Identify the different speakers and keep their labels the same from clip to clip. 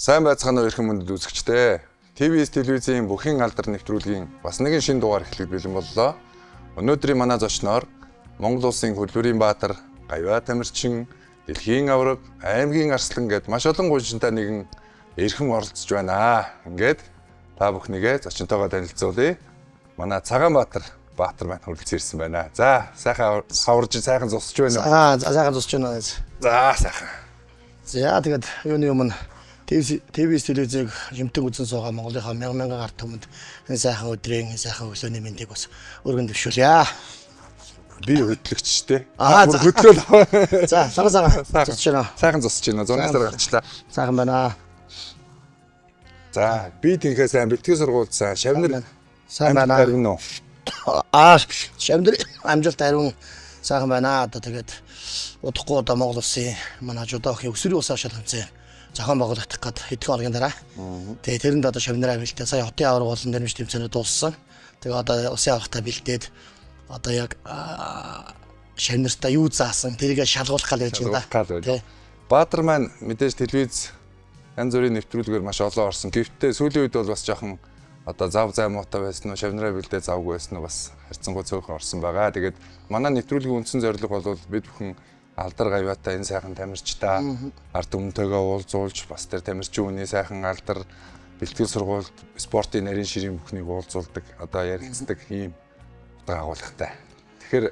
Speaker 1: Сайн байцгаана уу эрхэм мөндөд үзэгчдээ. ТВ-с телевизийн бүхэн алдар нэвтрүүлгийн бас нэгэн шинэ дугаар эхлэх бэлэн боллоо. Өнөөдрийн манай зочноор Монгол улсын хөлбөрийн баатар, Гавьяа Тамирчин, Дэлхийн авраг, аймгийн арслан гэд маш олон гүншинтай нэгэн эрхэм оролцож байна. Ингээд та бүхнийгээ зочинтойгоо танилцуулъя. Манай Цагаанбаатар Баатар маань хүрэлцэн ирсэн байна. За, сайхан хаварж сайхан зусч байна уу?
Speaker 2: Сайхан зусч байна.
Speaker 1: За, сайхан.
Speaker 2: За, тэгээд юуны өмнө ТВ-с телевизийг жимтэн үзэн суугаа Монголынхаа мянган гарт түмэнд энэ сайхан өдрийн сайхан өглөөний мэндийг бас өргөн дэвшүүлье.
Speaker 1: Би хөтлөгчтэй. Бүр хөтлөөл.
Speaker 2: За, сайхан зусч байна.
Speaker 1: Сайхан зусч байна. Зуны сар гарчлаа.
Speaker 2: Сайхан байна.
Speaker 1: За, би тэнхээ сайн бэлтгэл сургуульд сайн шавнар
Speaker 2: сайн байна. Шавнар амжилт ариун сайхан байна. Одоо тэгээд удахгүй одоо Монгол улсын манай жудаа охин өсвөрийн усаа шалгамжтай зохион байгуулагдах гээд хэдхэн хоногийн дараа. Тэгээ тэрэнд одоо шавнараа бэлтээ. Сая хотын авраг болон нэрмж тэмцээнүүд дууссан. Тэгээ одоо усын аврагтаа бэлдээд одоо яг шавнартаа юу заасан тэрийг шалгуулах гал байж байна да.
Speaker 1: Баатар маань мэдээж телевиз янз бүрийн нэвтрүүлгээр маш олон орсон. Гэвтээ сүүлийн үед бол бас жоохон одоо зав зай муутай байсан уу, шавнараа бэлдээ завгүй байсан уу бас харьцангуй цөөхөн орсон байгаа. Тэгээд манай нэвтрүүлгийн үндсэн зорилго бол бид бүхэн алдар Гавьяатай энэ сайхан тамирчтай ард өмнөтэйгээ уулзуулж бас тэр тамирчин үний сайхан алдар бэлтгэл сургуульд спортын нарийн ширийн бүхнийг уулзуулдаг одоо ярилцдаг ийм удаа агуулгатай. Тэгэхээр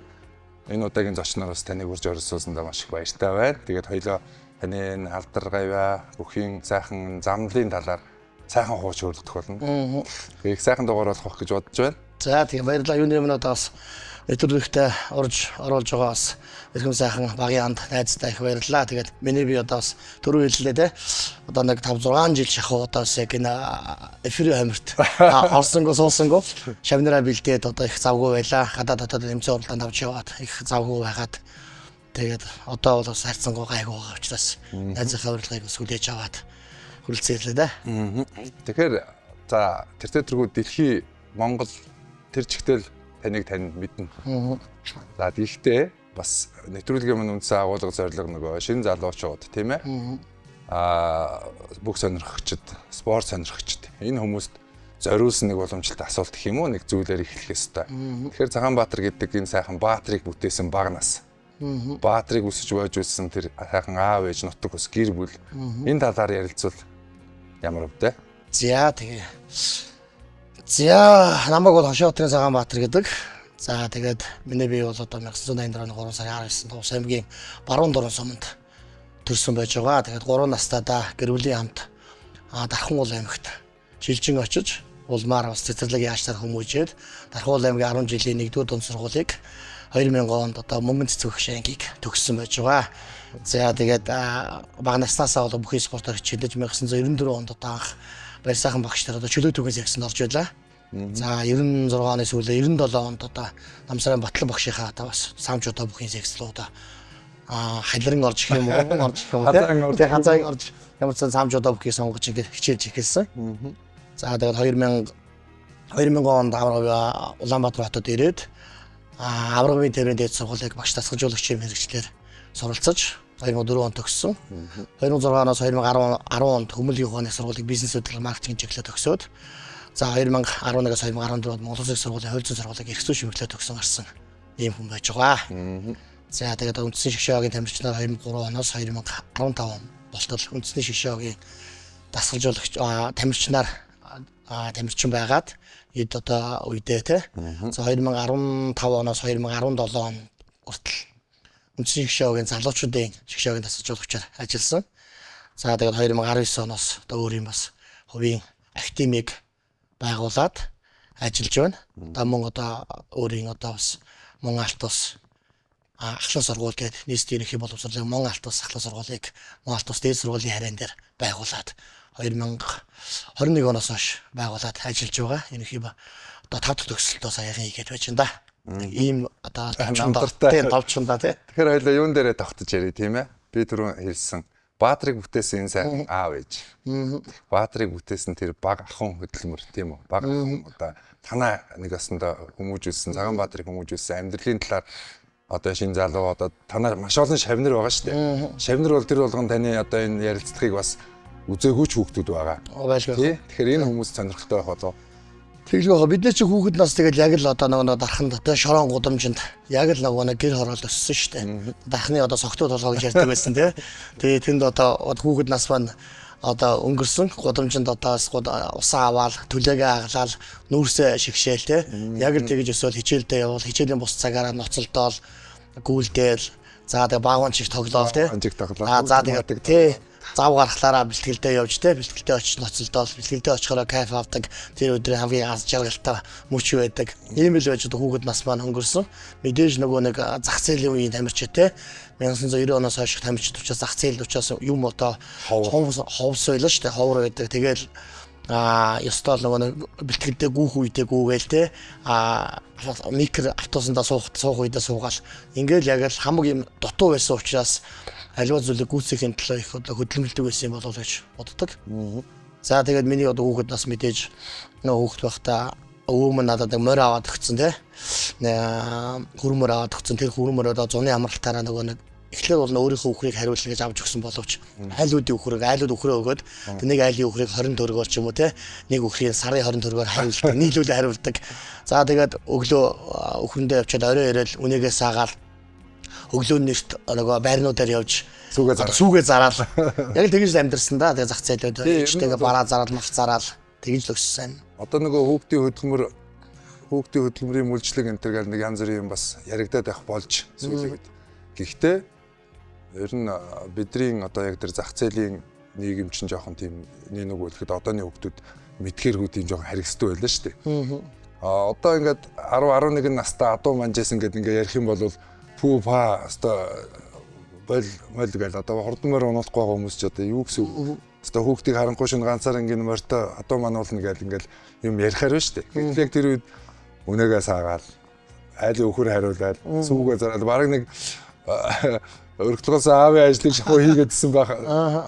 Speaker 1: энэ удаагийн зочноор бас таныг урьж оролцуулсандаа маш их баяртай байна. Тэгээд хоёлоо таны энэ алдар Гавьяа бүхийн сайхан замналын талаар сайхан хууч өргөдөх болно. Их сайхан дугаар болох гэж бодож байна.
Speaker 2: За тийм баярлалаа. Юуны өмнө одоос нэвтрүүлэгтээ орж оруулж байгаас эрхэм сайхан багийн анд найзтай их баярлалаа. Тэгээд миний би одоос түрүү хэллээ те. Одоо нэг 5-6 жил шахуу одоос яг энэ эфирийн хамирт орсонго суусанго шавнараа бэлдээд одоо их завгүй байлаа. Гадаад дотоод нэмцэн уралдаанд авч яваад их завгүй байгаад тэгээд одоо бол бас харьцангуй гайгүй байгаа учраас найзынхаа урилгыг сүлээж аваад хүрэлцээрлээ да.
Speaker 1: Тэгэхээр за тэртээ дэлхий Монгол тэр чигтэл таныг танд мэднэ. За тэгэхдээ бас нэвтрүүлгийн өмнө үндсэн агуулга зорилго нөгөө шинэ залуучууд тийм ээ. Бүх сонирхогчд, спорт сонирхогчд энэ хүмүүст зориулсан нэг боломжтой асуулт гэх юм уу нэг зүйлээр эхлэх ёстой. Тэгэхээр Цагаанбаатар гэдэг энэ сайхан баатрыг бүтээсэн баг нас. Баатрыг өсөж бойж үлсэн тэр сайхан аав ээж нутаг ус гэр бүл энэ талаар ярилцвал ямар өвдөө?
Speaker 2: За намайг бол Хошоо хотын Цагаанбаатар гэдэг. За тэгээд миний бие бол одоо 1984 оны 3 сарын 19-нд Тус аймгийн Баруун Дуран суманд төрсөн байж байгаа. Тэгээд 3 настайдаа гэр бүлийн хамт Дархангуул аймагт шилжин очиж улмаар бас цэцэрлэг яаж тарах хүмүүжээд Дархангуул аймгийн 10 жилийн 1-р дунд сургуулийг 2000 онд одоо мөнгөн цэцэг шангийг төгссөн байж байгаа. За тэгээд бага наснасаа бол бүхий спортоор хичээлж 1994 онд одоо анх баяр сайхан багш нар одоо чөлөө түгээс ягсан орж байлаа. За 96 оны сүүлээ 97 онд одоо Намсрын Батлан багшийнхаа одоо бас самж одоо бүхий зэгслүүд халиран орж их юм уу орж их юм те ханцааг орж ямар ч самж одоо бүхий сонгож ингээд хичээлж эхэлсэн. За тэгээд 2000 онд Улаанбаатар хотод ирээд аврагын тэрэн дээд сургуулийг багш тасгалжуулагчийн мэргэжлэр суралцаж 2004 онд төгссөн. 2006-оос 2010 онд Хөмөлгийн ухааны сургуулийг бизнес хөдөлгөөн маркетинг чиглэлээр төгсөөд за 2011-аас 2014 онд Монгол Улсын сургуулийн хувьцэн сургуулийг эрх зүйн шимжлэлээр төгсөн гарсан ийм хүн байж байгаа. За тэгээд үндэсний шгшөөгийн тамирчнаар 2003 оноос 2015 он болтол үндэсний шгшөөгийн дасгалжуулагч тамирчнаар тамирчин байгаад эд одоо үедээ те. За 2015 оноос 2017 он хүртэл үндэсний шгшөөгийн залуучуудын шгшөөгийн дасгалжуулагчаар ажилласан. За тэгээд 2019 оноос одоо өөр юм бас хувийн академиг байгуулад ажиллаж байна. Одоо мөн одоо өөрийн одоо бас Мөн Алт ус ахлах сургууль гэдэг нийслэлийн ерөнхий боловсролын Мөн Алт ус ахлах сургуулийг Мөн Алт ус дээд сургуулийн харийн дээр байгуулад 2021 оноос хойш байгуулад ажиллаж байгаа. Ерөнхий одоо 5 дахь төгсөлтөө саяхан хийгээд байж байна да. Ийм одоо товчондоо тий.
Speaker 1: Тэгэхээр хоёлаа юун дээрээ тогтож ярив тийм ээ. Би түрүү хэлсэн Баатрыг бүтээсэн энэ сайн аав ээж. Баатрыг бүтээсэн тэр баг ахын хөдөлмөр тийм үү. Баг одоо танаа нэг баснда хүмүүжүүлсэн Цагаанбаатарыг хүмүүжүүлсэн амьдралын талаар одоо шинэ залуу одоо танаа маш олон шавнар байгаа шүү дээ. Шавнар бол тэр болгон таны одоо энэ ярилцлагыг бас үзээгүй ч хүүхдүүд байгаа.
Speaker 2: Байлгүй.
Speaker 1: Тий. Тэгэхээр энэ хүмүүс сонирхолтой байх болоо.
Speaker 2: Тэглээ байгаа. Бид нар чи хүүхэд нас тэгэл яг л одоо нөгөө дархан дотор шорон гудамжинд яг л нөгөө гэр хороол өссөн шүү дээ. Дархны одоо согтуу толгой гэж ярьдаг байсан тий. Тэгээ тэнд одоо хүүхэд нас маань одоо өнгөрсөн гудамжинд одоо усаа аваад төлөөгээ аглаад нүүрсээ шигшээл тий. Яг л тэгж өсөөл хичээлдээ явал хичээлийн бус цагаараа ноцолдоол гүйлдээл за тэгээ багван чиг тоглоол тий. За тэгээ тий. Зав гарахлаараа бэлтгэлдээ явж те бэлтгэлдээ очиж ноцолдоол бэлтгэлдээ очихороо кайф авдаг тэр өдрийн хамгийн аз жаргалтай мөч байдаг. Ийм л байж хүүхэд нас маань өнгөрсөн. Мэдээж нөгөө нэг зах зээлийн үеийн тамирч те 1990 оноос хойш тамирчид учраас зах зээл учраас юм одоо ховсойлоо штэ ховор байдаг. Тэгэл ёстол нөгөө бэлтгэлдээ гүүх үедээ гүүгээл те микро автобусандаа суух үедээ суугаал ингээл яг л хамаг юм дутуу байсан учраас аливаа зүйлийг гүйцэхийн төлөө их одоо хөдөлмөрлөдөг байсан юм болов уу гэж боддог. За тэгээд миний одоо хүүхэд нас мэдээж нөгөө хүүхэд байхдаа өвөө мөн надад морь аваад өгсөн те. Хүрмөр аваад өгсөн. Тэр хүрмөр одоо зуны амралтаараа нөгөө нэг эхлээд бол өөрийнхөө үхрийг хариулна гэж авч өгсөн боловч айлуудын үхрийг айлууд үхрээ өгөөд нэг айлын үхрийг 20 төгрөгөөр ч юм уу те нэг үхрийг сарын 20 төгрөгөөр хариулдаг. Нийлүүлээ хариулдаг. За тэгээд өглөө үхрэндээ явчаад орой ирээл үнийгээ саагаал өглөө нэрт нөгөө байрнуудаар явж сүүгээ зараал. Яг л тэгж амьдэрсэн да. Тэгээ зах зээлүүд ичтэйгээ бараа зараал, мах зараал тэгж л өссөн.
Speaker 1: Одоо нөгөө хүүхдийн хөдөлмөрийн мүлжлэг энэ төр гэл нэг янз бүрийн юм бас яригадаад байх болж сүүлийн үед. Гэхдээ ер нь бидний одоо яг тэр зах зээлийн нийгэм чинь жоохон тийм нэг үлэхэд одооны хүүхдүүд мэдхэргүй тийм жоохон харигстай байлаа шүү дээ. Одоо ингээд 10 11 настай адуу манжээс ингээд ярих юм бол пүү па одоо бол гэл одоо хурдмаар унахгүй байгаа хүмүүс ч одоо юу гэсэн үг. Одоо хүүхдийг харанхуй шин ганцаар ингээд морьтой одоо мануулна гэл ингээд юм ярихаар байна шүү дээ. Тэгэхээр тэр үед үнээгээ саагаал айлын өхөр хариулаад сүүгээ зараад бараг нэг өргөдлгөөс аавын ажлыг шахуу хийгээдсэн байх.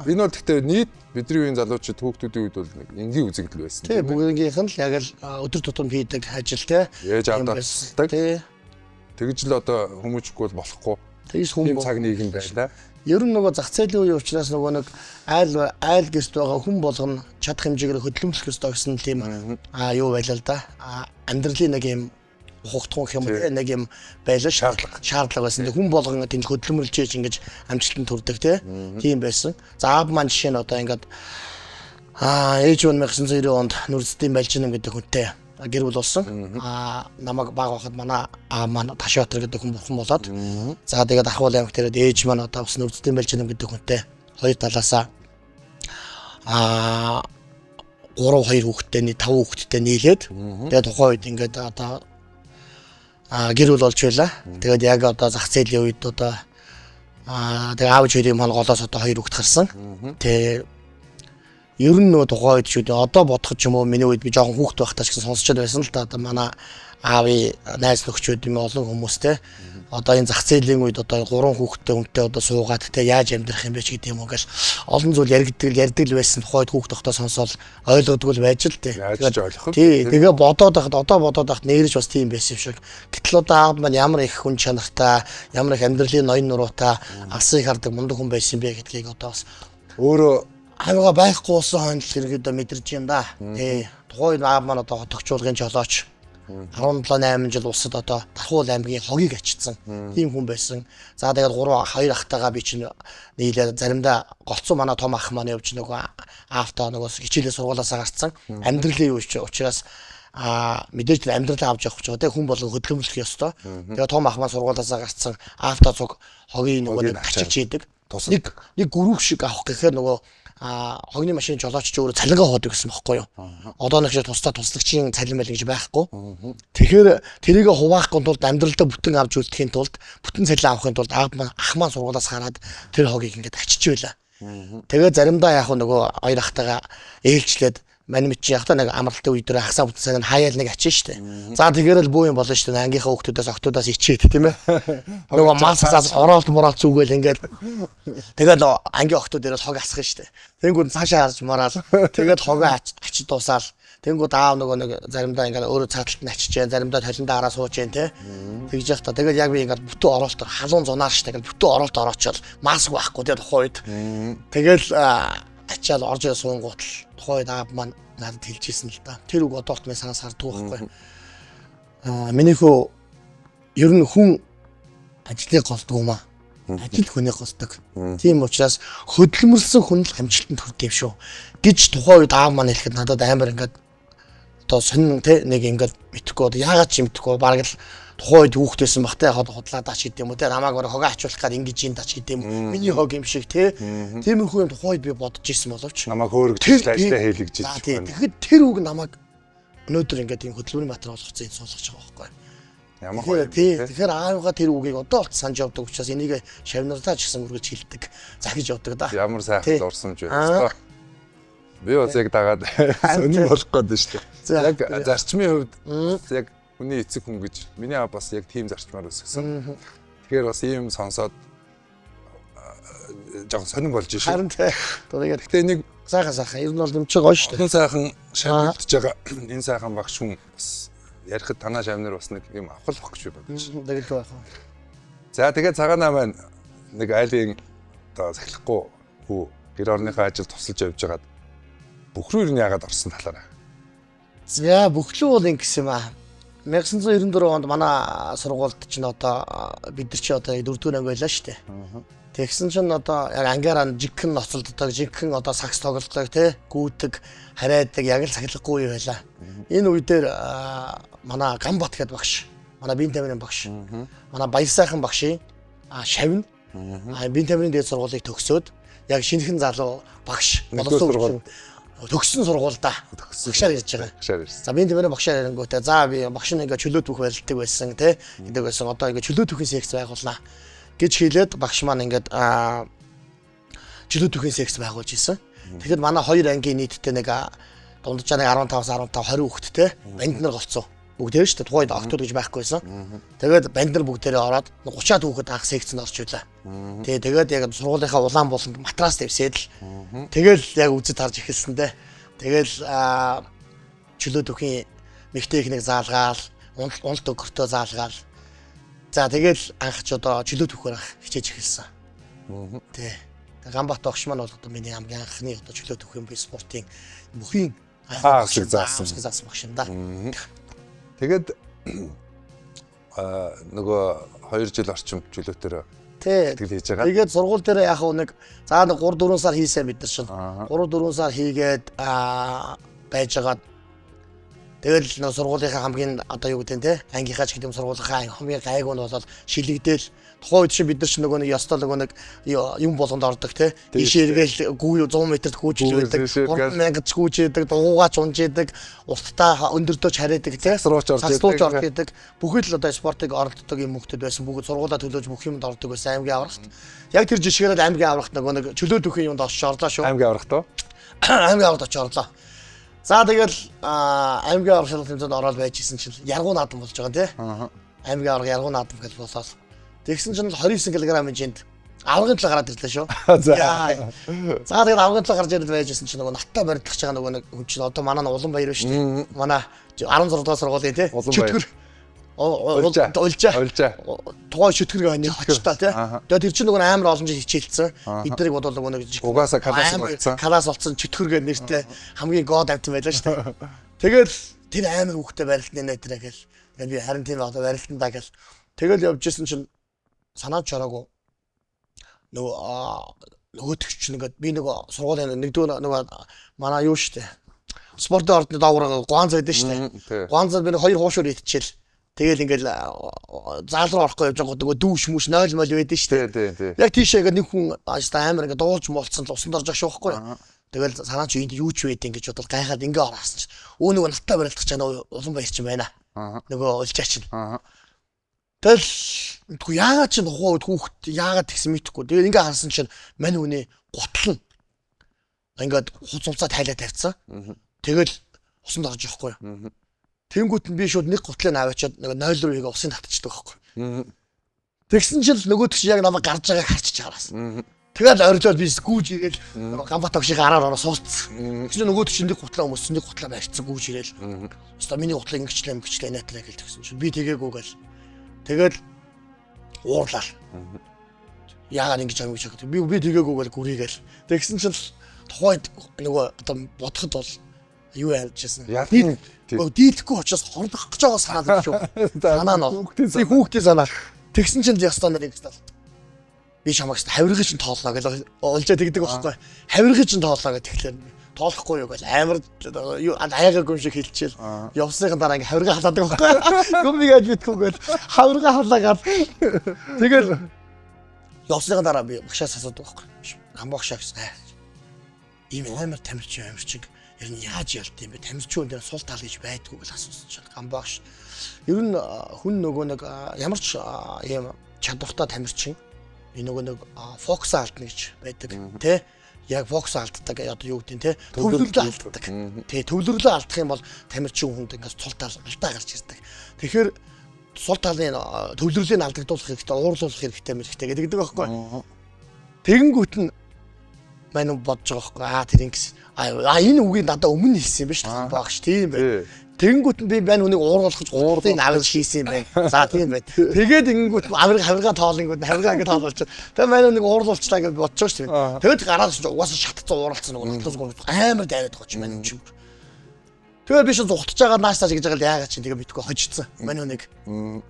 Speaker 1: Энэ бол гэхдээ нийт бидний үеийн залуучууд хүүхдүүдийн үед бол нэг энгийн үзэгдэл байсан.
Speaker 2: Тий бүгдийнх нь л яг л өдөр тутам хийдэг ажил те.
Speaker 1: Ээж авдаг. Тэгж л одоо хүмүүжихгүй бол болохгүй.
Speaker 2: Тэгж хүн
Speaker 1: цаг нийгэм байлаа.
Speaker 2: Ер нь нөгөө зах зээлийн үеийн учраас нөгөө нэг айл гэрт байгаа хүн болгоно чадах хэмжээгээр хөдөлмөрлөх ёстой гэсэн тийм юу байлаа л да. Амьдралын нэг юм хугтхан юм нэг юм байлаа шаардлага байсан. Хүн болгон тэнд хөдөлмөрлж ийж ингэж амжилтанд хүрдэг тийм байсан. За аав маань жишээ нь одоо ингээд ээж нь 1990 онд Нүрзэдийн Балжинам гэдэг хүнтэй гэр бүл болсон. Намайг баг байхад манай аа маань Ташбатар гэдэг хүн болоод. За тэгээд Ахвал аймагт ирээд ээж маань одоо бас Нүрзэдийн Балжинам гэдэг хүнтэй хоёр талаасаа 2 хүүхэдтэй 5 хүүхэдтэй нийлээд тэгээд тухайн үед ингээд одоо гэр бүл болж байлаа. Тэгээд яг одоо зах зээлийн үед одоо тэгээд аав хоёрын голоос одоо 2 хүүхэд гарсан. Тэгээд ер нь нөгөө тухайн үед шүү дээ. Одоо бодох ч юм уу миний үед би жоохон хүүхэд байхдаа ч гэсэн сонсчод байсан л да. Одоо манай аавын найз нөхчүүд юм олон хүмүүстэй одоо энэ зах зээлийн үед одоо 3 хүүхэдтэй хүнтэй одоо суугаад те яаж амьдрах юм бэ ч гэдэг юм уу гэл олон зүйл ярьдаг л байсан. Тухайн үед хүүхэд тогтоо сонсоол ойлгодгүй л байж л те. Тэгээ бодоод байхад одоо бодоод байхад нэрж бас тийм байсан юм шиг. Гэтэл одоо аав маань ямар их хүн чанартай, ямар их амьдралын ноён нуруутай алсыг хардаг мундаг хүн байсан бэ гэдгийг одоо бас өөрөө авигаа байхгүй болсон хойно хэрэгэд мэдэрч юм да. Тий. Тухайн үед аав маань одоо хотогчуулгын жолооч 17-8 жил улсад одоо Тархуул аймгийн хогийг ачсан. Тийм хүн байсан. За тэгээд 2 ахтайгаа би чинь нийлээд заримдаа голцоо манай том ах маань явж нөгөө аавтаа нөгөө хичээлээ сургуулаасаа гарцсан. Амьдралын юу ч учраас мэдээж тэр амьдралаа авч явах ч байгаа хүн болгон хөдөлмөрлөх ёстой. Тэгээд том ах маань сургуулаасаа гарцсан. Аавтаа цуг хогийн нөгөө ачиж идэг. Нэг гүрүүх шиг авах гэхээр нөгөө хогны машин жолооч ч өөрөө цалингаа хоодог гэсэн бохоггүй юу. Одоо нэг шиг туслагчийн цалин байл гэж байхгүй. Тэгэхээр тэрийг хуваахгүй тулд амьдралдаа бүтэн авч үлдэхийн тулд бүтэн цалин авахын тулд ах маань сургуулаас хараад тэр хогийг ингээд ачиж байла. Тэгээ заримдаа яг нөгөө 2 ахтайгаа ээлжлээд манимч яхта нэг амралтын үе дээр хасаа бүтэн цалин хаяал нэг ачиж штэ. За тэгээрэл бүү юм болно штэ. Ангийнхаа хүүхдүүдээс октоодаас ичээд тийм ээ. Нөгөө масаас ороолт мороолт зүгээл ингээд тэгээд ангийн октод дээрээс хог асах штэ. Тэнгүүд цаашаа харж мораал. Тэгээд хогоо ачиж дуусаал. Тэнгүүд аав нөгөө нэг заримдаа ингээд өөрөө цааталт нь ачиж जैन, заримдаа толиндоо хараа сууж जैन те. Тэгж явах та. Тэгээд яг би ингээд бүтэн ороолтоор халуун зунаар штэ. Ингээд бүтэн ороолт ороочвол маск байхгүй тэгээд тухайн үед. Тэгэл ачаал орж ирсэн суунгуутал тухайд аав маань надад хэлжсэн л да. Тэр үг одоолт минь санаас харддаг байхгүй. Миний хөө ер нь хүн ажлыг голдог юм аа. Ажил хүнийг голдог. Тийм учраас хөдөлмөрлсөн хүн л амжилтанд хүрдэг юм шүү. Гэж тухайн үед аав маань хэлэхэд надад амар ингээд одоо сонин те нэг ингээд мэдхгүй одоо яагаад ч мэдхгүй бараг л тухайн үед хүүхдээсэн бах те худлаа дач гэдэг юм уу те намайг бараг хогоо ачуулах гээд ингэж ин дач гэдэг юм уу. Миний хог юм шиг те. Тиймэрхүү юм тухайн үед би бодож ирсэн боловч
Speaker 1: намайг хөөргөж ажиллаа хэлэгж ирсэн.
Speaker 2: Тэгэхэд тэр үг намайг өнөөдөр ингээд юм хөдөлмөрийн материал болгоцсон энэ суулгаж байгаа байхгүй.
Speaker 1: Ямар гоё.
Speaker 2: Тэгэхээр аавга тэр үгийг одоо болт санаж явдаг учраас энийг шавнартаа ч гэсэн үргэлж хэлдэг. Захиж явдаг да.
Speaker 1: Ямар сайхан дурсамж байна. Би бас яг дагаад сонир болох гээд шүү дээ. Яг зарчмын хувьд яг хүний эцэг хүн гэж миний аав бас яг тийм зарчмаар өсгсөн. Тэгэхээр бас ийм сонсоод жоохон сонир болж шүү.
Speaker 2: Харин тэгээд
Speaker 1: гэхдээ нэг
Speaker 2: сайхан ер нь бол юмч гоё шүү дээ.
Speaker 1: Олон сайхан шавнагдж байгаа. Энэ сайхан багш хүн бас ярихад танаа шавнар бас нэг юм авах байх гэж би бодож байна.
Speaker 2: Тэгээд байх.
Speaker 1: За тэгээд цагаанаа маань нэг айлын одоо сахилахгүй хүү гэр орныхаа ажил тусалж явж байгаад бүх рүү яагаад орсон талаараа.
Speaker 2: За бүхлүү бол ингэсэн юм аа. 1994 онд манай сургуульд чинь одоо бид нар чи одоо 4-р анги байлаа шүү дээ. Тэгсэн чинь одоо яг ангиараа жигхэн ноцолддог, жигхэн одоо сакс тоглодог тий гүйдэг, харайдаг яг л сахилахгүй юу байлаа. Энэ үе дээр манай Гамбат гэдэг багш, манай биеийн тамирын багш, манай Баяр сайхан багшийн шавн биеийн тамирын дээд сургуулийг төгсөөд яг шинэхэн залуу багш боловсон төгссөн сургуульдаа багшаар ирж байгаа.
Speaker 1: Багшаар ирсэн.
Speaker 2: За биеийн тамирын багшаар ирэнгүүтээ за би багш нь ингээ чөлөөт бүх барилдаг байсан тий гэдэг байсан. Одоо ингээ чөлөөт бүхэн секц байгуулнаа гэж хэлээд багш маань ингээд чөлөөт бүхэн секц байгуулж исэн. Тэгэхэд манай хоёр ангийн нийтдээ нэг дунджаа нэг 15-20 хүүхэдтэй банд нар голцсон. Бүгдээр шүү дээ. Тухайд октод гэж байхгүйсэн. Тэгээд банд нар бүгдээрээ ороод 30-аад хүүхэд анх секцэнд орж ирлээ. Тэгээд яг сургуулийнхаа улаан болонд матрас тавьсаад л тэгэл яг үзэд харж эхэлсэн дээ. Тэгэл чөлөөт бүхийн механик заалгаал, уналт өгөртөө заалгаал. За тэгэл анх ч одоо чөлөөт бүхээр хичээж эхэлсэн. Тэ. Гамбат огш маань бол одоо миний хамгийн анхны одоо чөлөөт бүхэн би спортын бүхийн
Speaker 1: заасан
Speaker 2: багш юм да.
Speaker 1: Тэгээд нөгөө 2 жил орчим чөлөөтөр
Speaker 2: тэгэл
Speaker 1: хийж байгаа.
Speaker 2: Тэгээд сургууль дээр яг нэг за нэг 3-4 сар хийсэн бид нар шин. 3-4 сар хийгээд байжгаад тэгэл нөө сургуулийнхаа хамгийн одоо юу гэдэг те ангийнхаа ч гэдэг юм сургуулийнхаа хамгийн гайг нь болоод шилэгдээл тухайн үед чинь бид нар ч нөгөө нэг ёстой нөгөө нэг юм болгонд ордог те ийшээ эргээл гүү 100 м-т гүйжил байдаг 3000 ч гүйжээдэг дугуугаач унжээдэг устдаа өндөртөөч хараадаг те
Speaker 1: сарууч орж
Speaker 2: идэг бүхэл л одоо спортыг оролддог юм хүмүүсд байсан бүгд сургуулаа төлөөж бүх юмд ордог байсан аймгийн аврагт яг тэр жишгээр л аймгийн аврагт нөгөө нэг чөлөөт бүхэн юмд орж орлоо шүү
Speaker 1: аймгийн аврагт уу
Speaker 2: аймгийн аврагт орж орлоо. За тэгэл аймгийн авраг шалгалт тэмцээнд ороод байж исэн чинь яргуу наадам болж байгаа тий. Аймгийн авраг яргуу наадам гэж болоод тэгсэн чинь 29 кг хэмжээнд аврагын талаа гараад ирлээ шүү. За тэгэл аврагын талаа гарч ирэл байж исэн чинь нөгөө наттай барилдах байгаа нөгөө нэг хүн чинь одоо манай улан баяр шүү дээ. Манай 16 дугаар сургуулийн тий. Чөтгөр улжаа. Тухайн шүтгэргээ хань очтой тий. Тэгээд тэр чинь нөгөө амар олон жил хичээлсэн. Эднийг бодвол нөгөө нэг
Speaker 1: угаасаа
Speaker 2: калаас болсон чөтгөргээ нэртэй хамгийн гоод авт байлаа шүү дээ. Тэгэл тэр амар хүүхдэд барилтны нэтрэ гэл. Тэгээд би харин тийм одоо барилтандаа гэл. Тэгэл явж исэн чинь санаад чараагүй. Нөгөө төгч нэгэд би нөгөө сургуулийн нэгдүгээр нөгөө манай юу шүү дээ. Спортын ордны доогуур гуанз байдаг шүү дээ. Гуанзад би нэг 2 хуушуур идчихэл. Тэгэл ингээл заал руу орохгүй явж байгаа нөгөө дүүш мүш 0 мол байдаг шүү дээ. Яг тийшээ ингээд нэг хүн амар ингээд дуулж молцсон л усанд орж байгаа шүү байхгүй. Тэгэл санаа чи энд юу ч байд ингэж бодол гайхаад ингээ ороос чи. Өө нөгөө наттай барилдах чана улан баяр чинь байна. Нөгөө улжаа чинь. Тэгэл үгүй яагаад чи тухайн үед хүүхд яагаад тэгсэн мэдэхгүй. Тэгээд ингээ харсан чинь мань үний гутал нь ингээд хуцалцаа тайлаа тавьчихсан. Тэгэл усанд орж явахгүй. Тэнгүүт нь би шууд нэг гутлыг аваачаад нэг 0 руу игээ усын татчихдаг байхгүй. Тэгсэн чинь нөгөөд чи яг намайг гарч байгааг харчиж хараас. Тэгэл орилоод би гүүж ирээл Гамбат огшийнхаа араар ороо сууцсан. Тэгсэн нөгөөд чи нэг гутлаа өмссөн нэг гутлаа барьцсан гүүж ирээл. Өстө миний гутлаа ингэчлээ наатраа гэл тэгсэн чинь би тэгээгүй гэл. Тэгэл уурлаа. Яагаад ингэж юм гэж би тэгээгүй гэл гүрийгээл. Тэгсэн чинь тухайд нөгөө одоо бодоход бол юу ярьж байсан.
Speaker 1: Дийлэхгүй
Speaker 2: учраас хорлох гэж байгаа санаад байна шүү. Санаа нь хүүхдийн санаа. Тэгсэн чинь ястаа нэг гэсэн. Би чамагс хавиргыг чинь тооллоо гэж олжаа тэгдэг байхгүй. Хавиргыг чинь тооллоо гэж тэгэхээр тоолохгүй юу гэж амар юу аяга гүн шиг хэлчихэл. Явсныхан дараа ингээ хавиргаа халаадаг байхгүй. Гүмигээд битгүүгээл хавиргаа халаагаад тэгэл явсныхан дараа би багшаас асуудаг байхгүй. Хамбагшаа гэсэн. Ийм амар тамирчин ер нь яаж ялт юм бэ? Тамирчин дээр сул тал гэж байдгүй гэж асуусан чинь гамбаагш. Ер нь хүн нөгөө нэг ямар ч ийм чадвартай тамирчин нөгөө нэг фокус алдна гэж байдаг тий. Яг фокус алддаг одоо юу гэдэг тий. Төвлөрлөө алддаг. Тий төвлөрлөө алдах юм бол тамирчин хүнд ингээс сул тал алдаа гарч ирдэг. Тэгэхээр сул талын төвлөрлийг алдагдуулах хэрэгтэй, уурлуулах хэрэгтэй гэдэг байхгүй. Тэгэнгүүт нь манай бодож байгаа байхгүй. Тэр ингэс энэ үгийг надад өмнө хэлсэн юм ба шүү дээ. Багш тийм бай. Тэгэнгүүт нь би байна үнийг ууруулах гэж уудын авир хийсэн юм байна. За тийм бай. Тэгээд ингэнгүүт хавирга тоолонгууд хавирга ингэ тоололч. Тэгээд манай үнийг ууруулчлаа гэж бодож шүү дээ. Тэгээд гараад угаасаа шатцсан ууралцсан нөгөө амар дайраад байгаа ч манай юм. Тэгээд би шин зугтж байгаа нааштай гэж байгаа л яагаад чинь тэгээ мэдгүй хожицсан. Манай үнийг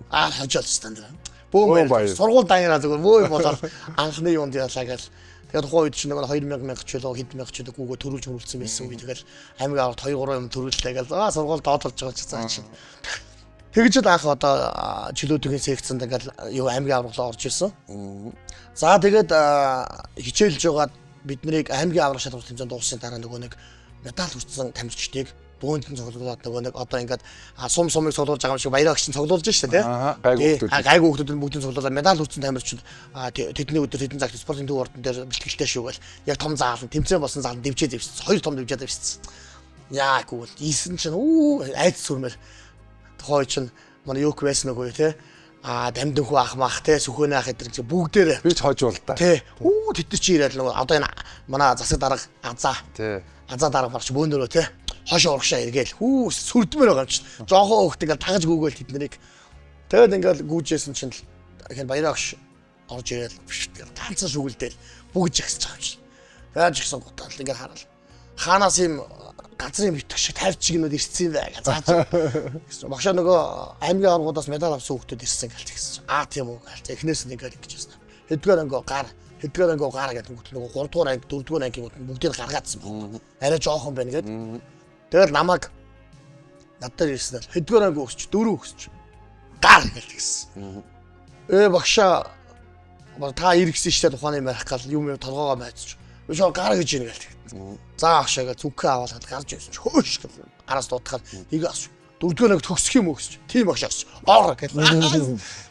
Speaker 2: хожоол стандар. Бөөм сургууль даяараа зүгээр бөө болоод анхны юунд ялаа гэл. Тэгээд тухайн үед чинь нэг 2000 ч үлээ хэд мянга ч үлээ гүүгөө төрүүлж хөрвүүлсэн байсан үе. Тэгэл аймаг аваад 2 3 юм төрүүллээ гэл. Сургууль доотлож байгаа ч цаа чинь. Тэгж л анх одоо чөлөөтгийн секцэнд ингээл юу аймгийн авралаа орж ирсэн. За тэгээд хичээлж байгаад бид нарыг аймгийн аврах шалгуулт хэмжээнд дууссан дараа нөгөө нэг медаль хүртсэн тамирчдыг бөөндөн цуглуулад нөгөө нэг одоо ингээд сумыг цуглуулж байгаа юм шиг баяраа гिचэн цуглуулж штэ тий. Гайгүй хүмүүсд бүгдийг цуглуулаад медаль хүртсэн тамирчид тэдний өдөр тэдэн цагт спортын төв ордон дээр бэлтгэлтэй шүүгээл яг том заалан тэмцээн болсон заалан дэмжээ дэвшсэн. 2 том дэмжээ дэвшсэн. Яа гүйл ийсэн чинь айц сүрмээр тухай чинь манай юук байсан нөгөө тий. Дамдын хүү ах мах те сүхөөнэ ах гэдэг чи бүгдээрээ
Speaker 1: би ч хожуул та.
Speaker 2: Тий. Тэд нар чи ирээд нөгөө одоо энэ манай засаг дарга азаа. Тий. Азаа дарга барч бөөнөрөө те. Хош урагшаа эргээл сүрдмээр байгаа юм чи. Жохоо хөөхт ингээл тагаж гүгээл тэд нарыг. Тэгээд ингээл гүйжсэн чинь ихэнх баяраа огш орж ирэл ганцхан шүгэлдээл бүгд жагсаж байгаа юм чи. Яаж гисэн гутал ингээл хараад. Хаанаас юм газрын битгш шиг тавьчихгнууд ирсэн бай гэж зааж. Багшаа нөгөө аймгийн оргуудаас медаль авсан хүмүүс ирсэн гэлж гисэн. Тийм үү гэлж. Эхнээс нь ингээд гэж байна. Хэдгээр ангио гар гэдэг нөгөө 3 дугаар анги 4 дугаар ангийн бүгдийг гаргаадсан байна. Арай жоохон байна гэдэг. Тэгэл намайг надад ирсэн. Хэдгээр анги өсч 4 өсч. Гар гэлж гисэн. Багшаа та иргэсэн штэ тухайн юм ярих гал юм толгоогоо байцч. Өшөө гар гэж ийн гэлж. За ахшаага зүгхээ аваад гарч ирсэн. Хөөш гэл. Араас дуудахад нэг ас. 4 дугаар анги төгсөх юм өсч. Тийм багшаас. Ор гэл.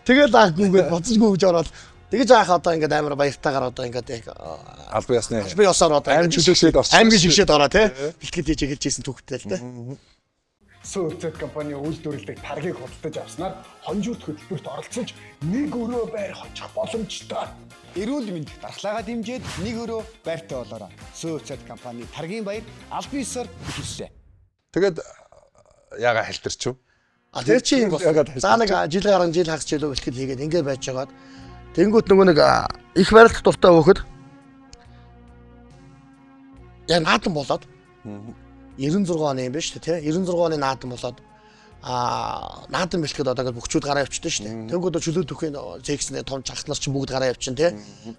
Speaker 2: Тэгэл аагүйгээ боцсгүй гэж ороод тэгэж аах одоо ингээд амар баяртайгаар одоо ингээд
Speaker 1: албан ёсны
Speaker 2: албан ёсоор одоо
Speaker 1: аймаг чөлөөшөөд орсон.
Speaker 2: Аймгийн шигшээд ороо тий. Бэлтгэл хийж эхэлж ийсэн түүхтэй л тий.
Speaker 3: Сүүцэд компани үйлдвэрлэлийг таргийг худалдаж авснаар хонжууд хөтөлбөрт оролцож 1 өрөө байр хочих боломжтой.
Speaker 4: Эрүүл мэндийг дархлаагаа дэмжиж 1 өрөө байртай болоорой. Сүүцэд компани таргийн баяр албан ёсоор эхэллээ.
Speaker 1: Тэгээд яага хэлтэрч юу?
Speaker 2: Тэр чи юм бол за нэг жил гарan жил хагас жилөө бэлтгэл хийгээд ингээд байж байгаад тэнгүүт нөгөө нэг их барилдах дуртай хөөхд яг наадам болоод 96 оны юм байна шүү дээ тий 96 оны наадам болоод наадам бэлтгэд одоо ингээд бүгчүүд гараа явчихсан шүү дээ. Тэнгүүд чөлөө төхөний зэгснээ том чахтлар чинь бүгд гараа явчихсан тий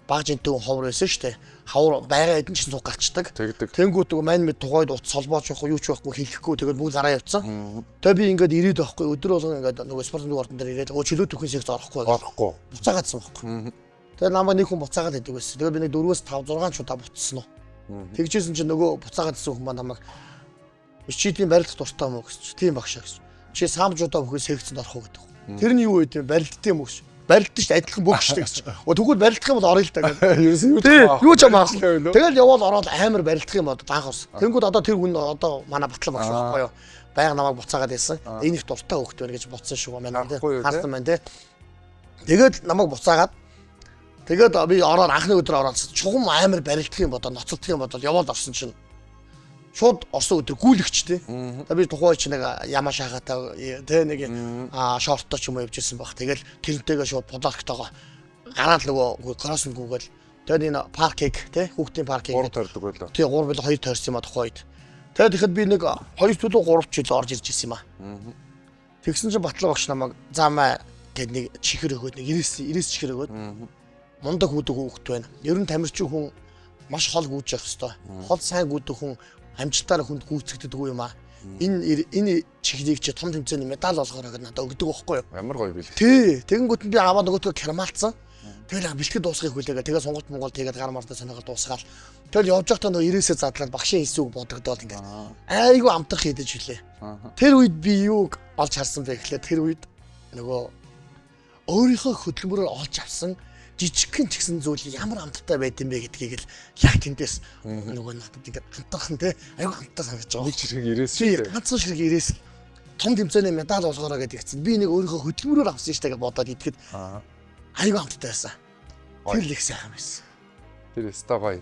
Speaker 2: баг жинтэн ховор байсан шүү дээ. Хавар байга эдэн чинь цуг гарчдаг. Тэнгүүд мань мэд тухайд утас солбооч байхгүй юу ч байхгүй хэлэхгүй тэгээд бүгд гараа явцсан. Тэгээ би ингээд ирээд байхгүй өдөр болгон ингээд нөгөө спортын төв ордон дээр ирээд чөлөө төхөний секц орохгүй буцаагаадсан байхгүй. Тэгээд намайг нэг хүн буцаагаад идэг байсан. Тэгээд би нэг 4-5 6 чудаа буцсан уу. Тэгжсэн чинь нөгөө буцаагаадсан хүн маань намайг чи тийм барилдах дуртай юм уу гэж. Тийм багшаа гэж. Чи самжуудаа бүхэн секцэнд орох уу гэдэг. Тэрний юу вэ? Барилдт юм уу гэж. Барилдт шүү дээ адилхан бүх шүү дээ гэж. Тэгвэл барилдах юм бол орё л та гэж.
Speaker 1: Ерөөсөө
Speaker 2: юу ч юм аах. Тэгэл явал ороод амар барилдах юм одоо анх ус. Тэнгүүд одоо тэр хүн одоо манай батлан багш байхгүй юу. Баян намайг буцаагаад байсан. Энэ их дуртай хөөхт байна гэж буцсан шүү манай тий. Харсан байна тий. Тэгээд намайг буцаагаад тэгээд би ороод анхны өдөр ороод чугам амар барилдах юм бодоо ноцолдох юм бодоод яваад орсон чинь шууд орсон өдөр гүйлэгчтэй. Тэгээ би тухайн чи нэг ямаа шахаатай тэ нэг шорттой ч юм уу явж ирсэн баг. Тэгэл тэрнтэйгээ шууд подолктойгоо гараад нөгөө кросс гүгэл Тэгээд энэ паркийг тий хүүхдийн паркийг
Speaker 1: 3 тойрдог байлаа.
Speaker 2: тий 3 билүү 2 тойрсон юм а тухайд. Тэгээд ихэд би нэг 2 төлөв 3 жил орж ирж ирсэн юм а. Тэгсэн чинь Батлаг багш намайг заамаа гэд нэг чихэр өгөөд нэг 90 чихэр өгөөд мундаг хүүдэг хүүхд байна. Ер нь тамирчин хүн маш хол гүйж явах хэвээр. Хол сайн гүйдэг хүн амжилтаар хүнд гүйцэгддэг юм а. Энэ чихрийг чи том тэмцээний медаль болгоорой гэж надад өгдөг байхгүй юу?
Speaker 1: Ямар гоё билээ.
Speaker 2: Тий, тэгэнгүүт нь би аваад нөгөөдгөө кермалцсан. Тэгэл бэлтгэд дуусгахыг хүлээгээ. Тэгээ сонголт Монгол тэгээд гар мартаа сонирхол дуусгаал. Тэгэл явж байхдаа нөгөө 90-ээс задлаад багшийн хэлсүүг бодогдоод ингээд айгүй амтах хийдэж хүлээ. Тэр үед би юуг олж харсан бэ гэхлээр тэр үед нөгөө өөрийнхөө хөдөлмөрөөр олж авсан жижигхэн ч гэсэн зүйл ямар амттай байд юм бэ гэдгийг л яг тэндээс нөгөө надад ингээд амтхан те айгүй амттай санагдаж байгаа.
Speaker 1: Нэг чирэг ирээс
Speaker 2: чи ганцхан ширэг ирээс том тэмцээний медаль олгоорой гэдэг чинь би нэг өөрийнхөө хөдөлмөрөөр авсан штэ гэж бодоод идэхэд айгүй амттай байсан. Тэр л их сайхан байсан.
Speaker 1: Тэр өстой гоё.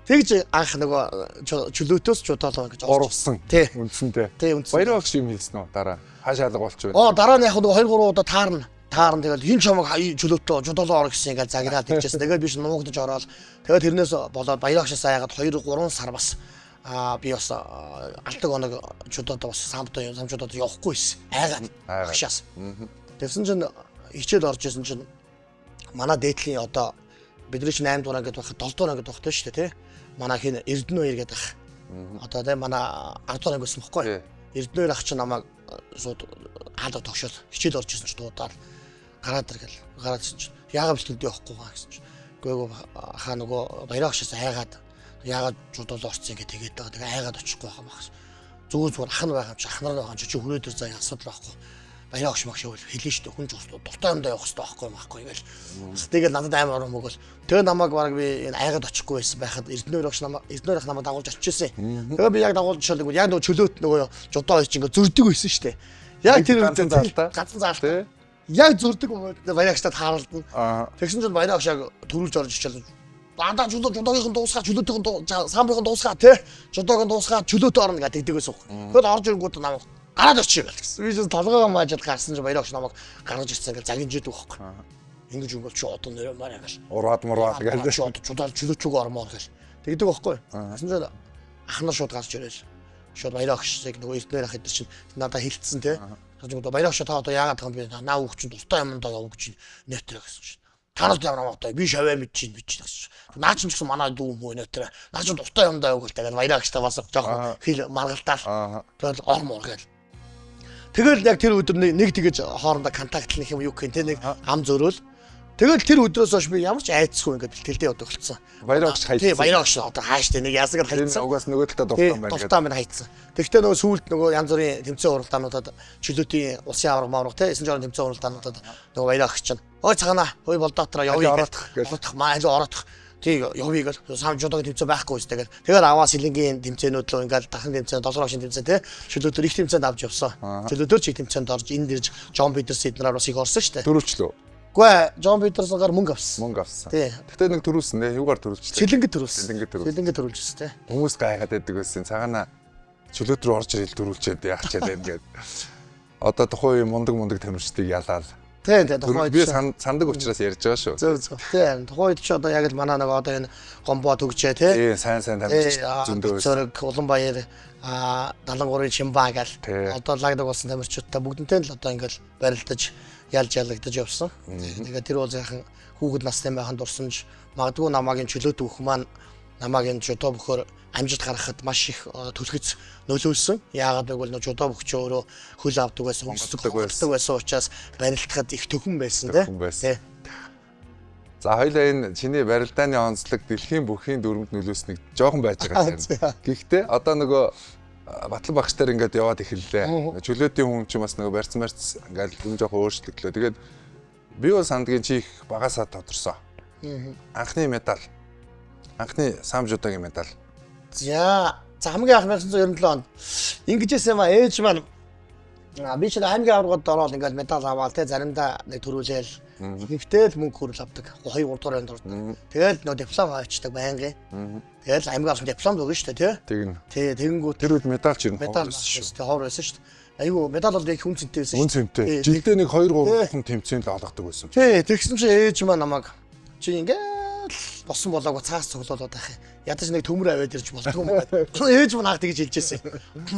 Speaker 2: Тэгж анх нөгөө чөлөөтөөс чудалаа гэж
Speaker 1: Орвсон.
Speaker 2: Тий.
Speaker 1: Үндсэндээ.
Speaker 2: Тий үндсэн.
Speaker 1: Баяр багш юм хэлсэн үү дараа? Хаашаалга болчих вэ?
Speaker 2: Дараа нь яг нөгөө 2 3 удаа таарна тэгэл хин чамаг чөлөөтөө чудалаа ор гэсэн ингээд загнаад ирчихсэн. Тэгээд би ш нуугдаж ороод тэгээд тэрнээс болоод баяр багшаас айгаад 2 3 сар бас би бас алдаг оног чудалаа бас самчудад явахгүй байсан. Айгаад багшаас. Тэгсэн чинь хичээл орж исэн чинь манай дээдлийн одоо бидний чинь 8 дугаар ангид байхад 7 дугаар ангид байхтай шүү дээ тий. Манай хин Эрдэнэ 2 гэдэг ах. Одоо тий манай 10 дугаар анги байсан бохгүй. Эрдэнэ 2 ах чинь намайг шууд хаалга тогшоод хичээл орж исэн чинь дуудаад гараад иргээл гараад исэн чинь яагаад бэлтгэл явахгүй гаа гэсэн чинь. Үгүй хаа нөгөө баяр агшаас айгаад яагаад жудал орцсон ингэ тэгээд байгаа. Тэгээ айгаад очихгүй байгаа маа. Зүгээр ах нь байгаа юм чи ах нар байгаа юм чи хүрээдэр заа асуудал байхгүй. Баяр агш магш хэлэн шүү дээ хүн ч дуртай юмдаа явах хэрэгтэй байхгүй маахгүй гээл. Тэгээд надад амар ором өгөл. Тэгээ намайг баг би энэ айгаад очихгүй байсан байхад Эрдэнэ багш намайг дагуулж очижсэн. Тэгээ би яг дагуулж очиод яг нөгөө чөлөөт нөгөө жудаа хоёр ч ингэ зөрдөг байсан шүү дээ. Яг тэр
Speaker 1: ганцхан заалтаа.
Speaker 2: Ганцхан заалтаа. Яг зөрдөг баяр агштад хаалдана. Тэгсэн чинь баяр агш яг төрүүлж орж ичээл. Дандаа жудаагийн дуусгаа чөлөөтийн самбарын дуусгаа тий. Жудаагийн дуусгаа чөлөөт орно гэдэг дэгээс уу. Тэгэл орж ирэнгүүт намайг гараад очив гэсэн. Би ч толгойгоо маажаад гарсан чинь баяр агш намайг гаргаж ирсэн гэж загинжээдэг байхгүй. Ингэж өнгөв чи одоо нэрмээр гал.
Speaker 1: Ураад мураад гээл.
Speaker 2: Чудаа чөлөөчгөө ормоор гэл. Тэгдэг байхгүй. Тэгсэн чинь ах нар шууд гарч ирэл. Шууд баяр агшыг нөгөө эрдэнэ ах эдэр чинь надад хилцсэн тий. Тэгж одоо баяр агш та одоо яагаад байгаа юм бэ? Наа хүүхд чинь дуртай юм даа явууг чинь нэтэр гэсэн чинь. Танаас ямар амаатай би шаваа мэдчихин гэсэн чинь. Наа чинь ч гэсэн манай дүү мөө нэтэр. Наа чинь дуртай юм даа явууг л тэгээд баяр агштай бас жоохон хэл маргалтаал. Тэгэл ормоор гэл. Тэгэл яг тэр өдөр нэг тэгэж хоорондоо контактлах юм юу гэх юм те нэг ам зөрөөл. Тэгэл тэр өдрөөс хойш би ямар ч айцсгүй ингээд бэлтгэлдээ явдаг болсон.
Speaker 1: Баяр агш хайцсан.
Speaker 2: Тий, баяр агш одоо хааштай нэг ясагаар хайцсан.
Speaker 1: Угаас нөгөө талаа дуртай байна гэдэг.
Speaker 2: Дуртай байна хайцсан. Тэгэхдээ нөгөө сүүлд нөгөө янз бүрийн тэмцээн уралдаануудад чөлөөтийн улсын авраг маавраг те 9 жирийн тэмцээн уралдаануудад нөгөө баяр агш чинь ой цагаана ой болдоотроо явъя орох маа илүү орох. Тий явъя гэл самжуудагийн тэмцээн байхгүй үстэй гэл. Тэгээд аваа сэлэнгийн тэмцээнүүд рүү ингээд дахин тэмцээн доллар авшин тэмцээн те чөлөөтөр их тэмцээнд авч явсан. Чөлөөтөр чи тэмцээнд орж энд ирж Джон Питерс эднэр бас их орсон шүү дээ.
Speaker 1: Төрүүлчлөө.
Speaker 2: Үгүй Джон Питерсгаар мөнгө авсан.
Speaker 1: Мөнгө авсан.
Speaker 2: Тий.
Speaker 1: Гэтэ нэг төрүүлсэн те юугаар төрүүлчихлээ.
Speaker 2: Сэлэнгэд төрүүлсэн.
Speaker 1: Сэлэнгэд
Speaker 2: төрүүлжсэн те.
Speaker 1: Хүмүүс гайхаад байдаг байсан. Цагаана чөлөөт рүү орж ирэл төрүүлчихэд яах ч юм гээд. Одоо тухайн үеийн мундаг тамирчдыг ялаад.
Speaker 2: Тий, тухайн
Speaker 1: би сандаг учраас ярьж байгаа шүү.
Speaker 2: Зөв. Тий, тухайн үед ч одоо яг л манай нэг одоо энэ гомбоо төгжээ те.
Speaker 1: Тий, сайн тамирч зөндөө.
Speaker 2: Зөрөг Улаанбаяр 73-ын Шимбаа гал. Одоо лагдаг болсон тамирчидтай бүгднтэй л одоо ингээл барилдаж ялж ялагдаж явсан. Тэгээд тэр бол яхан хүүхэд настай байханд дурсамж магадгүй намаагийн чөлөөт өгөх маань намаагийн жудаа бөхөр амжилт гаргахад маш их түлхэц нөлөөлсөн. Яагаад гэвэл нөө жудаа бөхч өөрөө хөл авдаг байсан, хүнсдэг байсан учраас барилдахад их төхөн байсан тий.
Speaker 1: За хоёлаа энэ чиний барилдааны онцлог дэлхийн бүхийн дүрмэд нөлөөснийг жоохон байж байгаа юм. Гэхдээ одоо нөгөө Батлан багштаар ингээд яваад эхэллээ. Чөлөөтийн хүн ч бас нөгөө барьц ингээд юм жоохон өөрчлөгдлөө. Тэгээд би бол сандгийн чи их багасаа тодорсон. Анхны медаль. Анхны самжуудагийн медаль.
Speaker 2: За хамгийн анх 1997 онд ингэж юм ээж маань би ч аймгийн аврагад ороод ингээд медаль аваад те заримдаа нэг төрүүлээл нэгтэл мөнгө хөрөл авдаг. 2 3 дуурайнд ордог. Тэгэл нөө диплом авчдаг байнгын. Тэгэл аймгийн авсан диплом өгнө шүү дээ тий. Тэгэнгүүт
Speaker 1: тэр үед медаль ч юм
Speaker 2: медаль шүү дээ. Ховор байсан шүү дээ. Айгу медаль бол яг хүн цэнтэй байсан
Speaker 1: шүү. Хүн цэнтэй. Жилдээ нэг 2 3 хүн тэмцээнд л олгодог байсан.
Speaker 2: Тий, тэгсэн чинь ээж маань намайг чи ингээд босон болоогүй цаас цуглуулаад байх юм. Ядаж нэг төмөр аваад ирж болтгүй юм. Ээж манаа тэгж хэлж байсан.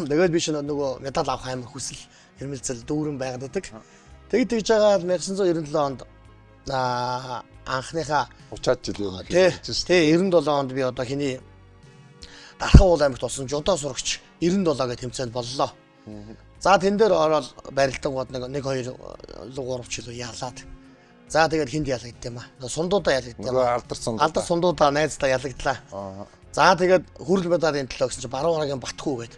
Speaker 2: Тэгээд би шинэ нөгөө медаль авах амар хүсэл хэрмэлзэл дүүрэн байгаад байдаг. Тэгж байгаа 1997 онд анхныхаа
Speaker 1: Учаад жил юм
Speaker 2: тий 97 онд би одоо хиний Дархан уул аймагт болсон жудо сурагч 97 гэх тэмцээнд боллоо. За тэн дээр ороод барилдан гоод нэг 2 3 жил яалаад. За тэгээд хинд ялагдсан юм аа. Сундуудаа ялагдсан.
Speaker 1: Нөгөө алдар
Speaker 2: сундуудаа найздаа ялагдлаа. За тэгээд хүрэл медалийн төлөө гэсэн чинь Баруунагийн Батхүү гээд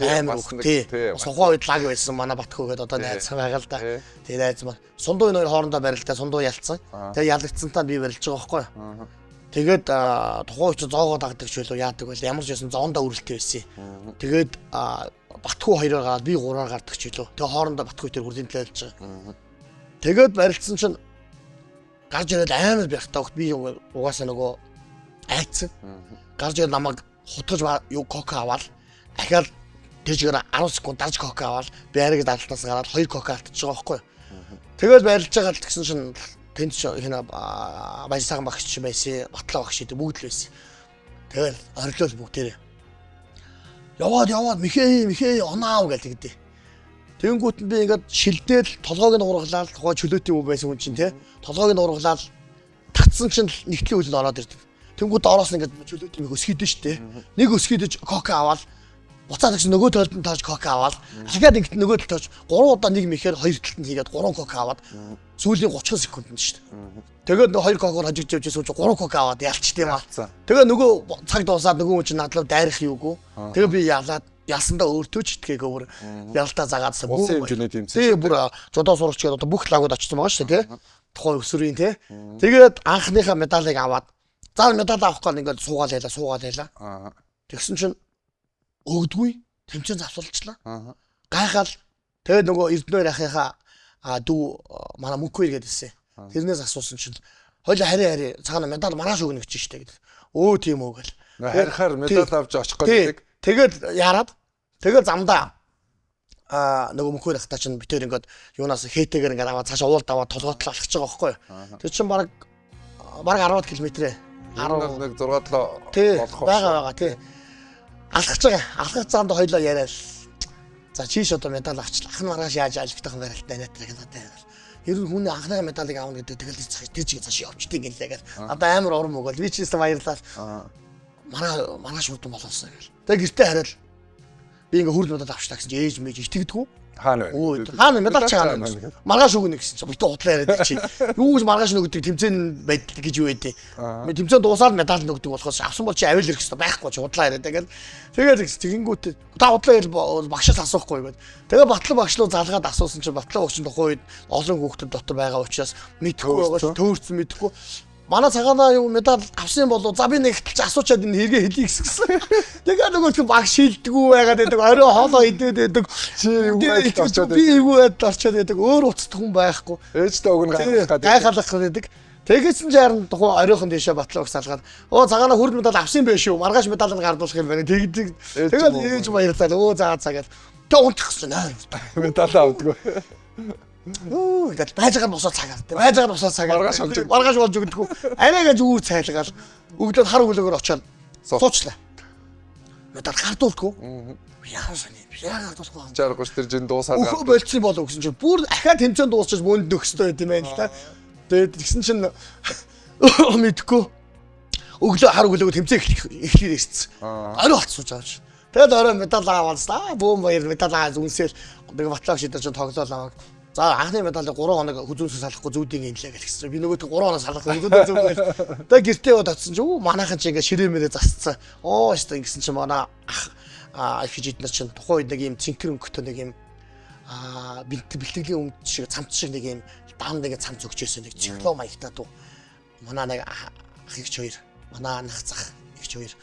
Speaker 2: амар хөхтэй. Сухаа үед лаг байсан манай Батхүү гээд одоо найз байгаа л да. Тэгээд найз маань сундуу энэ хоёр хоорондоо барилдаа сундуу ялцсан. Тэгээд ялагдсантаа би барилж байгаа байхгүй юу. Тэгээд тухайн үед зоогоо дагдаг ч байлоо яадаг байл ямар ч байсан зоондоо үрэлттэй байсан. Тэгээд Батхүү хоёроор гараад би гураар гардаг ч байлоо. Тэгээд хоорондоо Батхүү тэр хүрлийн төлөө ялж байгаа. Тэгээд барилдсан чинь гарч ирээд амар бяхтаа хот би угаасаа нөгөө айцсан. Гарч ирээд намайг хутгаж кока аваад ахаад тэр чигээр 10 секунд дарж кока аваад байрыг дадлтаас гараад 2 кока алдчихж байгаа байхгүй. Тэгээд барилж байгаа л тэгсэн чинь тэнд ч хинэ баясаан багш ч байсан, батлаа багш гэдэг бүгд л байсан. Тэгээд орилол бүгдээрээ яваад михээ онаав гэдэг. Тэнгүүт нь би ингээд шилдээл толгойг нь ургалаад тухай чөлөөтэй юм байсан хүн чинь тий. Толгойг нь ургалаад татсан чинь нэгтгэлийн үйл нь ороод ирдэг. Тэнгүүт ороос нь ингээд чөлөөтэй юм өсгийдэн штэ. Нэг өсгийдэж кока аваад буцаад гэсэн нөгөө талд нь тоож кока аваад дахиад ингээд нөгөө талд тоож 3 удаа нэг мэхээр хоёр талд нь хийгээд 3 кока аваад сүүлийн 30 секунд нь штэ. Тэгээд нөгөө 2 кокоор хожигч явж байсан чинь 3 кока аваад ялчт юм аа. Тэгээд нөгөө цаг дуусаад нөгөө хүн чинь надлав дайрах юугүй. Тэгээд би ялаад ялсандаа өөртөө ч итгээгүй бүр ялтаа загаадсан.
Speaker 1: Улсын хэмжээний тэмцээн.
Speaker 2: Тий бүр жудо сурагч гэдэг одоо бүх лагууд очсон байгаа шүү дээ тий. Тухайн өсвөрийн тий. Тэгээд анхныхаа медалийг аваад заа медаль авах гол ингээд суугаал яла. Тэгсэн чинь өгдөггүй тэмцээн завсуулчлаа. Гайхаал тэгээд нөгөө Эрдэнэ ахыхаа дүү манай Мөнхвэр гэдээсэн. Тэрнээс асуусан чинь хойло хари цагаана медаль маргааш өгнө гэж штэ гэдэг. Өө тийм үү гэл.
Speaker 1: Харихаар медаль авч очих гэдэг.
Speaker 2: Тэгээд яраад тэгээд замдаа нөгөө Мөнхвэр ахтаа чинь битээр ингээд юунаас хээтэйгээр ингээд аваад цаашаа уулд аваад толгойтлоо алхаж байгаа байхгүй юу. Тэр чинь бараг 10 км-ээ.
Speaker 1: 11 6
Speaker 2: болох байгаа тий. Алхаж байгаа. Алхах цаанд хоёлоо яриад. За чийш одоо медаль авчлаа. Ах нь маргааш яаж алхтайхан барилтаа нэтэр гэж надад яриад. Ер нь хүний анхныхаа медалийг аавна гэдэг тэгэл тэр чигээ цааш явчихдээ гэлээгээд. Одоо амар урам өгөөл. Би ч гэсэн баярлалаа. Маргааш урдан болоосаа гэл. Тэгээ гэртээ хараад би ингээ хүрл медаль авчлаа гэсэн чинь ээж мэж итгэдэггүй.
Speaker 1: Хаана вэ?
Speaker 2: Хаана медаль чаана. Маргааш өгнө гэсэн чинь битүү худлаа яриад чи. Юу гэж маргааш нөгдөг тэмцээн байдал гэж юу вэ? Тэмцээн дуусаад медаль нөгдөг болохоос авсан бол чи авил ирэх хэрэгтэй байхгүй чи худлаа яриад тэгэл. Тэгээд тэгэнгүүт та худлаа ярил багшаас асуухгүй гээд. Тэгээ батлан багш руу залгаад асуусан чинь батлан багш тухайн үед олон хүүхдүүд дотор байгаа учраас мэдхгүй байгаа төөрцөн мэдхгүй. Манай цагаана юу медаль авсан болов за би нэг ихтэлж асуучаад энэ хэрэгээ хэлье гэсэн. Тэгээ нөгөө багш шилдэггүй байгаад байдаг. Орой хоолоо идээд байдаг.
Speaker 1: Чи юу байдал орчоод
Speaker 2: би юу байдал орчоод байдаг. Өөр уцдаг хүн байхгүй.
Speaker 1: Ээжтэй уг нь
Speaker 2: гайхалах гэдэг. Тэгээсэн чи харин тухайн оройхон дэшээ батлаа өгс салгаад цагаана хүрл медаль авсан байх шүү. Маргааш медаль нь гардуулах юм байна. Тэгээд ээж баярлалаа. Цаагаад. Тэг унтах гэсэн наа.
Speaker 1: Медаль авдгүй.
Speaker 2: Ингээд байжгаад босоо цагаар. Байжгаад босоо цагаар. Маргааш болж өгдөггүй. Арайгаж үүр цайлгаад өгдөөд хар өглөөгөр очоод суучлаа. Медаль гардуулдаггүй. Яагаад сони? Яагаад гардуулахгүй?
Speaker 1: Чаргууш тэр жин дуусаад
Speaker 2: гардуулсан болцсон болов гэсэн чинь бүр ахаа тэмцээн дуусчих бөөнд нөхстой байт юм байна л та. Тэгээд тэгсэн чинь мэдхгүй. Өглөө хар өглөөгөр тэмцээн эхлэх ирсэн. Орой болцсон жааж. Тэгээд орой медаль аваалаа. Бөөм баяр медаль аваад үнсэл нэг батлаа шидэж тоглоол аваад. За анхны медалийг 3 хоног хүзүүнээс салахгүй зүүдийн инлээ гэсэн. Би нөгөө 3 хоног салахгүй хүзүүнээс зүүгээл. Тэгээд гэртээ яваад очсон чи манайхан чи ингээ ширэмээрээ засцсан. Өстой ингэсэн чи манай ах их жиднэр чинь тухайн үед нэг юм цэнхэр өнгөтэй нэг юм бэлтгэлийн өнгө шиг цамц шиг нэг юм даан нэг цамц өгчээсэн нэг цикло маягтаа дуу. Манай нэг ах ихч хоёр, манай нах зах ихч хоёр.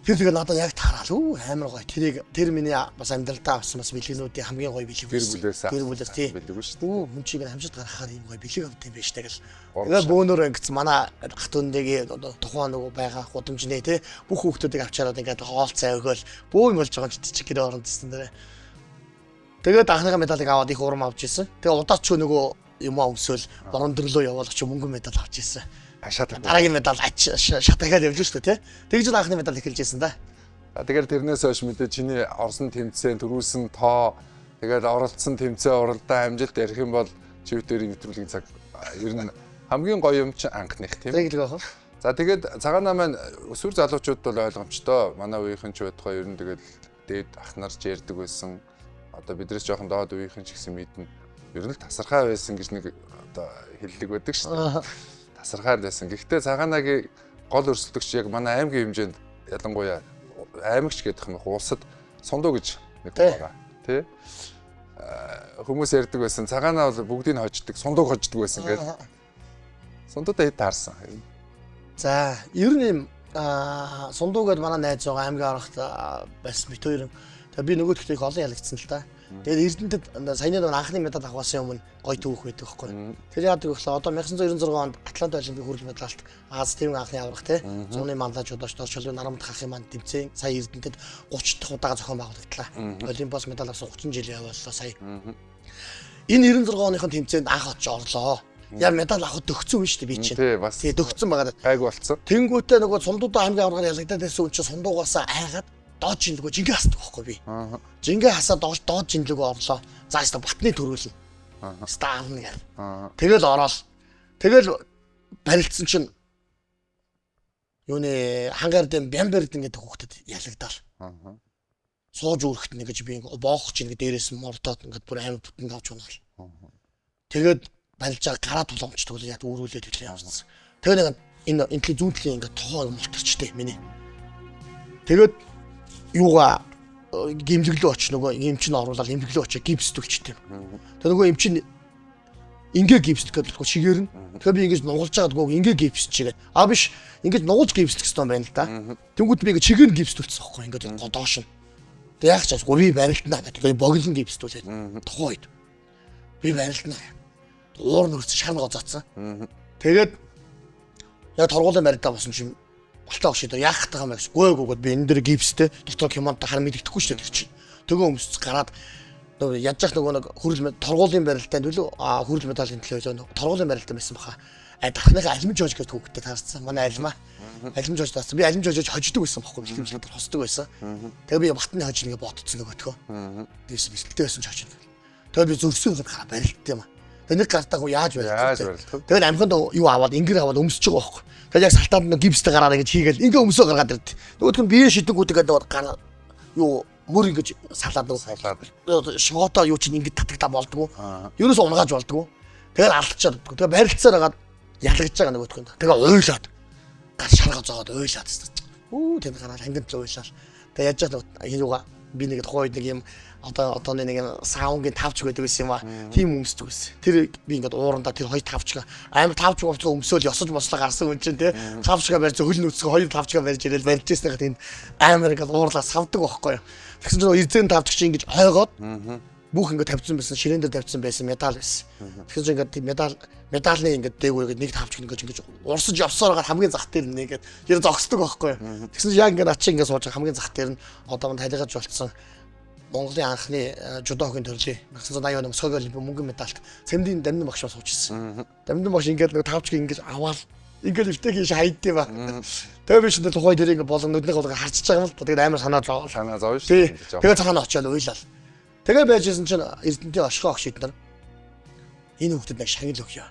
Speaker 2: Тэр тэгээ надад яг таарал амар гоё. Тэр миний бас амьдралдаа авсан бас бэлгэнүүдийн хамгийн гоё бэлэг байсан. Гэр бүлээс тий.
Speaker 1: Бэлэг шүү дээ.
Speaker 2: Хүн чигээр хамшид гаргахаар юм гоё бэлэг авт юм биш тэгэл. Тэгээ бөөнөр ингэсэн манай ах түндэгийн тухайн нөгөө байгаа гудамжны тий бүх хүүхдүүдийг авчаараад ингээд хоол цай өгөөл бөө юм болж байгаа ч чи гэрээ оронд гэсэн дээрээ. Тэгээд анхныхаа медалийг аваад их урам авч ирсэн. Тэгээ удаач нөгөө юм өмсөөл борон дөрлөө явуулах чи мөнгөн медаль авч ирсэн.
Speaker 1: хашаадаг.
Speaker 2: Дараагийн медаль шатахаад явж шүү дээ тий. Тэгж л анхны медаль эхэлжсэн да.
Speaker 1: Тэгэхээр тэрнээс хойш мэдээ чиний орсон тэмцээн төрүүлсэн тоо тэгээд оролцсон тэмцээн уралдаан амжилт ярих юм бол чивтэрийн нэвтрүүлгийн цаг ер нь хамгийн гоё юм чинь анхных тийм.
Speaker 2: Тэг л байх.
Speaker 1: За тэгээд цагаанаа маань өсвөр залуучууд бол ойлгомжтой. Манай үеийнхэн ч байтугай ер нь тэгээд дээд ах нарч ярьдаг байсан. Одоо биднээс жоохон доод үеийнхэн ч гэсэн мэднэ. Ер нь л тасархай байсан гэж нэг одоо хэллэг байдаг шүү дээ. Тасархаар байсан. Гэхдээ цагаанагийн гол өрсөлдөгч яг манай аймгийн хэмжээнд ялангуяа аймагч гэдэг юм улсад сундуу гэж нэг байгаа. Тэ? Хүмүүс ярьдаг байсан. Цагаанаа бол бүгдийг хождог, сундууг хождог байсан гэдэг. Сундуудаа хэд таарсан.
Speaker 2: За, ер нь сундуу гэдээ манай найз байгаа аймгийн аргад байсан бит хоёр. Тэгээ би нөгөөдхтэй их олон ялагдсан л та. Тэгээд Эрдэнэтэд саяны анхны медаль авахаас өмнө гоё түүх байдаг байхгүй. Тэр яадаг вэ гэхлээр одоо 1996 онд Атлант олимпик хүрэл медальт Аз тивийн анхны аврах те. Зуны манлайчууд очдоор шилбэг нарамт хахын маань тэмцээн сая Эрдэнэтэд 30 дахь удаага зохион байгуулагдлаа. Олимпиас медаль авсан 30 жил явууллаа сая. Энэ 96 оныхон тэмцээнд анх очиж орлоо. Яа медаль авахд төгцсөн юм шүү дээ би чинь.
Speaker 1: Тий
Speaker 2: төгцсөн байгаа.
Speaker 1: Гайг болцсон.
Speaker 2: Тэнгүүтээ нөгөө сундуудаа аймгийн аврагаар ялагдаад байсан учраас сундуугаасаа айгаад доод жинлэгөө жингээ хасдаг байхгүй би. Жингээ хасаа доод жинлэгөө орлоо. За яста батны төрүүлнэ. Стаавна гэл. Тэгэл ороод тэгэл барилдсан чинь юуны хангаар дэм бямберд ингээд хүүхдэд ялагдал. Сууж үүрэгт нэгэж би боох чинь ингээд дээрээс мордоод ингээд бүр амар бүтэн авч унаал. Тэгээд барилж байгаа гараа тулгамж төгөл яд үүрүүлээд хэлээ явсан. Тэгээ нэг энэ интеллигентлийн ингээд тоо мултарчтэй миний. Тэгээд юугаа гимлэглөө оч нөгөө эмч нь оруулаад эмнэлглөө очоо гипс төгчтэй. Тэгээ нөгөө эмч нь ингээ гипс гэдэг болохгүй шигэрнэ. Тэгээ би ингэж нугалж байгаад гоо ингээ гипс чигээд. Аа биш ингэж нугалж гипс гэсэн юм байна л да. Тэнгүүд би ингээ чигэр гипс төлсөн байхгүй ингээ доош нь. Тэг яах ч асгүй би барилтнаа гэдэг боглон гипс төлээд. Тухайд. Би барилтнаа. Уур нүрс шарн гоцоцсон. Тэгээд яг торгуулийн барилтаа босон чинь болтоо өгшөд яах гэдэг юм бэ? Гүйгүйгээд би энэ дээр гипстэй дотор хямонтой харин мэддэхгүй шүү дээ чинь. Төгөө өмс гараад нөгөө ядж ах нөгөө нэг хүрэл торгуулийн барилтанд үлээ хүрэл медалийн төлөө торгуулийн барилтанд байсан баха. Дархныхаа алимж жоож гэдэг хүүхдэд таарсан. Манай алимаа. Алимж жоож таарсан. Би алимж жоож хождог байсан байхгүй бэлтгэмжлэлээр хосдог байсан. Тэгээ би батны хожно гэж бодцсон нөгөөтгөө. Тэгээс бэлтгэлтэй байсан ч хожно. Тэгээ би зөрсөн гэдэг хараа барилт юм. Тэгээ нэг гартаагүй яаж барилт. Тэгээд амхинд юу аваад ингэр аваад өмсөж байгаа байхгүй. Тэгээд яг салтаад нэг гипстэй гараад ингэж хийгээл ингээ өмсөө гаргаад ирд. Нөгөөх нь бие шидэнгүүтэйгээ гараа юу мөр ингэж салаад нөгөө шоотоо юу чинь ингэж татагдаа болдгоо. Ерөөс унгааж болдгоо. Тэгээд алдчихад. Тэгээд барилцаар хагаад ялгаж байгаа нөгөөх нь. Тэгээд уйлаад гар шаргаа зоод уйлаад. Тэгээд гараад хангид л уйлаа. Тэгээд яаж яах вэ? Би нэг тухайд нэг юм одоо нэг юм саунгийн тавч гэдэг байсан юм аа. Тим өмсдөг байсан. Тэр би ингээд уурандаа тэр хоёр тавчгаа амар тавч өмсөөл ёсож мослоо гарсан хүн чинь те. Тавчгаа барьж хөл нүцгөө хоёр тавчгаа барьж ирэл барьжсэнийхаа тэнд амар ингээд уурлаа савдаг байхгүй юу. Тэгсэн чинь эрдэн тавч чинь ингэж ойгоод бүх ингээд тавьсан байсан ширээн дээр тавьсан байсан медаль байсан. Тэгсэн чинь ингээд медальны ингээд дээгүүр нэг тавч ингэж урсаж явсаар байгаа хамгийн зах дээр нэгээд ер зогсдог байхгүй юу. Тэгсэн чинь яг ингээд ачи ингээд сууж байгаа хамгийн зах дээр нь одоо манд халигаж болцсон Монголын анхны жудогийн төрлийн 1980 оны Москвагийн олимпиад мөнгөн медальт Цэмдийн Дамнин багш сууж ирсэн. Дамнин багш ингээд нэг тавчг ингэж аваад ингээд эвтэйг хийж хайдтыг ба. Тэгээ би шинэ тухай дээр ингээд болон нүднийх болго харчиж байгаа юм л. Тэгээд амар санаа зовж шүү. Тэгээд цаана очиад уйлал. Тэгээ байжсэн чинь Эрдэнэтийн ошгоо огш иднэр энэ хүүхдэд нэг шагнал өгье.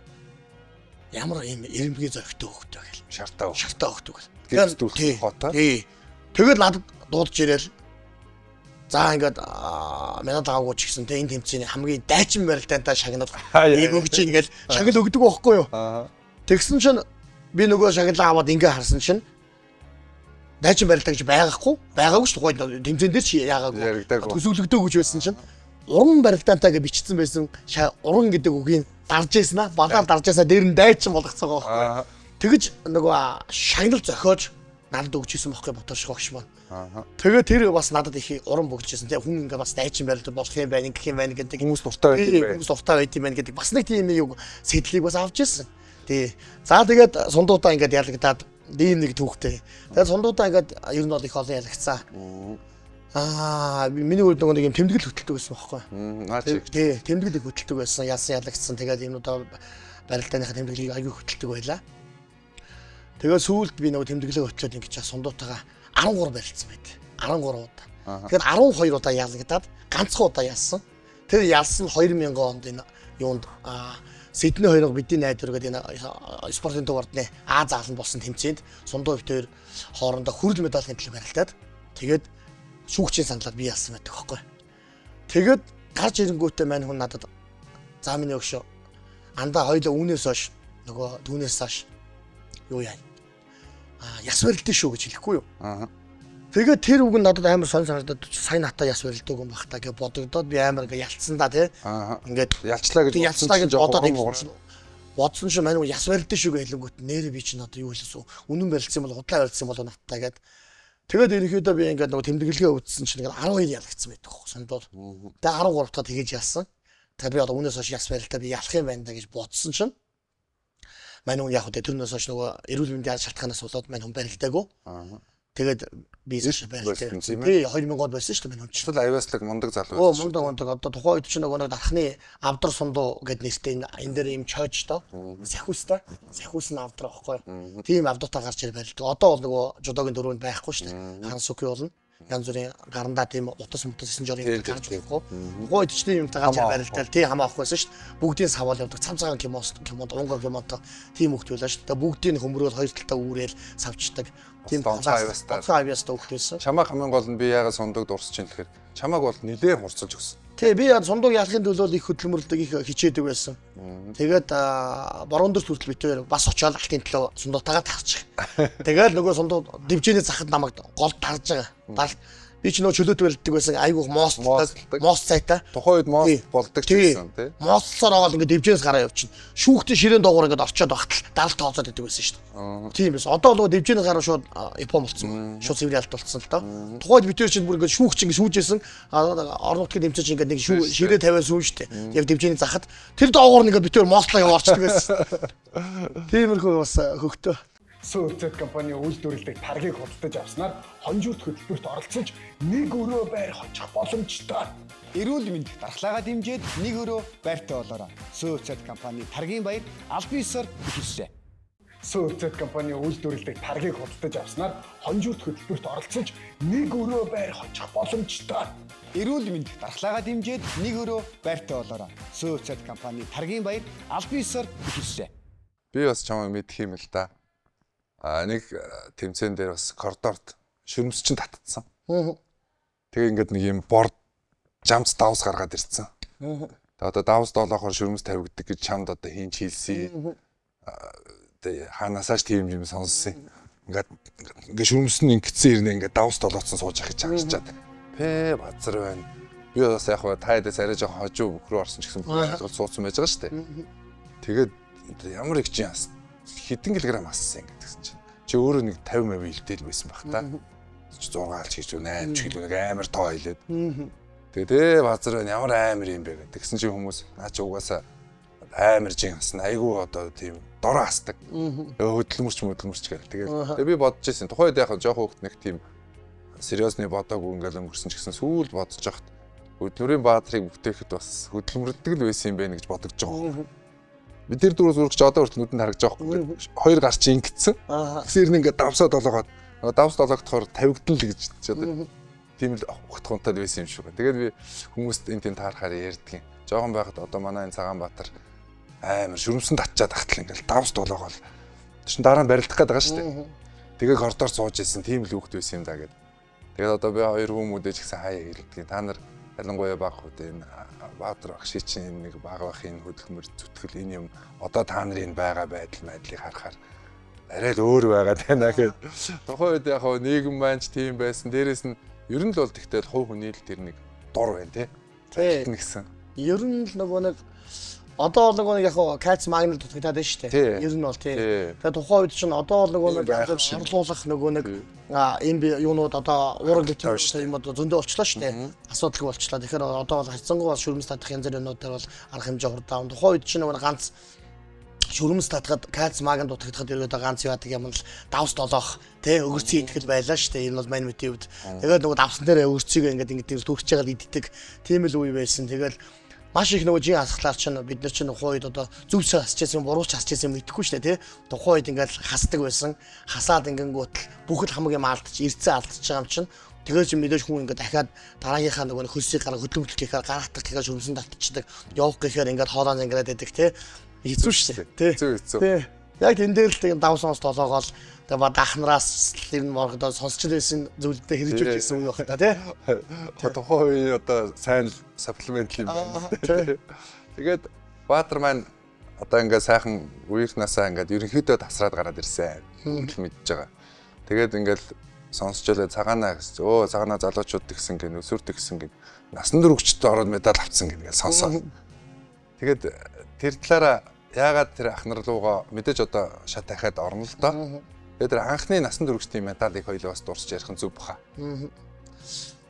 Speaker 2: Ямар юм эрэмбгийн зөрөгтэй хүүхд вэ гэл. Шартаа хүүхд гэл. Тэгээд дүүрэх хотоо. Тэгээд надад дуудаж ирээл за ингээд медаль аваагүй ч гэсэн энэ тэмцээний хамгийн дайчин барилтаантай шагнал өгч ингээл шагнал өгдөг байхгүй юу. Тэгсэн чинь би нөгөө шагналаа аваад ингээ харсан чинь дайчин барилтаа гэж байгаагүй шүү дээ. Тэмцээн дээр чи яагаагүй. Төсөөлөгдөөгүй ч байсан чинь уран барилтаантай гэж бичсэн байсан уран гэдэг үгийг дарж ийсэн аа. Балаар дарж ийсаа дээр нь дайчин болгоцсон байгаа байхгүй. Тэгэж нөгөө шагнал зохиож надад өгчээсэн байхгүй ботор шгогш маань. Тэгээ тэр бас надад их уран бөгжижсэн. Тэгээ хүн ингээ бас дайчин барилт болох юм байна, ингэх юм байна гэдэг хүмүүс дуртай байт юм байна. Хүмүүс дуртай байт юм байна гэдэг бас нэг тийм юм сэтлийг бас авч ирсэн. Тий. За тэгээд сундуудаа ингээ ялагдаад ийм нэг түүхтэй. Тэгээд сундуудаа ингээ ер нь бол их олон ялагдсан. Миний үед нэг юм тэмдэглэл хөтэлдэг байсан байхгүй. Тий, тэмдэглэл хөтэлдэг байсан. Яасан ялагдсан. Тэгээд юмудаа барилтааныхаа тэмдэглэлийг аягүй хөтэлдэг байлаа. Тэгээд сүүлд би нөгөө тэмдэглээ хөтлөөд ингэж сундуутайгаа 13 барилцсан байт. 13 удаа. Тэгэхээр 12 удаа яална гэдээд ганцхан удаа ялсан. Тэр ялсан 2000 онд энэ юунд Сидней хоёрыг бидний найдвар гэдэг энэ спортын дугаард нэ А заалан болсон тэмцээнд сундуу битээр хоорондоо хүрэл медалийн төлөв барилдаад тэгээд шүүгчийн саналаар би ялсан байдаг хөөхгүй. Тэгээд гарч ирэнгүүтээ мань хүн надад за миний өгшөө андаа хоёлоо үүнээс хойш нөгөө түүнээс хойш юу яа. Яс барилдсан шүү гэж хэлэхгүй юу? Тэгээд тэр үг нь надад амар санагдаад сайн хата яс барилдаг юм бах та гэж бодогдоод би амар ингээ ялцсан да тий. Ингээд
Speaker 1: ялчлаа гэж
Speaker 2: бодсон чинь мань яс барилдсан шүү гэж хэлэнгүүт нэрээ би чинь одоо юу хэлсэн үнэн барилдсан бол худлаа барилдсан бол надтай гээд тэгээд ерөнхийдөө би ингээд нөгөө тэмдэглэгээ өвдсөн чинь ингээд 12 ялгцсан байдаг хөө сондол. Тэгээд 13 дахь тэгэж ялсан. Тэгээд би одоо үнээс хойш яс барилтаа би ялах юм байна да гэж бодсон чинь мань хүн яг тэрнээс хойш нөгөө эрүүл мэндийн шалтгаанаас болоод мань хүн барилдаагүй. Тэгээд би зөв барилдаа. Би 2000 онд байсан шүү дээ мань хүн.
Speaker 1: Чил авиаслаг мундаг залуу байсан.
Speaker 2: Мундаг одоо тухайн үед чинь нөгөө дархны авдар сундуу гэдэг нэртэй энэ дээр юм чойч тоо. Сахиус нь авдар аахгүй. Тийм авдуудаа гарч ир барилдаг. Одоо бол нөгөө жудогийн дөрөнд байхгүй шүү дээ. Хансуки болно. Янз бүрийн гарандаа тийм утас мутасан жорын гарч байхгүй. Гойд ч тийм юмтай гарч барилдал тий хамаа авахгүйсэн шүү дээ. Бүгдийн савал явдаг. Цам цагаан кимонд унгар кимонтой тийм хөвгт байлаа шүү дээ. Бүгдийн хөмрөөл хоёр талтаа үүрэл савчдаг. Тийм авиастаа хөвгт байсан.
Speaker 1: Чамаа хамгийн гол нь би яагаад сундагд урсч ин гэхээр чамааг бол нэлээд хурцлж өгсөн.
Speaker 2: Тий би сундууг ялахын төлөө их хөдөлмөрлөдөг их хичээдэг байсан. Тэгээд борон дөр хүртэл битээр бас очиод алтын төлөө сундуутайгаа тарчих. Тэгээд нөгөө сундуу дивжээний захад намайг гол тарж байгаа. Би ч нөгөө чөлөөт барилддаг байсан. Айгуух мост цайтай.
Speaker 1: Тухайн үед мост болдог ч гэсэн тий.
Speaker 2: Мостлоор аваад ингээд дивжээс гараа явчихна. Шүүхтэн ширээн доогуур ингээд орчоод багтал даралт тооцоод идэг байсан шүү дээ. Тийм байсан. Одоо нөгөө дивжээс гараа шууд япон болцсон. Шууд цэврэлт болцсон л доо. Тухайд битэр чинь бүр ингээд шүүх чинь шүүжсэн. Орон нутгийн дэмцэж ингээд нэг ширээ тавиад сүүн шүү дээ. Яг дивжээний захад тэр доогуур ингээд битэр мостлоо яваарчдаг байсан. Тиймэрхүү бас хөгтөө.
Speaker 3: СУЦ компани үйлдвэрлэдэг таргийг худалдаж авснаар хонжуулт хөтөлбөрт оролцож нэг өрөө байр хочих боломжтой.
Speaker 4: Эрүүл мэнд дархлаагаа дэмжиж нэг өрөө байртай болоорой. СУЦ компани таргийн баяр албан ёсоор эхэллээ.
Speaker 3: СУЦ компани үйлдвэрлэдэг таргийг худалдаж авснаар хонжуулт хөтөлбөрт оролцож нэг өрөө байр хочих боломжтой.
Speaker 4: Эрүүл мэнд дархлаагаа дэмжиж нэг өрөө байртай болоорой. СУЦ компани таргийн баяр албан ёсоор эхэллээ.
Speaker 1: Би бас чамайг мэдх юм л да. Нэг тэмцээн дээр бас коридорт шүрмс чинь татцсан. Тэгээ ингээд нэг юм борд жамц давс гаргаад ирсэн. Тэгээ одоо давс доолоохоор шүрмс тавигддаг гэж чамд одоо хийн чилсэн. Тэгээ хаанасаач тийм юм сонссон. Ингээд шүрмс нь ингэсэн ирнэ ингээд давс доолооцсон сууж ахиж чагчаад. Пэ базар байна. Би бас яг хаа тайдаас арай жоохон хожуу бөхрөө орсон ч гэсэн суудсан байж байгаа шүү дээ. Тэгээд ямар их чинь хэдэн килограмм ассан ингэ гэсэн чинь. Чи өөрөө нэг 50 мав илдээл байсан баг та. 6 ч гэж 8 ч гэлөө нэг амар тоо хэлээд. Тэгээ базар ямар амар юм бэ гэдэг. Тэгсэн чинь хүмүүс наа чи угаасаа амар жин асна. Айгу одоо тийм дороо асдаг. Хөдөлмөрч гэл. Тэгээ би бодож ирсэн. Тухайд яг жоохон хөвгт нэг тийм сериосны бодоогүй ингээл өнгөрсөн ч гэсэн сүүлд бодож яхад хөдөлмөрийн баатрыг бүтээхэд бас хөдөлмөрлөдөг л байсан юм байна гэж бодож байгаа. Би тэр дөрөв зурагч одоо хүртэл нүдэнд харагдаж байгаа юм. Хоёр гарч ингэсэн. Тэгсээр нэг ингээд давсаа долоогоод давс долоогдохоор тавигдана л гэж ч одоо тийм л ухтхунтад байсан юм шүү. Тэгээд би хүмүүст энэ тийм таарахаар ярьдаг юм. Жогон байхад одоо манай энэ Цагаанбаатар амар шүрмсэн татчаад ахтал ингээд давс долоогоо. Тэшин дараа нь барилдах гээд байгаа шүү дээ. Тэгээ коридор сууж исэн тийм л хүүхд байсан юм да гэдэг. Тэгээд одоо би хоёр хүмүүдээ ч гэсэн хаяа хэлдэг. Та нар ялангуяа баг хүүд энэ Баатар багш чинь нэг баг бахын хөдөлмөр зүтгэл энэ юм одоо та нарын байгаа байдлыг харахаар арай л өөр байгаа тайна гэхэд тухайн үед яг нийгэм маань ч тийм байсан. Дээрээс нь ер нь л бол тэгтэл хувь хүний л тэр нэг дур байна тий. Гэсэн.
Speaker 2: Ер нь л нөгөө нэг одоо бол яг кальц магнит дутагдаад байна шүү дээ. Ер нь бол тий. Тэгээ тухайн үед чинь одоо бол нөгөө орлуулах нөгөө нэг энэ юунууд одоо уурал гэдэг юм одоо зөндөө болчлаа шүү дээ. Асуудалгүй болчлаа. Тэгэхээр одоо бол хайцсангуу бол шүрмэс татах янз бүрийн юмнууд дээр бол арга хэмжээ хурдан. Тухайн үед чинь нөгөө ганц шүрмэс татахад кальц магнит дутагдахад ерөөдөө ганц яадаг юм л давс долоох тий өгөрцгийн итгэл байлаа шүү дээ. Энэ бол мань мэдээ үед. Тэгээд нөгөө давсан дээр өгөрцгийг ингээд түрхэж байгаа л иддэг. Тийм л үе байсан. Тэгээд Маш их нөгөө жин хасгалаар чинь бид нар чинь тухайн үед одоо зөв хасч байсан буруу ч хасч байсан мэдэхгүй шүү дээ тий. Тухайн үед ингээл хасдаг байсан. Хасаад ингэнгүүт бүхэл хамаг юм алдчих, эрдцээ алдчих байгаа юм чинь. Тэгээд чи мэдээж хүн ингээд дахиад дараагийнхаа нөгөө хөлсийг гараа хөдөлмөрлөх гэхээр гараатах гэхээр шүмсэн татчихдаг. Явах гэхээр ингээд хоолоо зангираад байдаг тий. Хэцүү шүү дээ. Тий. Яг тэн дээр л тийм дав сонс толоогоол тэгээ ба дахнараас тэр моргодоо сонсч байсан зүйлдээ хэрэгжүүлж ирсэн юм байна тий.
Speaker 1: Тухайн үеийн одоо сайн саплимент юм байна. Тэгээд Баатар маань одоо ингээд сайхан үерхнасаа ингээд ерөнхийдөө тасраад гараад ирсэн. Хүмүүс мэдж байгаа. Тэгээд ингээд сонсчолоо цагаанаа гэсэн. Өө цагаанаа залуучууд гэсэн гин өсвөрт гэсэн гин насан туршид ороод медаль авцсан гин сонсоо. Тэгээд тэр талаараа яагаад тэр ах нар руугаа мэдээж одоо шат ахаад орно л доо. Тэгээд тэр анхны насан туршидын медалийг хоёулаа бас дурсаж ярих нь зүг баха.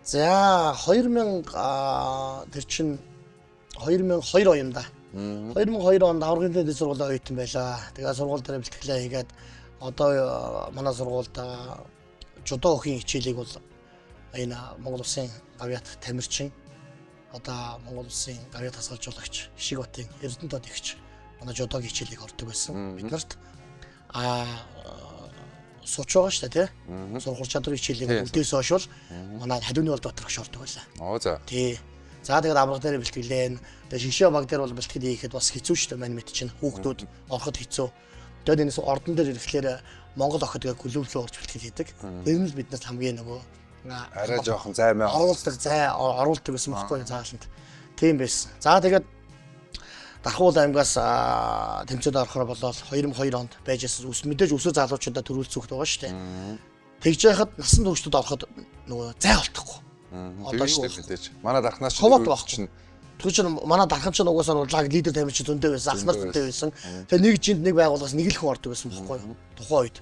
Speaker 2: За 2000 тэр чин 2002 онд 2002 онд аврагын дэд сургуулийн оюутан байлаа. Тэгээ сургууль дээр бэлтгэлээ хийгээд одоо манай сургуульд жудо өхийн хичээлийг бол энэ Монгол Улсын гавьяат тамирчин одоо Монгол Улсын гавьяат хасгалжуулагч Хишиг Батын Эрдэнэ тод ихч манай жудогийн хичээлийг ордог байсан. Бид нарт сууч байгаа шүү дээ тий. Сургууль чадрын хичээлийг бүгдээс хойш манай Халиуны бол дотор багш ордог байлаа.
Speaker 1: Оо за.
Speaker 2: Тий. За тэгээд авраг дээр бэлтгэлээ. Тэгээд шиншээ баг дээр бол бэлтгэл хийхэд бас хэцүү шүү дээ. Мань мэд чинь хүүхдүүд ороход хэцүү. Тэгээд энэс ордон дээр ирэхлээр Монгол охид тэгээ клублөө орж бэлтгэл хийдэг. Тэр нь л биднээс хамгийн нөгөө
Speaker 1: арай жоохон займаа
Speaker 2: оруулдаг гэсэн баггүй цаашнд. Тийм байсан. За тэгээд Дархуул аймгаас тэмцээд орохоор болоод 2002 онд байжсэн мэдээж өсөө залуучуудаа төрүүлсэн хөлт байгаа шүү дээ. Тэгж яхад насан туршид ороход нөгөө зай олдохгүй.
Speaker 1: Одоо юу мэдээж. Манай дархнаас
Speaker 2: чинь тэр чинь манай дархан чинь угаасаа лаг лидер тамирчин зөндөө байсан, ах нар зөндөө байсан. Тэгээ нэг жинд нэг байгууллагаас нэг л хүн ордог байсан бохгүй юу? Тухайн үед.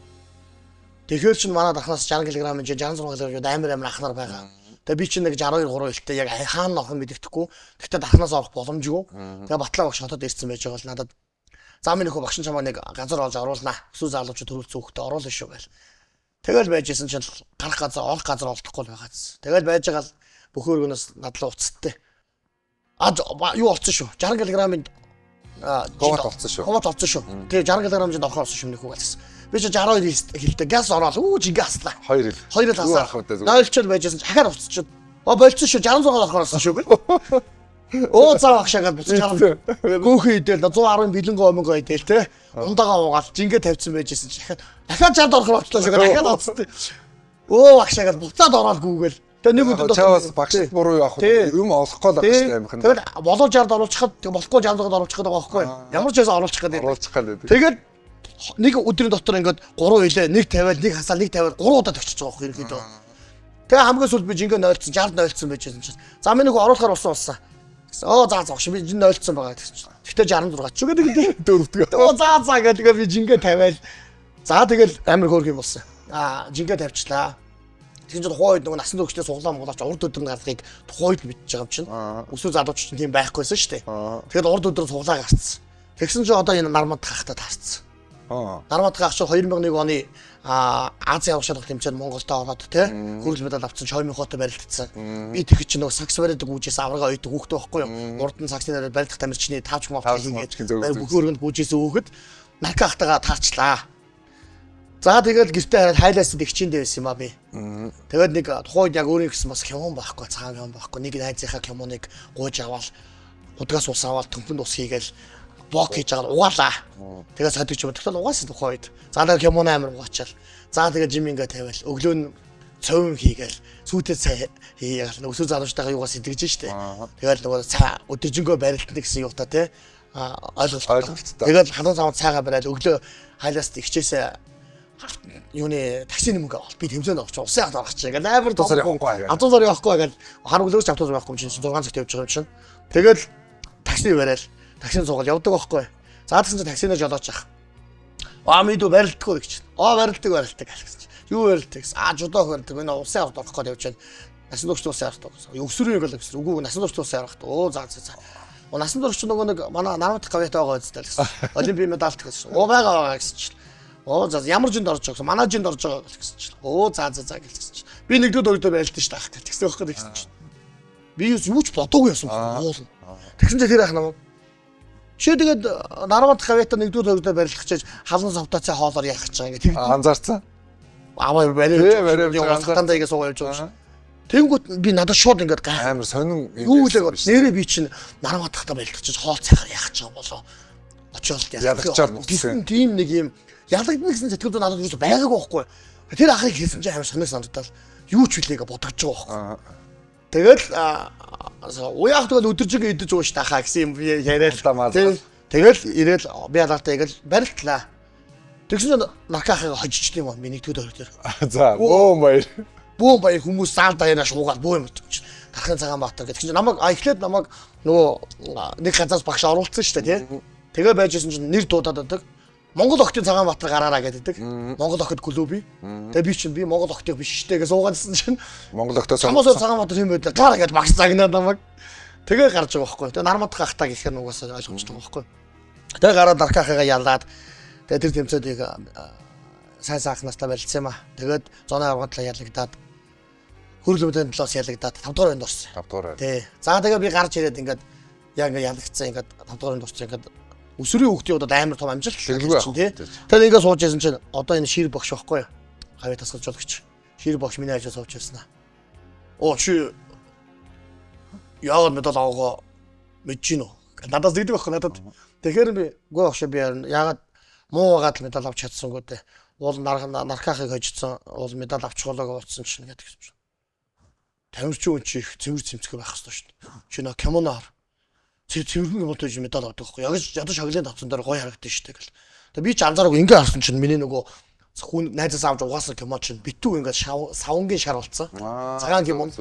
Speaker 2: Тэгэхээр чинь манай дархнаас 60 кг-ын 66 кг амар ах нар байгаа. Тэгээ би чинь нэг 62 3 хэлтэй яг хаана орох нь мэддэхгүй. Гэхдээ дархнаас орох боломжгүй. Тэгээ Батлаа багш хотод ирсэн байж байгаа л надад зам минь нөхөө багш чамаа нэг газар олж оруулнаа. Өсвөр залуучууд төрүүлсэн хөхтэй оруулна шүү гээл. Тэгэл байжсэн чинь гарах газар орох газар олдохгүй л байгааз. Тэгэл байж байгаа л бүх өргөнөөс надлаа уцттай. Юу олцсон шүү. 60 кг-ын
Speaker 1: говт олцсон шүү.
Speaker 2: Говт олцсон шүү. Тэгээ 60 кг-ын орох орсон шүү нөхөө гэлсэн. Би чи 62 хэлтэй газ ороод чи газлаа. 2 л хасаа. Нойлчод байжсэн чи ахаар уцчиход. Болцсон шүү 66 орох орсон шүү гэл. Оо цаа багшаагаад буцаж харав. Гөөхөн идэл 110 бэлэнгөө омгоо идэл те. Ундагаа уугаал жингээ тавьсан байжсэн чи дахиад 60 орох болчихлоо шүү дахиад уцтай. Оо багшаагаад буцаад ороод гүүгээл. Тэгээ нэг өдөр
Speaker 1: чаас багш буруу явах юм олохгүй л багш амих нь.
Speaker 2: Тэгэл болоо 60-д оруулчихад болохгүй 60-д оруулчих гэдэг байгаа байхгүй. Ямар ч байсан оруулчих гэдэг. Тэгээд нэг өдрийн дотор ингээд 3 хилээ, нэг тавиал, нэг хасаал, нэг тавиал 3 удаа төгсөж байгаа байхгүй ерөнхийдөө. Тэгээ хамгийн сүүлд би жингээ нойлцсон, 60 нойлцсон байжсэн чинь. За минь нэг оруулахаар болсон. Оо за зогш би жин нойлцсон байгаа гэсэн чинь. Тэгтээ 66 ч гэдэг дөрөвдөг. Оо за гэдэг би жингээ тавиал. За тэгэл амар хөөрх юм болсон. Жингээ тавьчлаа. Тэгин чинь тухайн үед нөгөө насан туршидээ суглаа муулаач урд өдрийн гаргахыг тухайн үед мэдчихэж байгаа юм чинь. Өсвөр залууч чинь тийм байхгүйсэн шүү дээ. Тэгэхэд урд өдрөө суглаа гарцсан. Тэгсэн чинь одоо энэ нармад хахтаа таарцсан. Нармад хах чинь 2001 оны Азийн авах шалгалт тэмцээнд Монголд ороод тий хүрэл медаль авсан Чоймихотой барилдсан. Би тэгэхэд чинь нөгөө сакс бариад гүйжээс аврага ойд хүүхдээ байхгүй юу? Урд нь саксны дээр барилдах тамирчны таавч мовт хийгээд бүх өргөнд гүйжээс өөхөд наркахтагаа таарчлаа. За тэгэл гэртээ хараад хайлаас дэгчиндээ байсан юм а би. Тэгээд нэг тухайн үед яг өөрөө гэсэн бас хямон байхгүй, цагаан хямон байхгүй. Нэг найзынхаа хямоныг гууж аваад удгаас ус аваад төмпөнд ус хийгээл бок хийж байгаа угаалаа. Тэгээд садигч бодогтол угаасан тухайн үед. За тэгээд хямон амар угаачаал. За тэгээд жим ингээ тавиал өглөө нь цовын хийгээл сүйтэй цай хийгээл өсвөр залуучтайгаа юугаас итгэж штэ. Тэгээд нөгөө цай өдөржингөө барилтна гэсэн юутай те ойлголттой. Тэгээд ханаа цаваа цайгаа бариад өглөө хайлаас дэгчээсээ юуны таксины мөнгө авал би тэмцээнд орч усын хад орох чинь ингээл амар
Speaker 1: автобусаар явахгүй.
Speaker 2: Автобусаар явахгүй ингээл хар өглөөс автобус байхгүй чинь 6 цагт явж байгаа юм чинь. Тэгэл такси барайл. Таксинд суугаад явдаг байхгүй. За тэгсэн чинь таксинаа жолооч ах. Мэдүү барилдаггүй гэж. Барилдаг гэсэн чинь. Юу барилдаг гэсэн. Жудоо барилдаг. Энэ усын хад орох гээд явж байна. Насан туршид усын хад орох гэсэн. Өсвөрийн гол гэсэн. Үгүй насан туршид усын хад орох. За. Насан туршид нөгөө нэг манай нармат гавьяат байгаа үстэй л гэсэн. Олимпийн медальт гэсэн. Байгаа гэсэн чинь. За ямар жинд орж байгаа гэсэн. Манай жинд орж байгаа гэсэн чинь. За гэсэн чинь. Би нэгдүгээр дөрөвдөө байлдсан шүү дээ. Тэгсэн байхгүй гэсэн чинь. Би юу ч бодоогүй юмсан. Тэгсэн чинь тэр ах намайг чи тэгээд Нармат хавьята 1-р төвдөө барилгах гэж халуун совтоцоо хоолоор яах гэж байгаа ингэ.
Speaker 1: Анзаарсан.
Speaker 2: Аваа бариад яваасгатанда игээ суугаа явж байгаа. Тэнгүүт би надад шууд ингээд
Speaker 1: амар сонин
Speaker 2: юу лээ нэрээ би чинь Нармат хата барилгах гэж хоол цахаар яах гэж байгаа болоо. Очоод
Speaker 1: ялгчаар буцсан.
Speaker 2: Тийм нэг юм ялагдана гэсэн сэтгэл зүй надад юу ч байгаагүй байхгүй. Тэр ахыг хэлсэн чинь амар сонир санагдал юу ч хүлээгээ бодож байгаа байхгүй. Тэгэл уяах тэгэл өдөржиг идэж ууш тахаа гэсэн юм яриад тэгэл ирээл би алгатаа игэл барилтлаа. Тэгсэн чинь наркахыг хожиж тийм юм би 1-р дээр.
Speaker 1: За бөөм баяр
Speaker 2: хүмүүс заалдаа яриа шуугаад бөө юм гэж. Тархын цагаан баатар гэдэг чинь намайг эхлээд намайг нөгөө нэг газраас багш оруулсан шүү дээ тий. Тэгээ байжсэн чинь нэр дуудаад байдаг. Монгол охтын цагаан баатар гараараа гэдэг. Монгол охид клуб. Тэгээ би Монгол охтыг биш штэ гэж суугаадсэн чинь
Speaker 1: Монгол охтоос
Speaker 2: цагаан баатар юм байдаг. Гараа гэж багш загнаад намайг. Тэгээ гарч байгаа байхгүй. Тэгээ Нармат хахтаа гэх нь угаасаа ойлгомжтой байхгүй. Тэгээ гараад Наркахыгаа ялаад тэгээ тэр тэмцээдийг сайн сайхнастаа барилцсан юм аа. Тэгээд зоны авгадлаа ялагдаад хөрөлмөдийн талаас ялагдаад 5-р байнд орсон.
Speaker 1: 5-р.
Speaker 2: Тий. За тэгээ би гарч ирээд ингээд яг ингээд ялагдсан ингээд 5-р байнд орсон ингээд өсвөрийн хүүхдийн удаад амар том амжилт чинь тий. Тэгээд ингээд сууж байсан чинь одоо энэ шир богш байхгүй юу? Хавь тасгалж жолгч. Шир богш миний ажил сууж байсан аа. Оо чи яагаад медаль аваагаа мэдэж гин үү? Надаас дийдэг байхгүй надад. Тэгэхээр би гоо багш би яагаад муу байгаад медаль авч чадсангүй дээ. Уул наркахыг хожицсан уул медаль авчих болоог утсан чинь гэдэг юм. Тамирчин хүн чи их цэвэр цэмцгэр байх хэрэгтэй шүү дээ. Чи нөө кимоноор цэвэрхэн юм болж медаль авдаг байхгүй. Ядаж шаглын тавцан дээр гоё харагдсан шүү дээ гэл. Тэгээ би ч анзаараагүй ингээ харсан чинь миний нөгөө хүн найзаас авч угаасан кимон чинь битүү ингээ савнгийн шар болцсон. Цагаан кимон.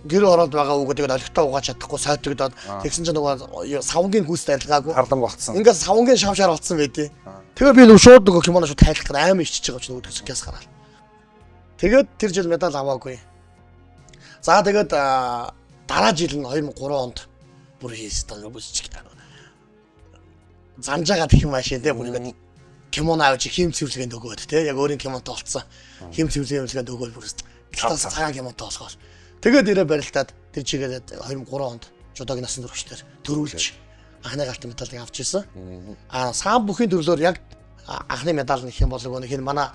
Speaker 2: Гэр ороод байгаа үг тэгээд олигтой угааж чадахгүй сойтогдоод тэгсэн чинь нөгөө савнгийн хүүсд арилгаагүй.
Speaker 1: Харлан болцсон.
Speaker 2: Ингээ савнгийн шав шар болцсон байдیں۔ Тэгээ би нөгөө шууд нөгөө кимоно шууд тайлах гэдэг амар ичиж байгаа ч нөгөө төсгөөс гараад. Тэгээд тэр жил медаль аваагүй. За тэгээд дараа жил нь 2003 онд бүр хийсэн бүсч замжаагаад их юм аашаа те бүр ингээд кимоно авч хим цэвэрлэгэнд өгөөд те яг өөрийн кимонтой болцсон. Хим цэвэрлэгэнд өгөөл бүр талаас цагаан кимонтой болгоод. Тэгээд ирээ барилтаад тэр чигээд 2003 онд жодогийн насан туршидаар төрүүлж анхны галт медалыг авч ирсэн. Саан бүхийн төрлөөр яг анхны медаль нэх юм болов уу нэг манай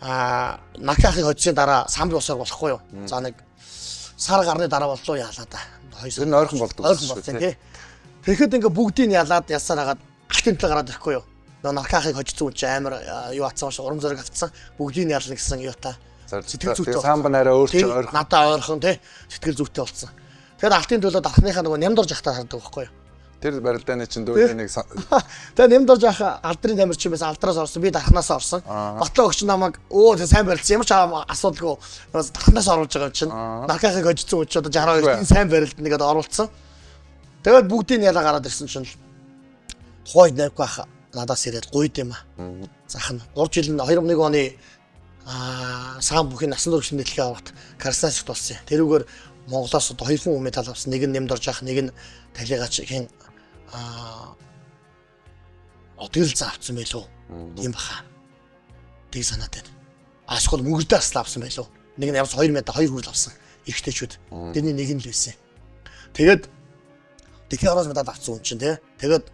Speaker 2: Наркахыг хоцсон дараа самби усаар болохгүй юу? За нэг сар гарны дараа боллоо яалаа да.
Speaker 1: Тэр нь ойрхон болдог
Speaker 2: шүү дээ. Тэгэхэд ингээ бүгдийг ялаад ясаар хагаад алтын тал гараад ирэхгүй юу? Наркахыг хожицсан үуч амар юу атсан ш урам зориг авцсан. Бүгдийг ялна гэсэн юутай.
Speaker 1: Сэтгэл зүйтэй. Самбан арай өөр ч ойрхон.
Speaker 2: Надаа ойрхон тий. Сэтгэл зүйтэй болцсон. Тэгэхэд алтын төлөөд анхныхаа нөгөө нямдорж ахтаа хардаг байхгүй юу?
Speaker 1: Тэр барилдааны чинь дүүний нэг
Speaker 2: тэгээ нямдорж ах алдрын тамирчин байсан алдраас орсон би дархнаас орсон. Батлаа өгч намайг өө сайн барилсан ямар ч асуудалгүй дархнаас оруулж байгаа чинь наркахыг хожицсан үуч одоо 62 сайн барилд нэгэд оруулсан. Тэгээд бүгдийг ялаа гараад ирсэн чинь хойд навк ах надаас ирээд гуйд юм аа. Захна 3 жил нь 2001 оны саан бүхийн насан туршийн дэлхийн аварт Красноярск болсон. Тэрүүгээр Монголоос одоо 2 хүн медаль авсан. Нэг нь нямдорж ах, нэг нь талигач хин отгөл заавцсан байлоо. Ийм баха. Тэг санаад байна. Ашгол мөнгөдөө аслаа авсан байлоо. Нэг нь явж 2 медаль 2 хүрэл авсан. Ихтэйчүүд. Тэрний нэг нь л байсан. Тэгээд дэлхийн араас медаль авсан хүн чинь тэгээд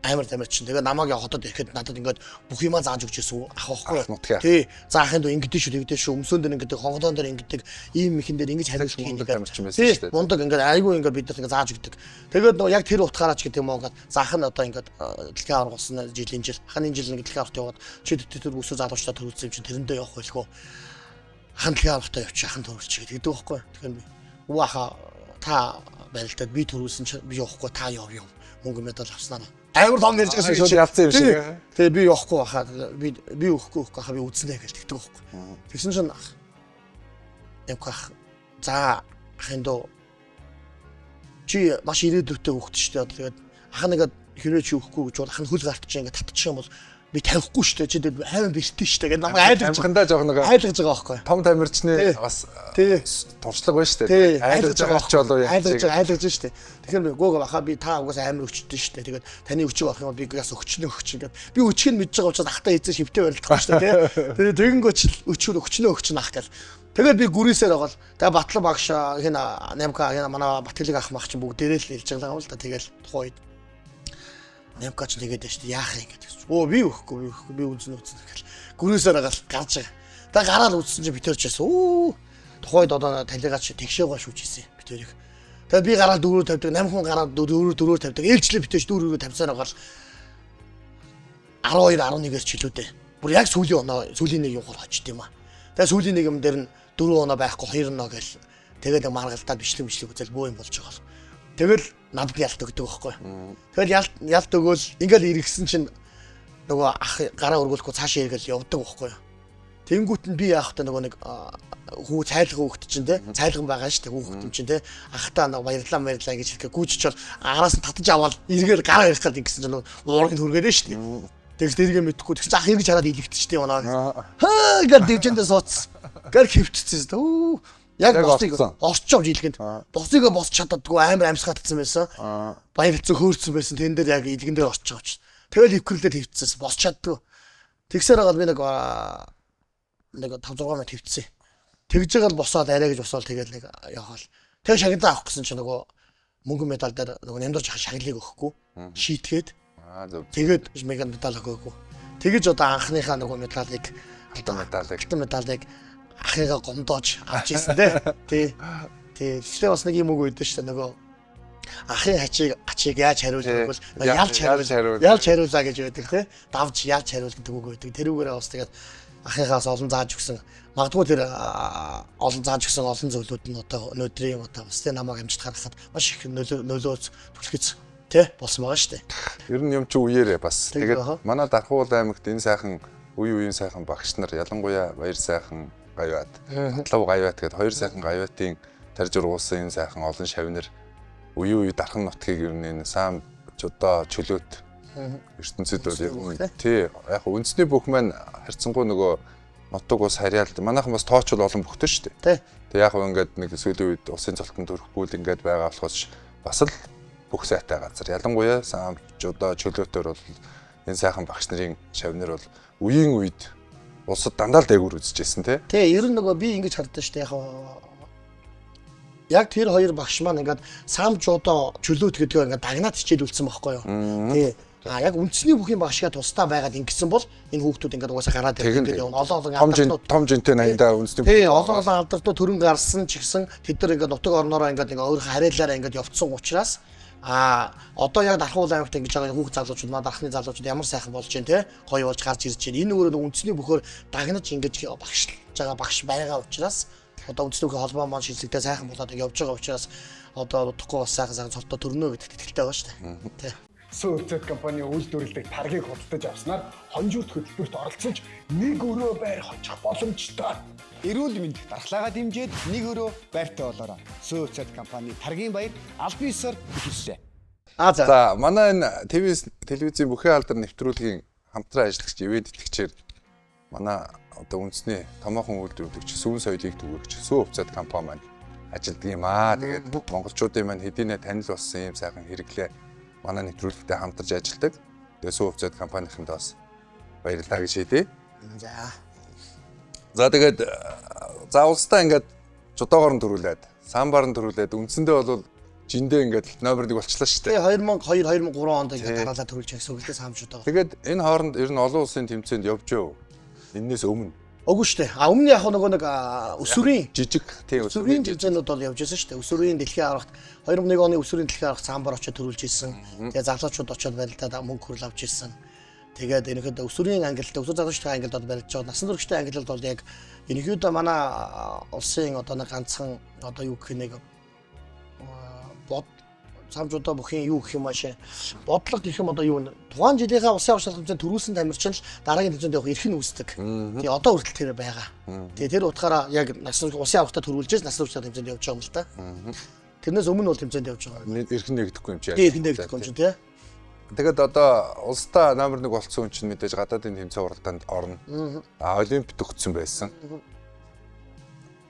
Speaker 2: амар тамирчин. Тэгээ намайг хотод ирэхэд надад ингээд бүх юмаа зааж өгч ирсэн ах байхгүй. Тий. Заахын дөө ингэдэж шүү, тэгдэж шүү. Өмсөн дээр ингэдэг, хонгодон дээр ингэдэг, ийм ихэн дээр ингэж хариулж
Speaker 1: мундаг тамирчин байсан шүү дээ.
Speaker 2: Мундаг ингээд айгүй ингээд бид нар зааж өгдөг. Тэгээд нөгөө яг тэр утгаараач гэдэг юм уу ингээд заах нь одоо ингээд дэлхийн авраг болсон жилийн жил. Ханы жил ингээд дэлхийн аврагт яваад чи тэр өсөө залуучдаа төрүүлсэн юм чинь тэрэндээ явах байлгүй. Хан дэлхийн аврагтаа явчих хахан төрүүлчих гэдэг байхгүй. Тэгэхээр би ууха та барилдаад би төрүүлсэн чинь би явахгүй та яв юм. Мөнгө медаль авснаа. Амар том нэрж гэсэн
Speaker 1: шууд ялцсан юм шиг.
Speaker 2: Тэгээ би явахгүй бахаа би өгөхгүй бахаа би үзнэ гэж тэгдэг байхгүй. Тэгсэн чинь явах за ахын доо чи маш ирээдүйтэй хөвгт шүү дээ. Тэгээд ах нэгэд хэрвээ чи өгөхгүй гэж бол ах нь хөл гарт чи ингээд татчих юм бол би тавихгүй шүү дээ. Чи тэгээд амар бэртэн шүү дээ. Ингээд намайг
Speaker 1: айлгандаа жоох нэг
Speaker 2: айлгаж байгаа байхгүй.
Speaker 1: Том тамирчны бас туршлага байна шүү дээ. Айлгаж байгаа ч болов яа.
Speaker 2: Айлгаж шүү дээ. Тэгэхээр би гоо баха би та угаасаа амар өчтөн шүү дээ. Тэгээд таны өчиг болох юм бол би газ өчнө ингээд. Би өчиг нь мэдж байгаа учраас ахтаа эзэн шивтээ барилдахгүй шүү дээ. Тэгээд тэгэнгүүт өчнө ах гэл. Тэгээд би гүрээсээр байгаа л. Тэгээд Батлан багш хин Немка хин манай Батгэлэг ах мах чинь бүгдээрээ л хэлж байгаа юм л да. Тэгэл тухайн үед Немка ч тэгээд байж яах юм гэдэг. Өө би өгөхгүй би үнэн гэл. Гүрээсээр байгаа л гарч байгаа. Тэгээд гараад үзсэн чинь битэрч байсан. Тухайн үед одоо талигач тэгшээгоо шүүжсэн битэрийг. Тэгээд би гараад 4 тавьдаг, 8 хүн гараад 4 тавьдаг. Ээлжлээ битэж 4 тавьсаар байгаа л 12 11-ээр чилүүдээ. Бүр яг сүүлийн нэг юм очт юм аа. Тэгээд сүүлийн нэг юм дээр нь 4 оноо байхгүй 2 оноо гэл. Тэгээд маргалтаад бичлэг үзэл бөө юм болж байгаа л. Тэгэл надад ялт өгдөг байхгүй. Тэгэл ялт өгөөл ингээл иргэсэн чинь нөгөө ах гараа өргүүлэхгүй цаашаа иргэл явдаг байхгүй. Тэнгүүт нь би яах вэ нөгөө нэг хүү цайлган хүүхэд чинь те цайлган байгаа шүү дээ хүүхэд чинь те ахтаа нэг баярлаа гэж хэлгээ гүйжчихвэл араас нь татаж аваад эргээр гараа ярих гэдэг ингэсэн чинь уурын түргээд шүү дээ. Тэгс дэргээ мэдхгүй тэгс ах ингэж хараад илэгдчихтэй оноо. Хаа гэр дэвчэндээ сууц. Гэр хөвчсөн шүү дээ. Яг босыг орчовж илгэнд. Босыг босч чаддаггүй амар амьсгатцсан байсан. Баярлцсан хөөрцсөн байсан. Тэн дээр яг илгэн дээр орч байгаа ч. Тэгэл ивкрлээд хөвцсөн босч чаддаггүй. Тэгсээр хагаад би нэг 5 6 минут хөвцсөн. Тэгж байгаа л босоод арай гэж босоод тэгэл нэг яваал. Тэг шагналаа авах гэсэн чинь нөгөө мөнгөн медаль дээр нөгөө нямдурч шагналыг өгөхгүй. Шийтгээд. Тэгээд меган медаль өгөөгүй. Тэгэж одоо анхныхаа нөгөө медалийг алтан медалийг ахыгаа гомдоож авч ирсэн тий. Тэгэхээр бас нэг юм үг өгдөө шүү дээ нөгөө ахын ачийг яаж хариулах вэ? Ялж хариулаа гэж байдаг тий. Давж яаж хариул гэдэг үг өгдөг. Тэрүүгээрээ бас тэгээд ахыгаас олон зааж өгсөн. Магадгүй тэр олон зааж өгсөн олон зөвлөд нь одоо өнөөдрийн одоо бас тэ намайг амжилт гаргахад маш их нөлөөц түлхэц тий болсон байгаа шүү дээ.
Speaker 1: Ер нь юм чи үеэрээ бас. Тэгээд манай Дархуул аймагт энэ сайхан үеийн сайхан багш нар ялангуяа Баяр сайхан гавьяат, Батлав гавьяат гэдэг хоёр сайхан гавьяатын тарж ургуулсан энэ сайхан олон шавнар үе дархан нутгийг ер нь энэ саам одоо чөлөөт ертөнцид бол тий яг үндэсний бүх маань харьцангуй нөгөө нутаг ус харьяалт манайхан бас тооч бол олон бүхтэй шүү дээ. Тэг яг ингээд нэг сүүлийн үед усын цолтон төрөхгүй л ингээд байгаа болохоос бас л бүх сайтай газар. Ялангуяа саам одоо чөлөөтөр бол энэ сайхан багш нарын шавнар бол үеийн үед улсад дандаа л дээгүүр үзчихсэн тий.
Speaker 2: Тий ер нь нөгөө би ингэж хардсан шүү дээ яг тэр хоёр багш маань ингээд саамч одоо чөлөөт гэдгээ ингээд дагнаад хичээлүүлсэн байхгүй юу. Тий яг үндэсний бүхийн багшгаа тусдаа байгаад ингэсэн бол энэ хүүхдүүд ингээд угаасаа гараад ирэх гэдэг юм. Олон
Speaker 1: том жинтэй 80-аа үндэсний
Speaker 2: тий олон алдартай төрөн гарсан ч гэсэн тэд нар ингээд нутаг орноороо ингээд өөр харьяалаараа ингээд явцсан учраас одоо яг Дархуул аймагт ингэж байгаа хүүхд залуучууд маа дархны залуучууд ямар сайхан болж байна те гоё болж гарч ирж байна. Энэ өөрөө үндэсний бүхөөр дагнаж ингэж багшлж байгаа багш байгаа учраас одоо үндэсний бүхий холбоо маань шилжлэгдээ сайхан болоод явж байгаа учраас одоо удахгүй бас сайхан цолтоо төрнө гэдэгт итгэлтэй байгаа шүү дээ. Тэ.
Speaker 3: СУЦ компани үйлдвэрлэдэг таргийг худалдаж авснаар хонжууд хөтөлбөрт оролцож нэг өрөө байр хончих боломжтой.
Speaker 4: Эрүүл мэнд дархлаагаа дэмжиж нэг өрөө байртай болоорой. СУЦ компани таргийн баяр албан ёсоор эхэллээ.
Speaker 1: За манай энэ телевизийн бүхий алдар нэвтрүүлгийн хамтран ажиллагч ивэд итгэгчээр манай одоо үндэсний томоохон үйлдвэрлэгч сүүн соёлыг түгээгч СУЦ компани маань ажилладаг юм аа. Тэгээд монголчуудын маань хэдийнэ танил болсон юм сайхан хэрэглээ манай нэвтрүүлэгтээ хамтарч ажилладаг. Тэгээд СУЦ компанийнханд бас баярлалаа гэж хэлье. За тэгээд заавалстаа ингээд жодоогоор нь төрүүлээд самбаар нь төрүүлээд үндсэндээ бол жиндээ ингээд номер 1 болчихлоо шүү дээ.
Speaker 2: 2002 2003 онд ингээд дараалал төрүүлж байсан үгтэй самжууд байгаа.
Speaker 1: Тэгээд энэ хооронд ер нь олон улсын тэмцээнд явж өв. Эннээс өмнө.
Speaker 2: Үгүй шүү дээ. Өмнө яг нөгөө нэг өсвөрийн
Speaker 1: жижиг тийм
Speaker 2: өсвөрийн тэмцээнүүд бол явж байсан шүү дээ. Өсвөрийн дэлхийн аргад 2001 оны өсвөрийн дэлхийн аргад самбар очиж төрүүлж ирсэн. Тэгээд залуучууд очиж барилдаад мөнгө хүрэл авч ирсэн. Тэгээд ерөнхийдөө өсвөрийн ангилалд өсвөр залуучдын ангилалд барилж байгаа. Насан туршидын ангилалд бол яг ерөнхийдөө манай улсын одоо нэг ганцхан одоо юу гэх нэг бод самжуудаа бүхэн юу гэх юм аашаа бодлого гэх юм одоо юу тухайн жилийнхаа улсын авах шалгамжийн төрүүлсэн тамирчин дараагийн тэмцээнд явах эрх нь үүсдэг. Тэгээ одоо хүртэл тэр байгаа. Тэгээ тэр утгаараа яг улсын авахтаа төрүүлжээс насан туршид тэмцээнд явж байгаа юм л да. Тэрнээс өмнө бол тэмцээнд явж байгаа.
Speaker 1: Эрх нэгдэхгүй юм чи.
Speaker 2: Тэгээ эрх нэгдэхгүй юм чи тий.
Speaker 1: Тэгээд одоо улстай номер 1 болцсон хүн чинь мэдээж гадаадын тэмцээн уралдаанд орно. Олимпиад өгсөн байсан.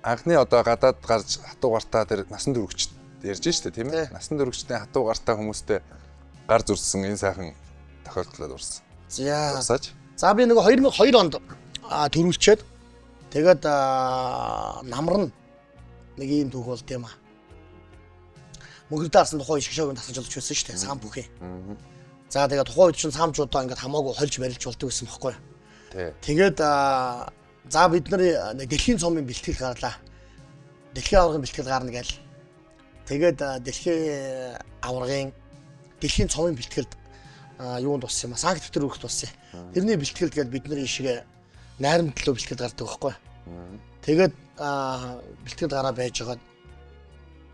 Speaker 1: Анхны одоо гадаад гарч хатуу гартаа тэр насан туршид ярьж штэ тийм ээ. Насан туршидын хатуу гартаа хүмүүстэй гар зүрсэн энэ сайхан тохиолдлууд урсан.
Speaker 2: За би нөгөө 2002 онд төрүүлчихэд Тэгээд намар нь нэг ийм түүх болд юм аа. Мөнгөд дарсан тухай иш гişөөгийн тасалж болж байсан шүү дээ. Сам бүхий. За тэгээд тухайн үед чинь самжуудаа ингээд хамаагүй хольж барилж болдог гэсэн бохоггүй. Тэгээд за бид нар нэг дэлхийн цомын бэлтгэл гарлаа. Дэлхийн аваргын бэлтгэл гарна гээл. Тэгээд дэлхийн цомын бэлтгэлд юунд туссан юм аа? Санкт Петербургт туссан. Тэрний бэлтгэлд гээд бид нар ишгээ найрамдлуу бэлтгэл гардаг байхгүй. Тэгээд бэлтгэл гараа байж байгаа.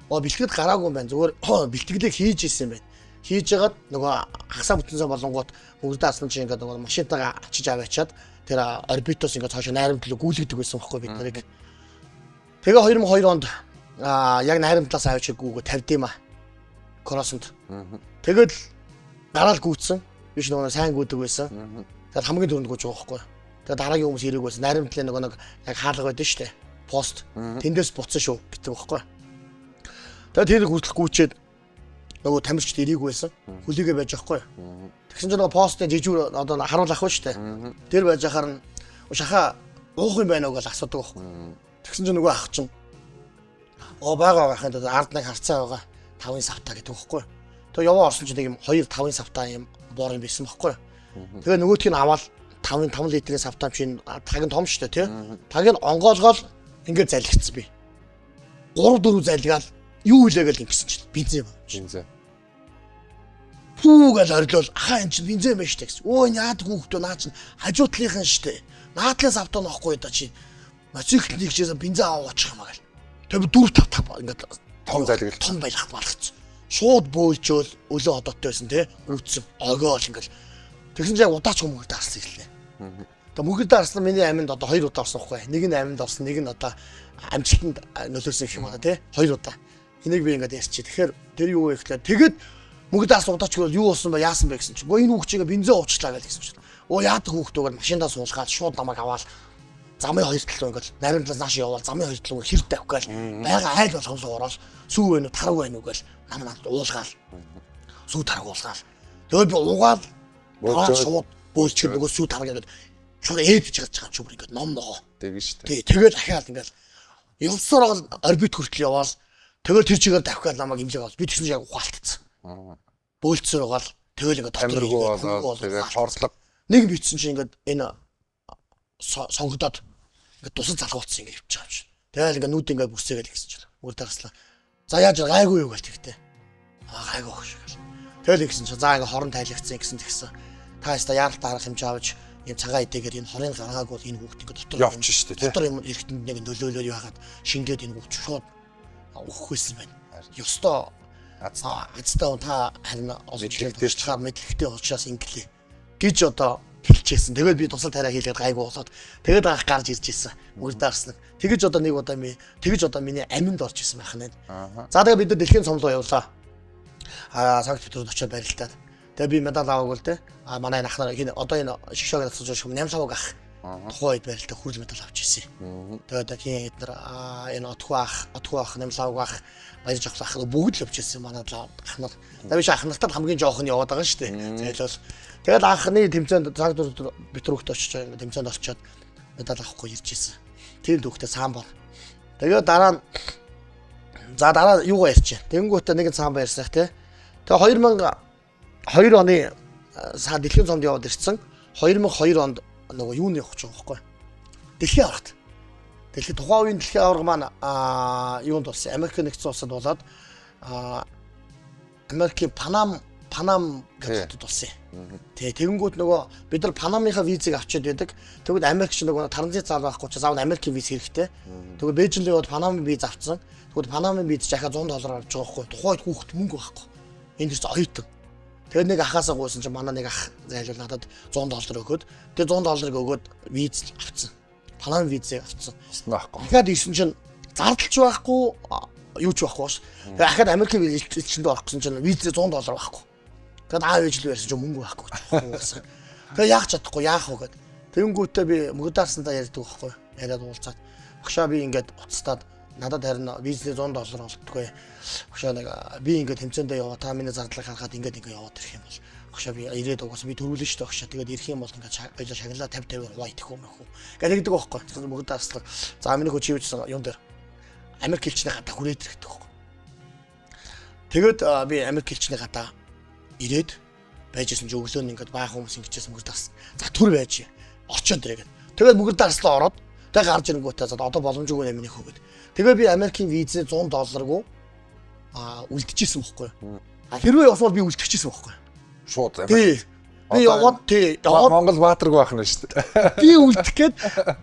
Speaker 2: Бэлтгэл гараагүй юм байна. Зүгээр бэлтгэлийг хийж исэн юм байна. Хийж ягаад нөгөө хагасаа бүтэнсэн болонгууд мөнгөд дарсан чинь ингээд нөгөө машинтайгаа ачиж аваачаад тэр орбитоос ингээд цаашаа найрамдлуу гүйлгдэг байсан байхгүй бид нарыг. Тэгээ 2002 онд яг найрамдлаас авчиггүйгээ тавьд юм аа. Кросонд. Тэгэл гараал гүйцсэн. Биш нөгөө сайн гүйдэг байсан. Тэгээд хамгийн түрүүнд гүйж байгаа байхгүй. Тэгээд дараагийн хүмүүс ирэх байсан. Найрамдлын нөгөө нэг яг хаалга байдаг шүү дээ. Пост. Тэндээс буцсан шүү гэдэг байхгүй. Тэгээд тэр хүртэл гүйчээд нөгөө тамирчид ирээгүй байсан. Хүлээгээ байж байхгүй. Тэгсэн чинь нөгөө постын жижиг одоо харуул ах шүү дээ. Тэр байж ахаар нь шахаа уух юм байна уу гэж асуудаг байхгүй. Тэгсэн чинь нөгөө ах чинь байгаа гахын ард нэг харцаа байгаа 5 савтаа гэдэг байхгүй. Тэгээ яваа орсон чинь нэг юм 2-5 савтаа юм боор юм байсан байхгүй. Тэгээ нөгөөтг нь аваад 5 литрийн савтаа чинь таг нь том шүү дээ тий. Таг нь онгоолгоол ингээд залгицсан би. 3-4 залгаал юу илээгээл ингэсэн чинь бензин. Пүү гэж орилол ахаа эн чинь бензин байж таа гэсэн. Өө яад хүүхдөө наа чинь хажуу талынхан штэ. Наадлын савтаа нохгүй да чи. Моцикл нэгчээс бензин аваачих юм аа гэл. Тэгээ 4-5 ингээд том залгил том байлах болгоц. Шууд бөөлжөөл өлөө одоотой байсан тий. Үүцсэн огоол ингээл. Тэгсэн чинь яг удаач мөнгө дарсан хэллээ. Тэгээ мөнгө дарсан миний аминд одоо 2 удаа орсон байхгүй. Нэг нь аминд орсон, нэг нь одоо амжилтанд нөлөөсөн гэх юм аа тий. 2 удаа. Энийг би ингээд ярьчих. Тэгэхээр тэр юу вэ гэхлээр тэгэд мөнгө дарсан удаач бол юу болсон бэ? Яасан бэ гэсэн чинь. Гоо энэ хүүхчигээ бензин уучлаа гэсэн чинь. Оо яадаг хүүхдүүгээр машиндаа суулгаад шууд намайг аваад замын хоёр талуу ингээд наримдлаас нааш яваад замын хоёр талуу хэр тавих гээл байга айл болгосон ороод сүү вэ нү тараг вэ нү гээл намайг уулгаал сүү тараг уулгаал тэгээд би угаал шууд бөөлчгөр нөгөө сүү тараг ингээд шууд ээдж байгаа ч юм ингээд ном ногоо
Speaker 1: тэгэн шүү
Speaker 2: тий
Speaker 1: дээ.
Speaker 2: тэгээд ахиад ингээд явсараа орбит хүртэл яваал тэгээд тэр чигээр тавих намайг имлэг авал би тэгсэн чинь яг ухаалтцсан бөөлцөр угаал тэгэл ингээд
Speaker 1: тамиргүй болоод тэгээд хордлого
Speaker 2: нэг битсэн чинь ингээд энэ сонгодоод ингээд тусад залгуулсан ингээд явж байгаа юм чинь. Тэгэл ингээд нүд ингээд бүсээгээл гэсэн чинь. Мөр дарслаа. За яаж гайгүй юу гээл тэгтээ. Гайгүй хөш. Тэгэл гэсэн чинь за ингээд хорон тайлгцсан гэсэн. Та яста яаралт арга хэмжээ авч юм цагаан идэгээр энэ хорын гаргааг бол энэ хүүхд ингээд дотор
Speaker 1: явчих шүү дээ.
Speaker 2: Дотор юм эрэхтэнд нэг нөлөөлөөр яагаад шингээд энэ хүүхд шууд өгөх байсан байна. Ёстой азтай та харин олж чаар мэдлэгтэй уучраас инглээ гэж одоо хэлчихсэн. Тэгээд би тусал тариа хийлгээд гайгүй болоод тэгээд анх гарч ирж ирсэн. Мөр дарснаг. Тэгэж одоо нэг удаа тэгэж одоо миний аминд орж ирсэн байх нь. За тэгээд бид дэлхийн цомлоо явлаа. Санкт Петербургт очиод барилтаад. Тэгээд би медаль аваагүй л дээ. Манай нахнаар одоо энэ шгшөөг тасалж байгаа юм Нямсаваг ах. Тухайн үед барилтаа хүрл медаль авч ирсэн. Тэгээд хин эднэр энэ отхоо ах Нямсаваг ах баяр жавхлах бүгд л авч ирсэн манай ахнаар. Тэгээд би ахнартад хамгийн жоох нь яваад байгаа шүү дээ. Зайлвал тэгээд анхны тэмцээнд Санкт Петербургт очиж байгаа тэмцээнд орчоод медаль авахгүй ирж ирсэн. Тэр дүүхтэй самбар. Тэгээд дараа нь дараа юугаа ярьчих. Тэнгүүтээ нэг самбар ярьсах тий. Тэгээд 2002 оны дэлхийн цомд яваад ирсэн. 2002 онд нөгөө юуны явах гэж байгаа байхгүй. Дэлхийн аврагт. Тухайн үеийн дэлхийн авраг маань юунд болсон? Америк нэгдсэн улсад болоод Америкийн Панам гэдэг болсон. Тэгэнгүүт нөгөө бид нар Панамынхаа визийг авчиад байдаг. Тэгвэл Америк ч нөгөө транзит зал байхгүй ч заавал Америкийн виз хэрэгтэй. Тэгвэл Бээжинд яваад Панамын виз авцсан. Тэгвэл Панамын виз жахаа $100 авч байгаа байхгүй. Тухайд хүүхэд мөнгө байхгүй. Энд ч ойтон. Тэгээд нэг ахаасаа гуйсан чинь манай нэг ах зайлвал надад $100 өгөөд тэр $100 өгөөд виз авцсан. Панамын визээ авцсан.
Speaker 1: Байхгүй.
Speaker 2: Дахиад ирсэн чинь зардалч байхгүй юу ч байхгүй ш. Тэгээд ахад Америкийн виз элчинд орох гэсэн чинь визээ $100 байхгүй. Тэгээд аав ээж л ярьсан чинь мөнгө байхгүй. Тэгээд яах чадахгүй яах вэ гэд. Тэнгүүтээ би мөнгө дарсандаа ярьдаг байхгүй. Яриад уулзаад багшаа би ингээд уцтаад надад харин визээ $100 олддоггүй. Багшаа нэг би ингээд тэмцээндээ яваа та миний зардлыг харахад ингээд яваад ирэх юм бол Агшаа би ирээд угаасаа би төрүүлэн шүү дээ агшаа. Тэгээд ирэх юм бол ингээд баялаа шагналаа 50 хуваа идэх юм ахгүй. Ингээд нэгдэг байхгүй. Тэгэхээр мөгөд даслаг. За миний хөө чивчсэн юм дээр Америк хэлчний гадаа хүрээд ирэх байхгүй. Тэгээд би Америк хэлчний гадаа ирээд байжсэн чи өглөө нь ингээд баах хүмүүс ингэжсэн мөгөд дас. За төр байж орчоод ирээгээд. Тэгээд мөгөд даслаа ороод тэгээд гарч ирэнгүүтээ за одоо боломжгүй нэ миний хөөгээд. Тэгээд би Америкийн визээ $100-гүй үлдчихсэн байхгүй. Хэрвээ явсвал би үлдчихсэн байхгүй.
Speaker 1: Шууд Америк.
Speaker 2: Тий. Би яваад
Speaker 1: Монгол баатаргүй байх нь шүү дээ.
Speaker 2: би үлдэх гээд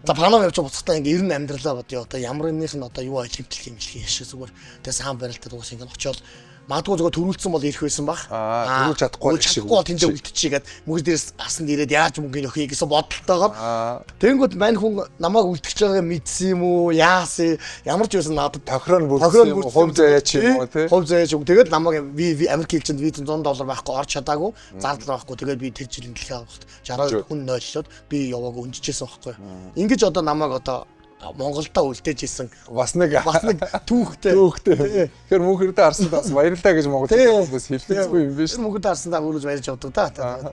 Speaker 2: за Панам явж буцахтаа ингээ 90 амьдралаа бодё. Одоо ямар нэгнийх нь одоо юу хэмтлэх юм шиг яшээ зүгээр. Тэгээ саан барилтад уус ингээ очиод магадгүй зүгээр төрүүлсэн бол ирэх байсан баг.
Speaker 1: Төрүүлж чадахгүй
Speaker 2: шиг. Тэндээ үлдчихийгээд мөгөд дээрээс асанд ирээд яаж мөнгөний өхий гэсэн бодолтойгоор. Тэнгүүд мань хүн намайг үлдчихэж байгааг мэдсэн юм уу? Яасан? Ямар ч байсан надад
Speaker 1: тохироо бүрдсэн юм уу? Хувь заяач юм уу те?
Speaker 2: Хувь заяач юм. Тэгээд намайг Америк хэлчинд виз $100 байхгүй орч чадаагүй. Зардал байхгүй. Тэгээд би тэр жилийн дэлхийн авахт 60 хүн нойллоод би яваагүй өнжижсэн байхгүй. Ингиж одоо намайг одоо Монголда үлдээж исэн
Speaker 1: бас нэг
Speaker 2: түүхтэй.
Speaker 1: Тэгэхээр мөнхөрдөө харсан бас баярлалаа гэж Монгол хүмүүс хэлчихгүй юм биш.
Speaker 2: Мөнхөрдөө харсандаа үргэлж баярлж явдаг да.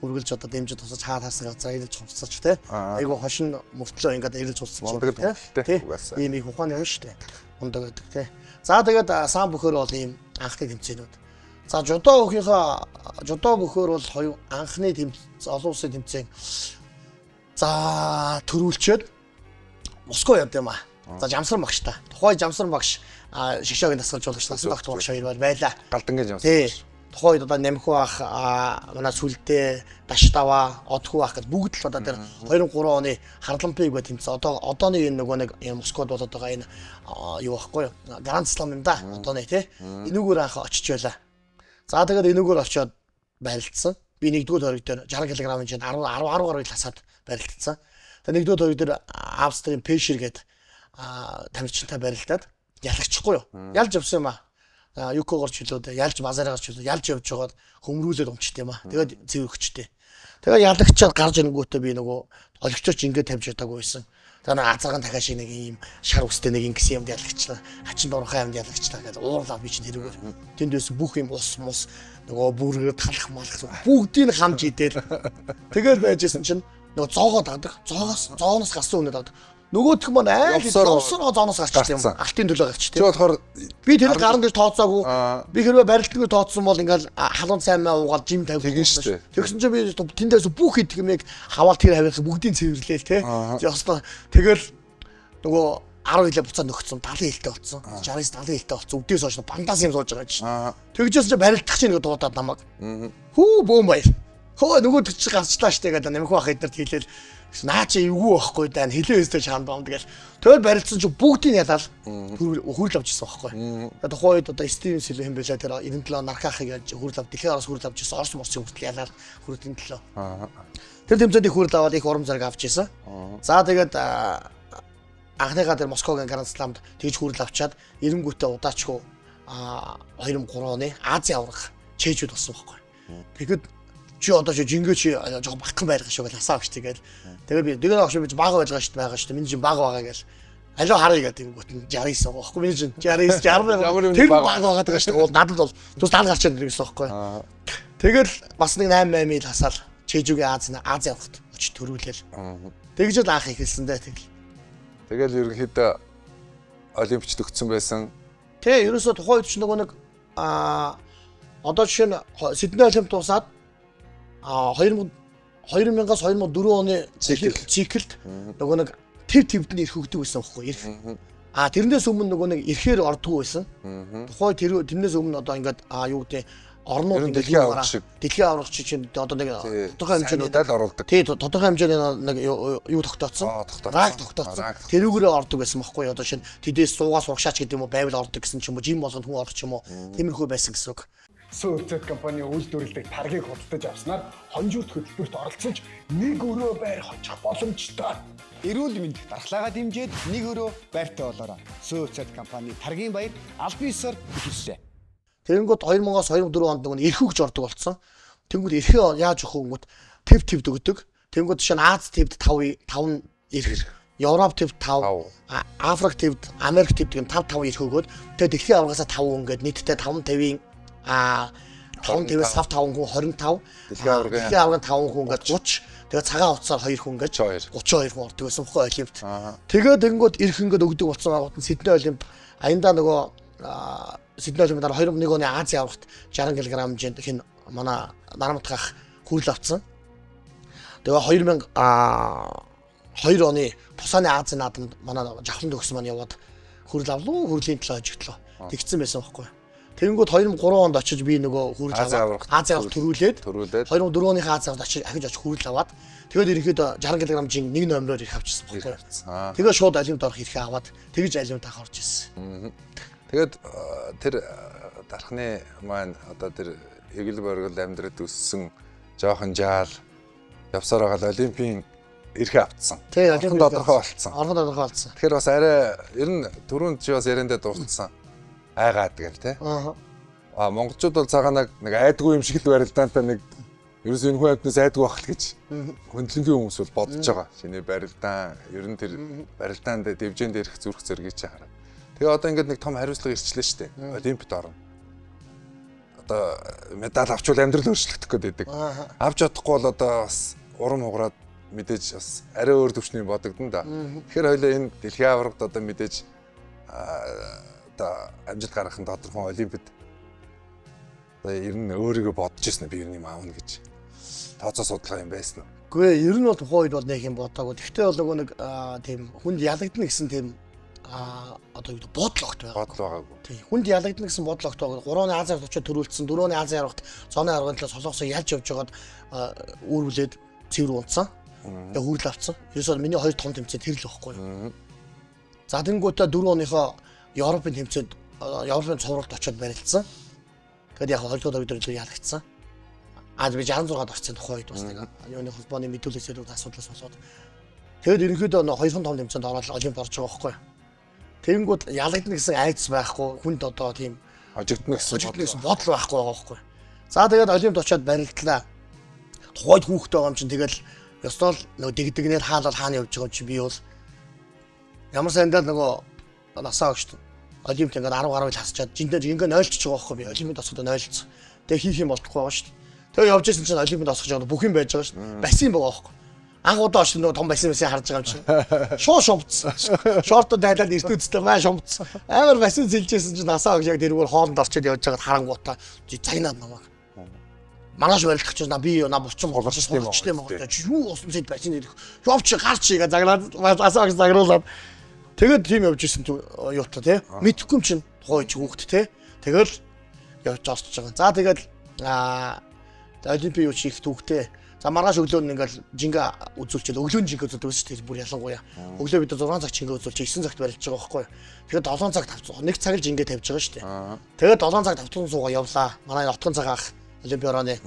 Speaker 2: Үргэлж одоо дэмжиж тусаж хаад харсан газар ирэлж хурцсаж те. Айгу хошин мөртлөө ингээд ирэлж хурцсаж
Speaker 1: те.
Speaker 2: Ийм их ухааны юм шүү дээ. Ундаг гэдэг те. За тэгээд саан бөхөр бол ийм анхны тэмцээнүүд. За жудо бөхөр бол хоёр анхны олон улсын тэмцээн. За төрүүлчээд Москва явд юм аа. За Жамсар багш та. Тухай Жамсар багш шигшөөгийн дасгалж болгоч насан багш багш хоёр байлаа.
Speaker 1: Галдангийн Жамсар.
Speaker 2: Тий. Тухай одоо Намхуу ах манай сүлдээ Даштава, Одхуу ах гэд бүгд л одоо тэр 2003 оны Харлампиг бай тэмцээ. Одооны энэ нөгөө нэг Москвад болоод байгаа энэ юу байхгүй юу? Гранд Слам юм да. Одооны тий. Энүүгээр анх очиж байла. За тэгээд энүүгээр очиод барилдсан. Би нэгдүгээр хориг дээр 60 кг-ын чинь 10 гаруй хасаад барилдсан. Тэгээд нэгдүгээр хориг дээр Австрийн Пешер гээд тамирчинтай барилдаад ялагчихгүй юу? Ялж явсан юм аа. Юко горч хилээд ялж базараа гарч хилээд ялж явж байгаад хөмрүүлээд өмчт юм аа. Тэгээд цэвэрхчтэй. Тэгээд ялагчаад гарч ирэнгүүтээ би нөгөө олигчооч ингээд тавьж ядаагүй байсан. Тэгээд азарган дахиад шиг нэг ийм шар үстэй нэг ингэсэн юм ялагчлаа. Хачин дурхан юм ялагчлаа гэдэг уурлаа би чинь тэрүүгээр. Тэнд байсан бүх юм ус нөгөө бүргээ талах малах бүгдийг хамж идэл. Тэгээд байжсэн чинь нөгөө зоогоо дагдаг. Зооноос гарсан үнэ дагдаг. Нөгөөх маань явсароо зооноос гарч тийм алтын төлөө гарч тийм.
Speaker 1: Чи болохоор
Speaker 2: би тэр гарan гэж тооцоогүй. Би хэрвээ барилтгүй тооцсон бол ингээл халуун цаймаа уугаад жим тавих.
Speaker 1: Тэгин шүү дээ.
Speaker 2: Тэгсэн чинь би тэндээс бүх хэд юмыг хаваал тэр хавиас бүгдийг цэвэрлээл те. Ястаа тэгэл нөгөө 10 хилээ буцаад нөхцөн 70 хилтэй болсон. 60-аас 70 хилтэй болсон. Өвдөөс хойш бандаас юм сууж байгаа чинь. Тэгжээс чи барилдах чинь нэг дуудаад намайг. Хүү бөөм баяр. Хөө нөгөө төч гарчлаа штэ гэдэг Намхуу ах эднэрт хэлээл наа чи эвгүй байхгүй даа хилээ өстэй чаанд бам тэгэл. Тэгэл барилдсан чи бүгдийг ялаад хөрл авчихсан байхгүй. Тэгээд тухайн үед одоо Стивен Силв юм байлаа тэр 97 наркахыг яаж хөрл ав дэлхийн араас хөрл авчихсан Орос морсын хүртэл ялаад хөрлийн төлөө. Тэр тэмцээний хөрл аваад их урам зориг авч ийсэн. За тэгээд анхныхаа тэр Москвагийн Гранд Сламд тэгж хөрл авчаад эренгүүтээ удаачгүй 2003 оны Азийн аврах чэйжүүд болсон байхгүй. Тэгэхэд чи одоо чи жингээ чи жоохон багтхан байх шүү гэж асаа авч тэгээд би дэгээр авч би бага байлгаа шүү байгаа шүү миний чинь бага байгаа гээл алуу харъя гэдэг юм гот 69 байгаа байхгүй миний чинь 69 60 тэр бага байгаа гэдэг шүү надад бол тус тал гарч ирэх гэсэн байхгүй тэгэл бас нэг 8 ил хасаал чэжүүгийн Азийн авахт очиж төрүүлээл тэгж л анх ихэлсэн дээ
Speaker 1: тэгэл ерөнхийдөө олимпичд өгсөн байсан
Speaker 2: тий ерөөсө тухайн үед ч нөгөө нэг одоо жишээ нь Сидней олимпиад тусаад 2000-аас 2004 оны циклд нөгөө нэг твд нь ирэх өгдөг байсан байхгүй ирэх. Тэрнээс өмнө нөгөө нэг ирэхээр ордгоо байсан. Тухай тэрнээс өмнө одоо ингээд юу гэдэг орнууд
Speaker 1: дэлхийн
Speaker 2: аврагч чинь одоо нэг тодорхой хэмжээний
Speaker 1: оруулдаг.
Speaker 2: Тий тодорхой хэмжээний нэг юу тогтооцсон. Раг тогтооцсон. Тэрүүгээрээ ордог байсан байхгүй одоо шинэ тэдээс суугаас урагшаач гэдэг юм уу байвал ордог гэсэн ч юм уу жим болгонд хүн орох ч юм уу тиймэрхүү байсан гэсэн үг.
Speaker 3: СУЦ компани үйлдвэрлэдэг таргийг худалдаж авснаар хонжуурт хөтөлбөрт оролцож нэг өрөө байр хончих боломжтой.
Speaker 4: Эрүүл мэнд дархлаагаа дэмжиж нэг өрөө байртай болоорой. СУЦ компани таргийн баяр албан ёсоор ихэллээ.
Speaker 2: Тэгэнгүүт 2000-аас 2004 онд нэг эрх өгж ордог болсон. Тэнгүүд эрхээ яаж өгөх юм гээд твд өгдөг. Тэнгүүд жишээ нь Аз твд 5 эрх, Европ твд 5, Африк твд, Америк твд гэн 5 эрх өгөөд тэгээ дэлхийн аврагаас 5 ингээд нийтдээ 550-ийн 5 твээс сав 5 хүн 25.
Speaker 1: Дэлхийн аваргын
Speaker 2: 5 хүн ингээд 30. Тэгээ цагаан утсаар 2 хүн ингээд 32 хүн ордог байсан бохоо олимпт. Тэгээд тэгэнгүүт ирэх ингээд өгдөг болсон байгууд нь Сидней олимп аяндаа нөгөө Сидней олимпиадаар 2001 оны Азийн аврагт 60 кг хэмжээнд хин манай Нарамтгах хүрэл авцсан. Тэгээ 2002 оны Пусаны Азийн наадамд манай жавхлан төгс маань яваад хүрэл авлуу, хүрлийн төлөө хожигдлоо. Тэгсэн байсан байхгүй. Тэгэнгүүт 2003 онд очиж би нөгөө хүрэл аваад Азийн аврагт төрүүлээд 2004 оны Азийн аврагт ахиж очиж хүрэл аваад тэгээд ерөнхийдөө 60 кг-ийн нэг номероор ирэх авчихсан байхгүй. Тэгээд шууд алимт орох ирэхээ аваад тэгж алимт авах орж ирсэн.
Speaker 1: Тэгээд тэр дархны маань одоо тэр эгэл боргол амьдраад өссөн жоохон жаал явсаар байгаа олимпийн ирэхээ автсан.
Speaker 2: Тийм
Speaker 1: олимпийн тодорхой болцсон.
Speaker 2: Орхон тодорхой болцсон.
Speaker 1: Тэгэхээр бас арай ер нь түрүүнд чи бас яриандаа дурдсан. Айгаад гэл те. Монголчууд бол цагаанаг нэг айдгүй юм шиг л барилдаантай нэг ерөөс энэ хүн амтнаас айдгүй байх л гэж хөндлөнгийн хүмүүс бол бодож байгаа. Шинэ барилдаан ер нь тэр барилдаанд дэвжээнд ирэх зүрх зэргийг чи хараа. Тэгээ одоо ингээд нэг том хариуцлага ирчлээ шүү дээ. Олимпиад орно. Одоо медаль авчвал амьдрал өөрчлөгдөх гээд байдаг. Авч чадахгүй бол одоо бас урам хугараад мэдээж бас арай өөр төвчний бодогдно да. Тэгэхээр хоёлаа энэ дэлхийн аваргад одоо мэдээж одоо амжилт гаргах нь тодорхой олимпиад одоо ер нь өөрийгөө бодож ирсэн би ер нь юм аавна гэж тооцоо судалгаа юм байсан.
Speaker 2: Үгүй ер нь бол тухайн үед бол нэг юм бодоагүй. Гэхдээ бол нөгөө нэг тийм хүнд ялагдана гэсэн тийм одоо юу бодол огт байгаа.
Speaker 1: Бодол байгаагүй.
Speaker 2: Тийм хүнд ялагдана гэсэн бодол огт байгаа. 3-ны Азиар очиод төрүүлсэн 4-ны Азиар авахт зооны аргын төлөө солонгосоо ялж явж байгаад үүрүүлээд цэвэр унтсан. Тэгээ хүрэл авцсан. Ерөөсөө миний хоёр том тэмцээн тэр л байхгүй юу. За тэнгуүтэ 4 оныхоо Европын тэмцээнд Европын цувралд очиод барилцсан. Тэгээд яг 2 дугаар өдрөөр ялагдсан. Би 66-д орсон тухай үед бас нэг юуны холбооны мэдүүлэл зэрэг асуудлаас болоод тэгээд ерөнхийдөө 2 том тэмцээнд ороод олимп орж байгаа байхгүй юу. Тэгэнгүүт ялагдана гэсэн айдас байхгүй хүнд одоо тийм
Speaker 1: хожигдно гэсэн
Speaker 2: бодол байхгүй байгаа байхгүй. За тэгээд олимпд очиод барилдлаа. Тухайд хүүхдээ байгаа юм чинь тэгэл ёстол нөгөө дэгдэгнээр хаалал хаана явж байгаа юм чи би бол ямар сандаа нөгөө насаа өгч олимпт ингээд 10 гаруй хасчаад жиндээ ингээд нойлчих байгаа байхгүй би олимпд осоход нойлцсон. Тэгээ хийх юм болохгүй байгаа шүү дээ. Тэгээ явж исэн чинь олимпд осох жоо бүх юм байж байгаа шүү дээ. Бассейн байгаа байхгүй. Анх удаа очсон нөгөө том бассейн харж байгаа юм чинь. Шоо шомцсон. Шортод дайлаад эртүүдтэй маа шомцсон. Амар бассейн зилжсэн чинь насаа өгч яг тэрүүгээр хоолнд орчод явж байгаад харангуутаа цагнаад намайг. Манаш барилдах чинь би бурчин болчихсон юм байна. Юу усан зэд бассейн ирэх. Явч гарч игээ загнаад насаа өгч загруулаад тэгээд тийм явж исэн юутай тий. Мэдхгүй юм чинь тухайч хүүхэд тий. Тэгэл явж орчиж байгаа. За тэгэл олимпийн юу чих түүхтэй. За маргааш өглөө нь ингээл жинга үзүүлчихэл өглөө нь жинга үзүүлдэг шүү дээ. Бүр ялангуяа. Өглөө бид 6 цаг жинга үзүүлчих 9 цагт барилж байгаа байхгүй. Тэгээд 7 цаг тавцсан. 1 цаг л жингээ тавьж байгаа шүү дээ. Тэгээд 7 цаг тавцсан суугаа явлаа. Манай отгон цагаах олимпийн орооны.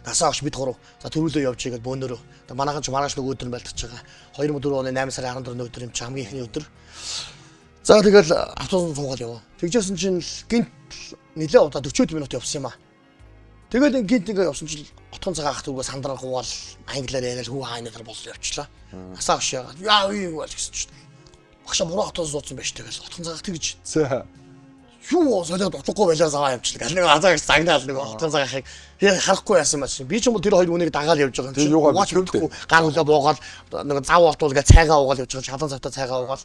Speaker 2: Насаа огч бид гурав. За төрүүлөө явж игээд бөөнөрөө. Тэгээд манайхан ч маргааш нэг өдөр нь байлдаж байгаа. 2004 оны 8 сарын 14-ний өдөр юм чи хамгийн ихний өдөр. За тэгэл автобус суугаад яваа. Тэгжсэн чинь гинт нэлээ удаа 40 минут явсан юм аа. Тэгээд гинт ингээ явсан чинь отгон цагаах түргөө сандрал гуул англиар яриад хүү хаанаар бол явчлаа. Насаа огш яагаад яа юу гэж гэсэн чинь. Багш муруу автобус суудсан байж тэгэл отгон цагаах тэгж. Юу солиод утгагүй байлаа заваа явчлаа. Нэг азаагч загнаал нэг отгон цагаахыг харахгүй яасан маш. Би ч юм бол тэр хоёр үнийг дагаал явж байгаа юм чинь. Угаач мэдхгүй гар хөлөө буугаад нэг зав ортуулгаа цайгаа уугаал явж байгаа. Шалан завтаа цайгаа уугаал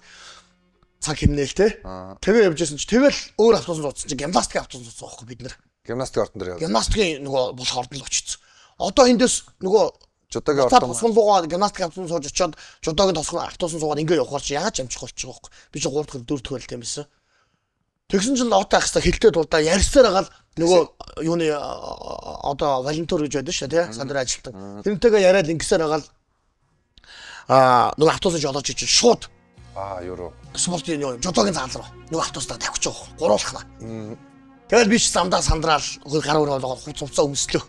Speaker 2: цаг хэмнээл те. Тэгээ явж байсан чи тэгэл өөр автобус суудсан чи гимнастик автобус суудсан байхгүй бид нэр.
Speaker 1: Гимнастик ордон дээр явсан.
Speaker 2: Гимнастикийн нөгөө болох ордон л очсон. Одоо эндээс нөгөө
Speaker 1: жудогийн ордон
Speaker 2: тосгонлуугаа гимнастик автобус сууж очиод жудогийн тосгон автобус суугаад ингээ явахаар чи яагаад амжих болчих واخ. Би чи 3 дахь 4 дахь байлтай юм байсан. Тэгсэн чинь лоотаа хэвээр хилтэй дулдаа ярьсаар хагаад нөгөө юуны одоо волонтер гэж байдаг шүү тий сандрын ажилтан. Тэрнтэйгээ яриад ингэсээр хагаад нөгөө автобусыг жолоож ичиж шууд
Speaker 1: юу
Speaker 2: спортын жудогийн заал руу нөгөө автобустай тавьчих واخ. Гуруулахна. Тэгэл би ч замдаа сандраал гар өрөөлгөө хуцуцаа өмслөө.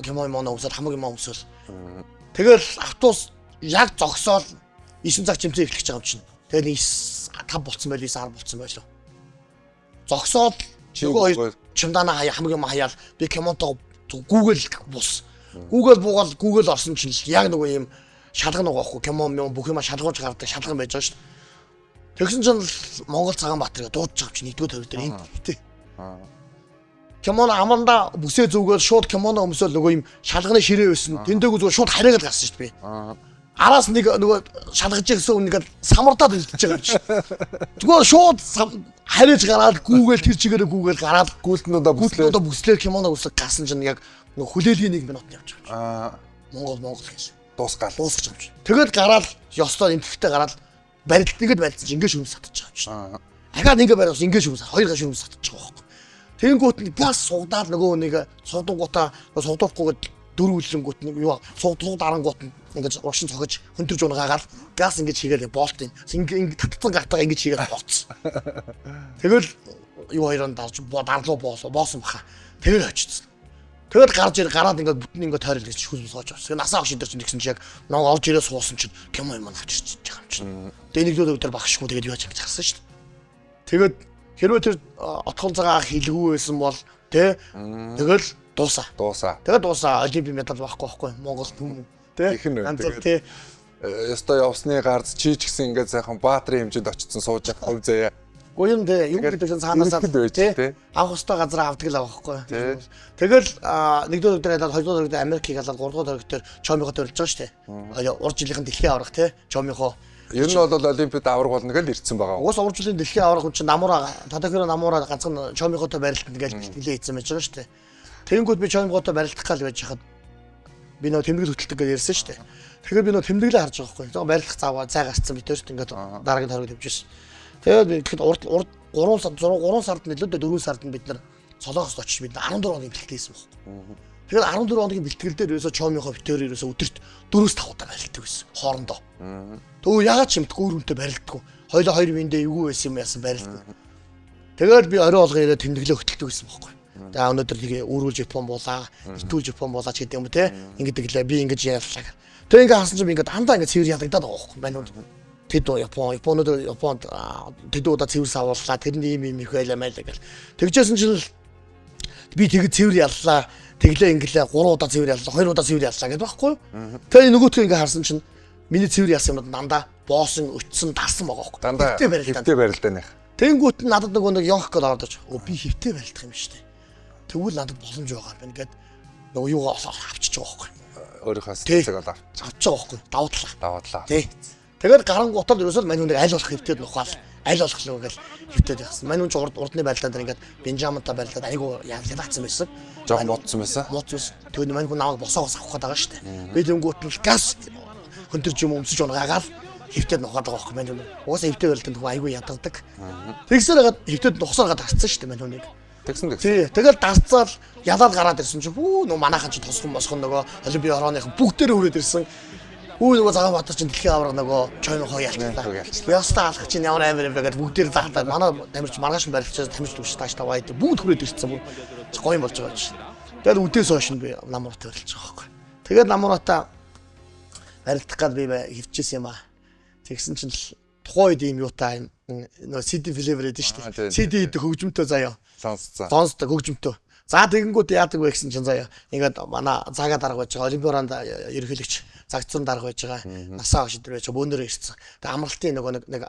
Speaker 2: Гэмой моно өмсөд хамаг юм өмсөөл. Тэгэл автобус яг зогсоол 9 цаг чимцээ эхлэх гэж байгаа юм чинь. Тэгэл 5 болцсон байл 9 10 болцсон байлоо. Зогсоод нөгөө чимдаана хамаг юм хаяал би кемонтоо Google бус. Google буугаал Google орсон чинь яг нөгөө юм шалган байгаа байхгүй кемон бүх юм шалгуулж гардаг шалган байж байгаа шүү дээ. Тэгсэн чинь Монгол цагаан Баатар дуудаж байгаа юм чинь 1-р төвд дээр энэ тий. кимоно амандаа бүсээ зүгөөл шууд кимоно өмсөөл нөгөө юм шалганы ширээ байсан. Тэндээгүй зүгээр шууд хараагаад гарсан шүү дээ би. Араас нэг нөгөө шалгаж ирсэн хүн ингээд самардаад үлдчихэж байгаа юм чи. Зүгээр шууд хариж гараад гүүгээл тэр чигээрээ гүүгээл гараад гүйлтнүүдээ бүслээр кимоно үсэг гарсан чинь яг нөгөө хүлээлгийн 1 минут явж байгаа юм чи. Монгол гэж
Speaker 1: дуусгаж
Speaker 2: юм чи. Тэгээд гараад ёстой энтерхтэй гараад барилт нэгэд барилсан чи ингээд шүмс татчих байгаа юм чи. Ахаад ингээд бариус ингээд шүмс 2 га шүмс татчих байгаа байхгүй. Тэнгүүт нь бас сугадаад нөгөө нэг судангуудаа сугдуулахгүйгээд 4 үлрэнгүүт нэг юу сугдуулах дарангууд нь ингээд уршин цохиж хөнтөрж унагаагаад газ ингэж хийгээл болтын ингээд татцсан гатаа ингэж хийгээл болцсон. Тэгэл юу хоёроо дарж дарлуу боосон баха. Тэгэл очицсан. Тэгэл гараад ингээд бүтэн ингээд тойрол гэж хүс сууж авсан. Насаа ах шидэр чинь тэгсэн чи яг нэг орж ирээ суусан чинь кимо юм авч ирчихэж байгаа юм чинь. Тэгээ нэг өдөр багшгүй тэгээд юу яаж ингэж харсан шүү дээ. Тэгээд хэрвээ тэр отгон цагаан хилгүй байсан бол тий тэгэл дуусаа. Тэгээд дуусаа олимпийн медаль байхгүй Монгол түм тий. Тэгээд
Speaker 1: ёстой явсны гард чи ч гэсэн ингээд сайхан баатрын хэмжээнд очсон сууж явах хөв заяа.
Speaker 2: Гуйм дээ юм гэдэг чинь цаанаасаа тий авах хөстой газар авдаг л авахгүй. Тэгэл нэгдүгээр өдөр ялаад хоёрдугаар өдөр Америкийг ялаад гуравдугаар өдөр Чомихот өрөлж байгаа шүү дээ. Урд жилийнхэн дэлхийн аврах тий Чомихо.
Speaker 1: Ер нь бол олимпиад авраг болно гэж ирсэн байгаа.
Speaker 2: Уус урд жилийн дэлхийн аврах хүн чинь Намура Тадахиро Намура ганцхан Чомихотой барилтанд гэж нэлээ хийсэн байж байгаа шүү дээ. Тэнгүүд би Чомихотой барилдах гал байж хахад би нөө тэмдэглэл хөтэлдэг гэж ярьсан шүү дээ. Тэгэхээр би нөө тэмдэглээ харж байгаа байхгүй. Зөө барилдах цааваа цай гарцсан би төрт ингээд дараагийн хориг тавьчихсан. Тэгээд би тэгэхэд урд 3 сард нэлээд 4 сард бид нар Солонгост очиж бид 14 хоногийн бэлтгэл хийсэн байхгүй. Тэгээд 14 хоногийн бэлтгэл дээр ерөөсө Чомихо битээр ерөөсө өдөрт 4-5 удаа барилддаг байсан хоорондоо. Төө ягаад ч юмдгүй үрүнтэй барилддаг. Хоёлоо 2 виндээ эвгүй байсан юм яасан барилддаг. Тэгээд би орой олгоо ирээд тэмдэглээ хөтэлдэг байсан байхгүй. За өнөөдөр тэгээ өөрүүл Япон болаа, итүүл Япон болаач гэдэг юм те. Ингэдэг лээ би ингэж яалаа. Тэгээ ингээ хасан чинь би ингээ дандаа ингээ цэвэр ядагдаад байгаа байхгүй. Манайд тэд Японод тэд удаа цэвэр савууллаа. Тэрний юм их байлаа мэлээ гэл. Тэгжсэн чинь би тэгээ цэвэр яллаа. Тэглээ инглээ 3 удаа цэвэр яллаа, 2 удаа цэвэр яллаа гэдэг байхгүй. Тэгээ нөгөөтгөө ингээ харсан чинь миний цэвэр ялсан юмуд дандаа боосон, өтсөн, дарсан байгаа байхгүй.
Speaker 1: Дандаа хөвтэй барилдааны.
Speaker 2: Тэнгүүт нь надад нөгөө нэг явах гээд ороод ич. Би хөвтэй барилдах юм шүү дээ. Тэгвэл надад боломж байгаа байна гэд нөгөө юугаа авчиж байгаа байхгүй.
Speaker 1: Өөрийнхөө сэтгэлийг авч
Speaker 2: байгаа байхгүй. Даваадлаа. Тий. Тэгээд гарангуутал ерөөсөө мань хүнийг аль болох хөвтөд нухаал аль болох л үгээл хөвтөд яхсан. Мань хүн ч урдны барилдаанд ингээд Бенжаминтай барилдаад айгу ялгацсан байсан.
Speaker 1: Жог модсон байсан.
Speaker 2: Тэгээд мань хүн намайг босоогоос авах гээд байгаа шүү дээ. Би тэнгуут нь газ хөнтөрч юм өмсөж унагаагаад хөвтөд нухаад байгаа байхгүй мань хүн. Уусаа хөвтөд барилдаанд хүн айгу ядгадаг. Тэгсээр хагаад хөвтөд нухсараад харцсан шүү дээ мань хүнийг.
Speaker 1: Тэгсэн.
Speaker 2: Тий. Тэгэл дарцаал ялаад гараад ирсэн чинь бүү нөө манайхан ч тосхон нөгөө олимпийн орооныхан бүгдээрээ хүрээд ирсэн. Нөгөө Цагаанбаатар чинь дэлхийн авраг нөгөө Чомихо ялчлаа. Ястаа алах чинь ямар амар юм бэ гэдэг бүгдээр заахтаа манай тамирч маргааш барилчаас тамирч төвч тааш таваа идэв. Бүгд хүрээд ирсэн бүр гоё юм болж байгаа чинь. Тэгэл үдээс хойш нь би Намуурт барилж байгаа байхгүй. Тэгээд Намууртаа барилдах гал би хөвчээсэн юм аа. Тэгсэн чинь тухайн үед юм юутай нөгөө CD флевер гэдэг шүү дээ. CD гэдэг хөгжмөнтэй заяа. Сонсдог хөгжмөнтэй. За тэгэнгүүт яадаг вэ гэсэн чинь заяа. Ингээд манай цагаа дарга байж байгаа олимпиоранд ерөнхийлөгч загцсан дарга байж байгаа. Насаа шидэр байж бөөнөрөө ирсэн. Тэгээ амралтын нөгөө нэг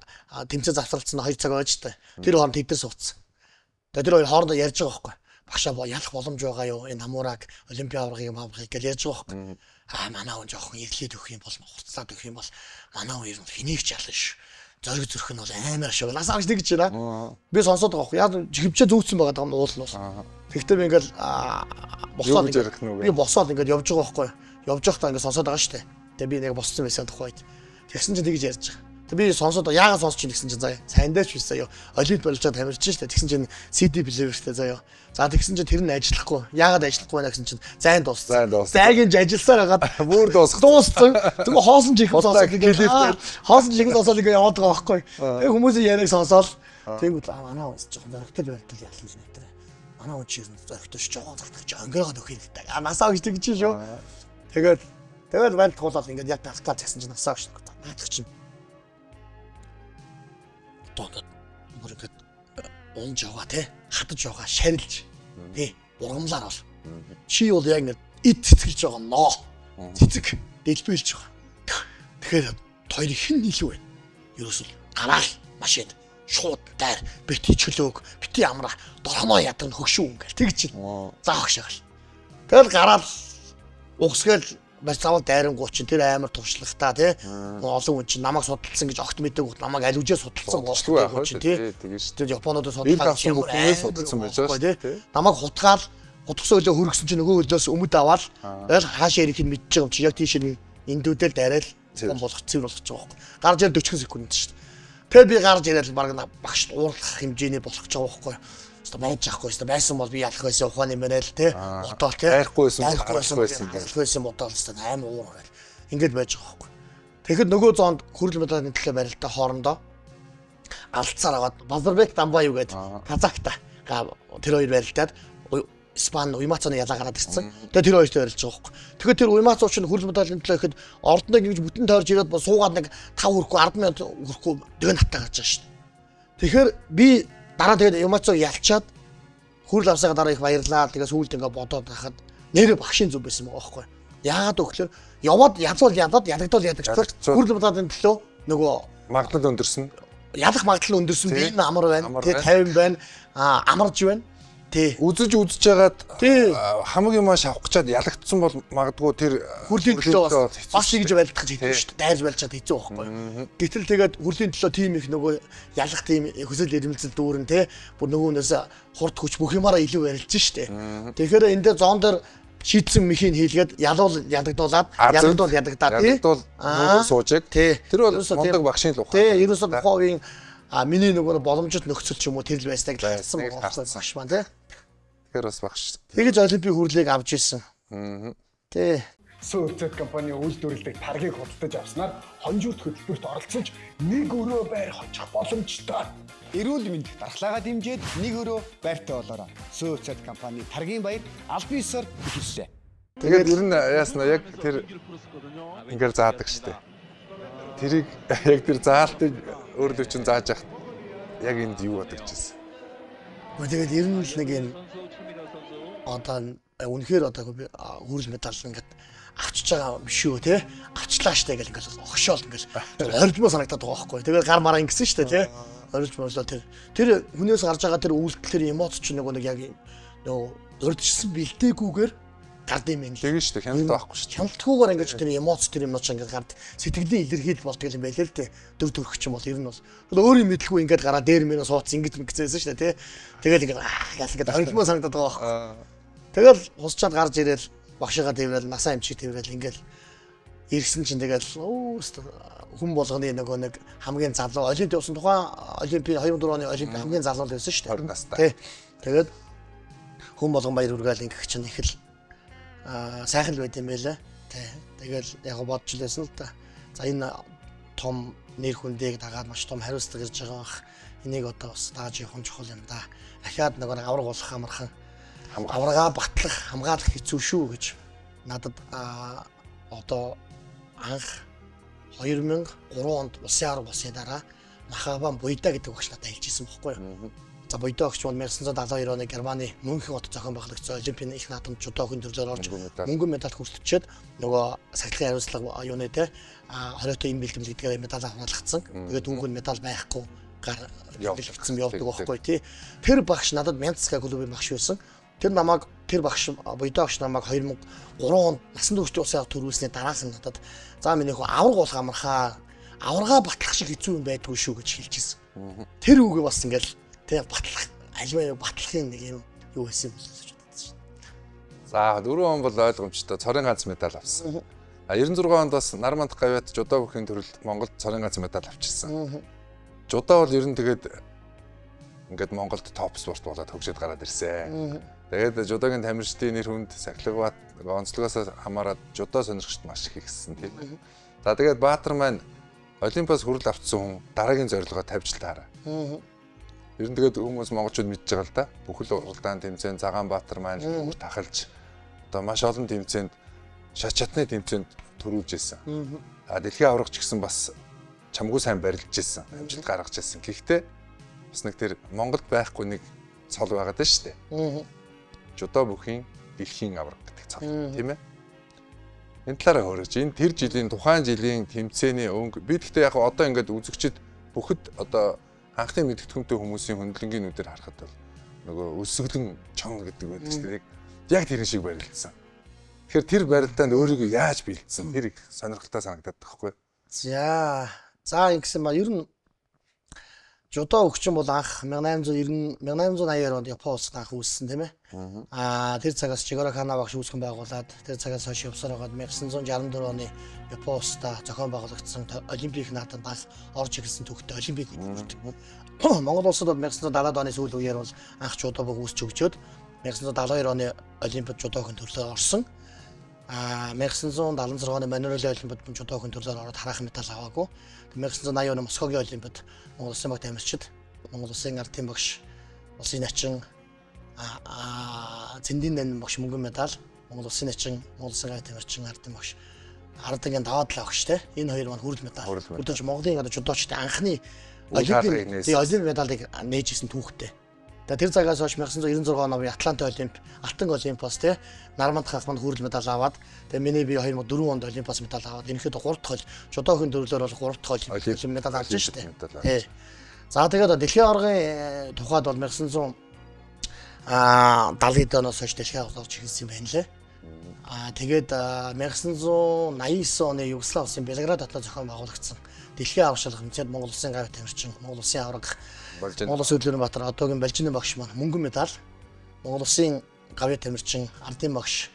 Speaker 2: тэмцээн завсралцсан 2 цаг байж таа. Тэр хооронд тэд нар суудсан. Тэгээ тэр хоёр хоорондоо ярьж байгаа байхгүй. Багшаа ялах боломж байгаа юу? Энэ Намуураг олимпийн аврагыг аврахыг гэж ярьж байгаа байхгүй. Манай хүн жоохон ирлээд өгөх юм бол хурцлаад өгөх юм бол манай хүн ер нь хэнийг ч ялна шүү. Зориг зөрөх нь бол амар шүү. Насаа гэж тэгж байна. Би сонсоод байгаа байхгүй. Яг хөвчөө зүүцсэн байгаа юм уул нь бол. Тэгтээ би ингээл босоод би босоод ингээд явж байгаа байхгүй. Явж байхдаа ингээд сонсоод байгаа шүү дээ. Тэгээ би нэг боссон байсан тухайд. Тэгсэн чинь тэгж ярьж байгаа. Тэг би сонсоод яагаад сонсч ин гэсэн чинь заяа. Саяндаа ч байсан юу. Олимп болж байгаа тамирч шүү дээ. Тэгсэн чинь CD плеертэй заяа. За тэгсэн чинь тэр нь ажиллахгүй. Яагаад ажиллахгүй байна гэсэн чинь зайн дууссан. Зайгийн ажилласаар хагаад
Speaker 1: бүр
Speaker 2: дууссан. Тэгвэл хоосон чих сонсоод ингээд хоосон чих сонсоод ингээд яваад байгаа байхгүй. Тэг хүмүүсийн яриаг сонсоод тэнгууд манай хүн жоохон зөрөгтэй байлтал ялсан юм нэ. Манай хүн чинь зөрөгтэй жоохон зөрөгтэй өнгөрөөд өгөх хэрэгтэй. Насаа гэж тэгж шүү. Тэгээд байна туулаад ингээд яг талтаа гэсэн чинь насаа гэж наадах чинь тонод бүргээд унж яваа те хатаж яваа шарилж тий урамлаар бол чи бол яг ингээд эд цэцгэлж байгаа ноо цэцэг дэлбэлж байгаа тэгэхээр хоёрыг хэн нийлүү вэ ерөөсөл гараал машин шууд дайр бити чөлөөг бити амраа дорхноо ядарна хөгшүү ингээл тэгж чинь за хөгшөөл. Тэгэл гараад угсгээл бас завал дайрангуу чинь тэр амар туршлагатай тий олон хүн чинь намайг судалсан гэж огт мэдээгүй намайг аль үжээ судалсан
Speaker 1: бохгүй
Speaker 2: чинь тий
Speaker 1: тэгэж
Speaker 2: тэр Японууд судалсан
Speaker 1: байж байгаа
Speaker 2: тий намайг хутгаал хутгсан хөлөө хөргсөн чинь нөгөө хөлөөс өмд аваад тэгэл хаашаа ирэх нь мэдчихэж байгаа юм чи яг тийш эндүүдэл дайрал юм болгох цэвэр болгож байгаа байхгүй гарч ирэл 40 секунд шүү дээ тэгэл би гарч ирэл баг багш уурлах хэмжээний болох гэж байгаа байхгүй байж ахгүй шүү дээ байсан бол би ялах байсан ухааны мэнэл тий утаал тий хайрхгүйсэн бодоол шүү дээ амар уур гэл ингэж байж байгаа байхгүй тэгэхэд нөгөө зоонд хүрэл медалийн төлөө барилтаа хоорондоо алдцаар аваад Базарбек Дамбай юу гэдэг Казахта тэр хоёр барилтаад Испани Уймацаны ялаа гараад ирсэн. Тэгээ тэр хоёртой барилж байгаа байхгүй. Тэгэхээр тэр Уймацуу чинь хүрэл медалийн төлөө ихэд ордноо ингэж бүтэн тойрж ирээд суугаад нэг 5 хүрэхгүй 10,000 хүрэхгүй дэг натаа гарч байгаа шүү дээ. Тэгэхээр би дараа тэгээд Уймацуу ялчаад хүрэл авсаага дараа их баярлаа. Тэгээ сүүлд ингээ бодоод байхад нэрээ багшийн зүв байсан байгаа байхгүй. Яагаад гэвэл яваад ядагдвал ядагчвал хүрэл медалийн төлөө нөгөө
Speaker 1: магадлал өндөрсөн.
Speaker 2: Ядах магадлал өндөрсөн би энэ амар байна. Тэгээ 50 байна. Амарж байна.
Speaker 1: Үзэж байгаад хамаг юм авах гэчаад ялагдсан бол магадгүй тэр
Speaker 2: хүрлийн төлөө бас гэж байлдах гэж хэлсэн шүү дээ. Дайрж байлчаад хэцүү байхгүй. Гэтэл тэгээд хүрлийн төлөө тим их нөгөө ялах тим хөсөл ирмэлцэл дүүрэн те бүр нөгөөнөөс хурд хүч бүх юмараа илүү барилж шүү дээ. Тэгэхээр энэ дээр зоон дээр шийдсэн мөхийг хийлгээд ядагдуулаад ядагдаад
Speaker 1: нөгөө суужиг тэр бол мундаг багшийн л ухаан.
Speaker 2: Ерөөсөө тухайн үеийн миний нөгөө боломжит нөхцөл ч юм уу тэр л байснаг талсан багш маань те.
Speaker 1: Тэгэхээр бас багш.
Speaker 2: Тэгэж олимпийн хүрлийг авч ирсэн. Тий.
Speaker 3: СУЦ компани үйлдвэрлэдэг таргийг худалдаж авснаар хонжуулт хөтөлбөрт оролцож нэг өрөө байр хочих боломжтой.
Speaker 4: Эрүүл мэнд дархлаагаа дэмжиж нэг өрөө байртай болоорой. СУЦ компани таргийн баяр аль биесээр эхэллээ.
Speaker 1: Тэгээд ер нь яасна яг тэр ингээл заадаг штэ. Тэрийг яг тэр заалтыг өөрлөв чинь зааж явах яг энд юу бодож байсан.
Speaker 2: Тэгээд ер нь л нэг энэ одоо үнэхээр одоо хүрэл медаль ингээд авчиж байгаа юм шүү те авчлаа штэ гэл ингээд огшоол ингээд орилмоо санагдаад байгаа байхгүй. Тэгээд гар мараа ингэсэн штэ те орилж болоо тэр хүнээс гарч байгаа тэр үйлдэл тэр эмоц ч нэг яг нөгөө урдчсан бэлдээгүйгээр гард юм ин.
Speaker 1: Тэгэн штэ хяналт байхгүй штэ.
Speaker 2: Хяналтгүйгээр ингээд тэр эмоц тэр юм ч ингээд гард сэтгэлийн илэрхийлэл болтгол юм байлээ л те дөв төрөх ч юм бол ер нь бол өөрийн мэдлгүй ингээд гараа дээр мэнэ сууц ингэж мэгцээсэн штэ те тэгэл ингээд ял ингээд орилмоо санагдаад байгаа байхгүй. Тэгэл хусчаад гарч ирэл багшигаа тэрвэл насаа эмчиг тэрвэл ингээл ирсэн чинь тэгэл хүн болгоны нөгөө нэг хамгийн залуу олимпиад усан тухайн олимпийн 2004 оны олимпийн хамгийн залуу байсан шүү дээ
Speaker 1: 20 настай.
Speaker 2: Тэгээд хүн болгон баяр хүргээл ингэх чинь их л сайхан л байт юм байлаа. Тэгэл яг бодж лээсэн л та. За энэ том нэр хүндийг дагаад маш том хариуцлага ирж байгаа бах. Энийг одоо бас дааж явах чухал юм да. Ахаад нөгөө авраг болох амархан аврагаа батлах хамгаалах хэцүү шүү гэж надад одоо анх 2003 онд улсын арга болсон дараа Махабан Буйда гэдэг багш надад хэлжсэн байхгүй юу. За Буйда багш бол 1972 оны Германы Мюнхен хот зохион байгуулагчсан олимпийн их наадамд жудогийн төрлөөр орж мөнгөн медаль хүртчихэд нөгөө сахилгын хариуцлага юуны те 20-т им бэлтгэл гэдгээр медаль авахлагдсан. Тэгээд мөнгөн медаль байхгүй гар явуулсан явдаг байхгүй тий. Тэр багш надад Мянцка клубын багш байсан. Тэр намайг тэр багш Буйда багш намайг 2003 онд насан туршид улсын арга төрүүлсний дараас нь надад за миний хөө авраг болох амархаа аврагаа батлах шиг хэцүү юм байдгүй шүү гэж хэлчихсэн. Тэр үгээ бас ингээл тэг батлах альва батлахын нэг юм юу байсан юм гэж бодсон.
Speaker 1: За 4 он бол ойлгомжтой цорын ганц медаль авсан. 96 онд бас Нарманд гавьяат жудо бүхийн төрөлд Монголд цорын ганц медаль авчихсан. Жудо бол ер нь тэгээд ингээд Монголд топ спорт болоод хөгжөөд гараад ирсэн. Тэгээд жудогийн тамирчдын нэр хүнд сахилгават онцлогоос хамаарат жудо сонирхчд маш их ихсэн тийм. За тэгээд Баатар маань Олимпиас хүрэл авцсан хүн дараагийн зорилгоо тавьж таараа. Ер нь тэгээд хүмүүс монголчууд мэдж байгаа л да. Бүхэл уралдаан тэмцээнд Цагаанбаатар маань тахалж одоо маш олон тэмцээнд шат чатны тэмцээнд төрүүлж ирсэн. Дэлхийн аврагч гэсэн бас чамгүй сайн барилж ирсэн. Амжилт гаргаж ирсэн. Гэхдээ бас нэг тэр Монголд байхгүй нэг цол байгаад байна шүү дээ. Жудо бүхийн дэлхийн авраг гэдэг цол тийм ээ. Энэ талаараа хөрөж энэ тэр жилийн тухайн жилийн тэмцээний өнгө бид гэхдээ яг одоо ингээд үзэгчд бүхэд одоо анхны мэдгэдэггүй хүмүүсийн хөндлөнгийн нүдээр харахад бол нөгөө өсөглөн чон гэдэг байдаг шүү дээ. Яг тэр шиг барилдсан. Тэгэхээр тэр барилдаанд өөрийгөө яаж бэлдсэн тэр их сонирхолтой санагдаад байгаа байхгүй.
Speaker 2: За ингэсэн ба ер нь жудо өгчин бол анх 1880 онд Япон улсад анх үүссэн тийм ээ. Тэр цагаас Чигоро Кана багш үүсгэн байгуулад тэр цагаас хойш явсаар байгаад 1964 оны Япон улсад зохион байгуулагдсан Олимпик наадад анх орж ирсэн төвхтэй Олимпик үүсгэв. Монгол улсад бол 1970 оны сүүл үеэр бол анх жудо баг үүсч өгчөөд 1972 оны Олимпиад жудогийн төрлөөр орсон. 1976 оны Монреалийн Олимпиад жудогийн төрлөөр ороод хараахан медаль аваагүй. 1980 оны Москвагийн Олимпиад Монгол улсын баг тамирчид, Монгол улсын ардын багш, улсын начин, зэндийн нэн багш мөнгөн медаль, Монгол улсын начин, Монгол улсын тамирчин, ардын багш, ардын даваад л багш те. Энэ хоёр маань хүрэл медаль. Хүрдэж Монголын жудоочдын анхны Олимпик медалыг нээжсэн түүхтэй. Тэр цагаас хойш 1996 оны Атланта Олимп, Алтан Олимпиас те Нарманд хах манд хүрэл медаль аваад тэгээ миний би 2004 онд Олимпиас медаль аваад ерөнхийдөө 3 дахь жудогийн төрлөөр бол 3 дахь Олимпиас медаль авч штэ. Тий. За тэгээд дэлхийн аваргын тухайд бол 1970 оноос хойш дэлхийн аварга орж ирсэн юм байна лээ. Тэгээд 1989 оны Югослав улсын Белград хотод зохион байгуулагдсан дэлхийн аварга хэмжээнд Монгол улсын гавь тамирчин, Монгол улсын аварга Монгол улсын Улаанбаатар одоогийн Балжины багш маань мөнгөн медаль, Монгол улсын гавь тамирчин, ардын багш,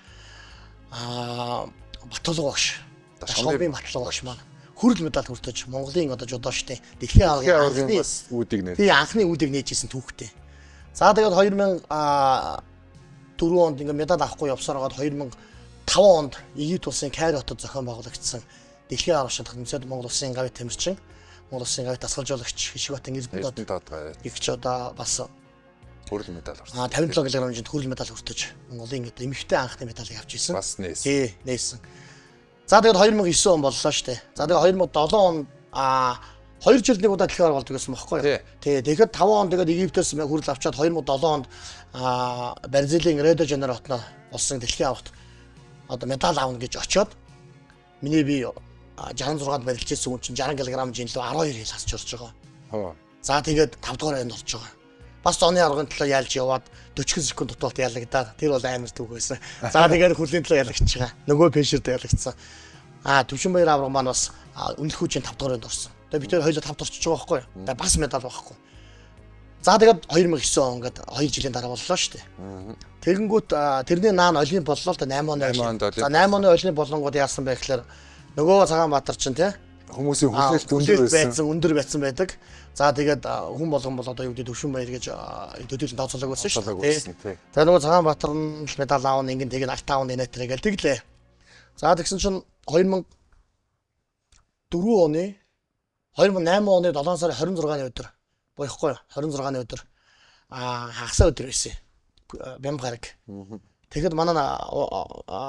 Speaker 2: Батлог багш, Шомбын Батлог багш маань хүрэл медаль хүртэж Монголын одоо жудоочдын дэлхийн аваргын
Speaker 1: үүдийг нээж.
Speaker 2: Тэгээ анхны үүдийг нээжсэн түүхтэй. За тэгээд 2004 онд ингээ медаль авахгүй явсаар хагаад 2005 онд Египт улсын Кайро хотод зохион байгуулагдсан дэлхийн аварга шалгалт Монгол улсын гавь тамирчин, Монгол улсын гавь дасгалжуулагч Хишигбатын Эрдэнэт одоо бас
Speaker 1: хүрэл медаль авсан.
Speaker 2: 57 кг хэмжээнд хүрэл медаль хүртэж Монголын эмэгтэй анхны медалийг авч ирсэн.
Speaker 1: Бас нээсэн.
Speaker 2: Тий, нээсэн. За тэгээд 2009 он боллоо шүү дээ. За тэгээд 2007 он 2 жил нэг удаа дэлхийн аварга болдог гэсэн бохоггүй юу? Тий. Тэгэхээр 5 он тэгээд Египтээс хүрэл авчаад 2007 онд Бразилийн Рио де Жанейро хотноо болсон дэлхийн аваргад одоо медаль авна гэж очиод миний би 66-д барилжсэн хүн чинь 60 кг жин лөө 12 хил хасч орж байгаа. За тэгээд 5 дугаар анд орж байгаа. Бас зооны аргын төлөө ялж яваад 40 секунд дутуулт ялагдаад тэр бол амар түүх байсан. За тэгээд хүлийн төлөө ялагдчихж байгаа. Нөгөө пешерд ялагдсан. Төвшинбаяр авраг маань бас үнэлэх хүчийн 5 дугаар анд орсон. Тэгээд бид хоёр хоёулаа 5-д орчиж байгаа байхгүй юу? Тэгээд бас медаль байхгүй. За тэгээд 2009 он гээд 2 жилийн дараа боллоо шүү дээ. Тэгэнгүүт тэрний наан олимп боллоо л да 8 оны. За 8 оны олимп болонгууд яасан бэ гэхээр нөгөө Цагаанбаатар чинь тий
Speaker 1: хүмүүсийн хүлээлт
Speaker 2: өндөр байсан байдаг. За тэгээд хүн болгон бол одоо юу гэдэг Төвшинбаяр гэж төдийлөн тооцоолог байсан шүү дээ. Тэгээд нөгөө Цагаанбаатар нь медаль аавн ингэн тэгээд алт аавн нэтэрэ гэл тэглээ. За тэгсэн чинь 2008 оны 7 сарын 26-ны өдөр боёхгүй 26-ны өдөр хагасаа өдөр байсан. Бямб гараг. Тэгэхэд манай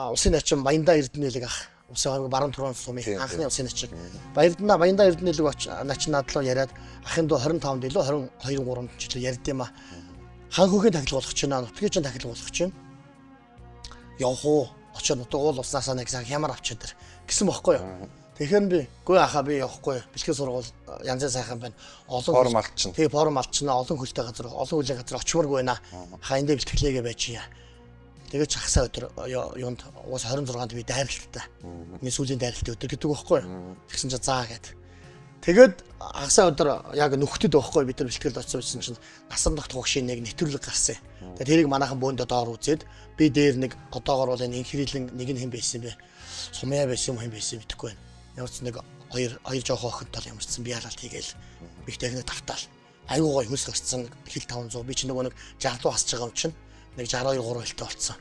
Speaker 2: улсын начин Баяндаа Эрдэнэлэг ах улсын аварга баруун түрүүн сумын анхны улсын начин Баяндаа Эрдэнэлэг начин надлуу яриад ахын дөө 25-нд илүү 22-3 жилээр ярьд юм а. Хан хөгийн тахил болгох чинь нутгийн тахил болгох чинь явах уу очоод нутаг уул улснаасаа нэг хямар авчаад тэр гэсэн бохоггүй юу. Тэгэхээр би гүй ахаа би явахгүй бэлтгэл сургууль янзын сайхан байна. Олон
Speaker 1: форм алдчихна.
Speaker 2: Тэгээ форм алдчихна. Олон хөлтэй газар, олон хүлийн газар очиморгүй байна. Хаа эндээ бэлтгэлээгээ байж яа. Тэгээд чагсаа өдөр юунд уус 26-нд би дайралттай. Миний сүүлийн дайралтын өдөр гэдэг байхгүй юу. Тэгсэн чинь заа гэд. Тэгээд хагасаа өдөр яг нүхтэд байхгүй бид нар бэлтгэлд очсон байсан чинь насан дохт хугшийн нэг нэвтрүүлэг гарсан. Тэгээд тэрийг манайхан бөөндөө доор үзээд би дээр нэг одоогоор бол энэ инхрийлэн нэг нь хэн байсан бэ? Сумья байсан юм хэн байсан мэдэхгүй байна. Ямарч нэг хоёр жоохон охинтой ямарчсан би яалалт хийгээл их техник тавтаал айгуу гой хөлс гарцсан хил 500 би ч нөгөө нэг 60 руу хасж байгаа юм чинь нэг 62 3 хилтэй болцсон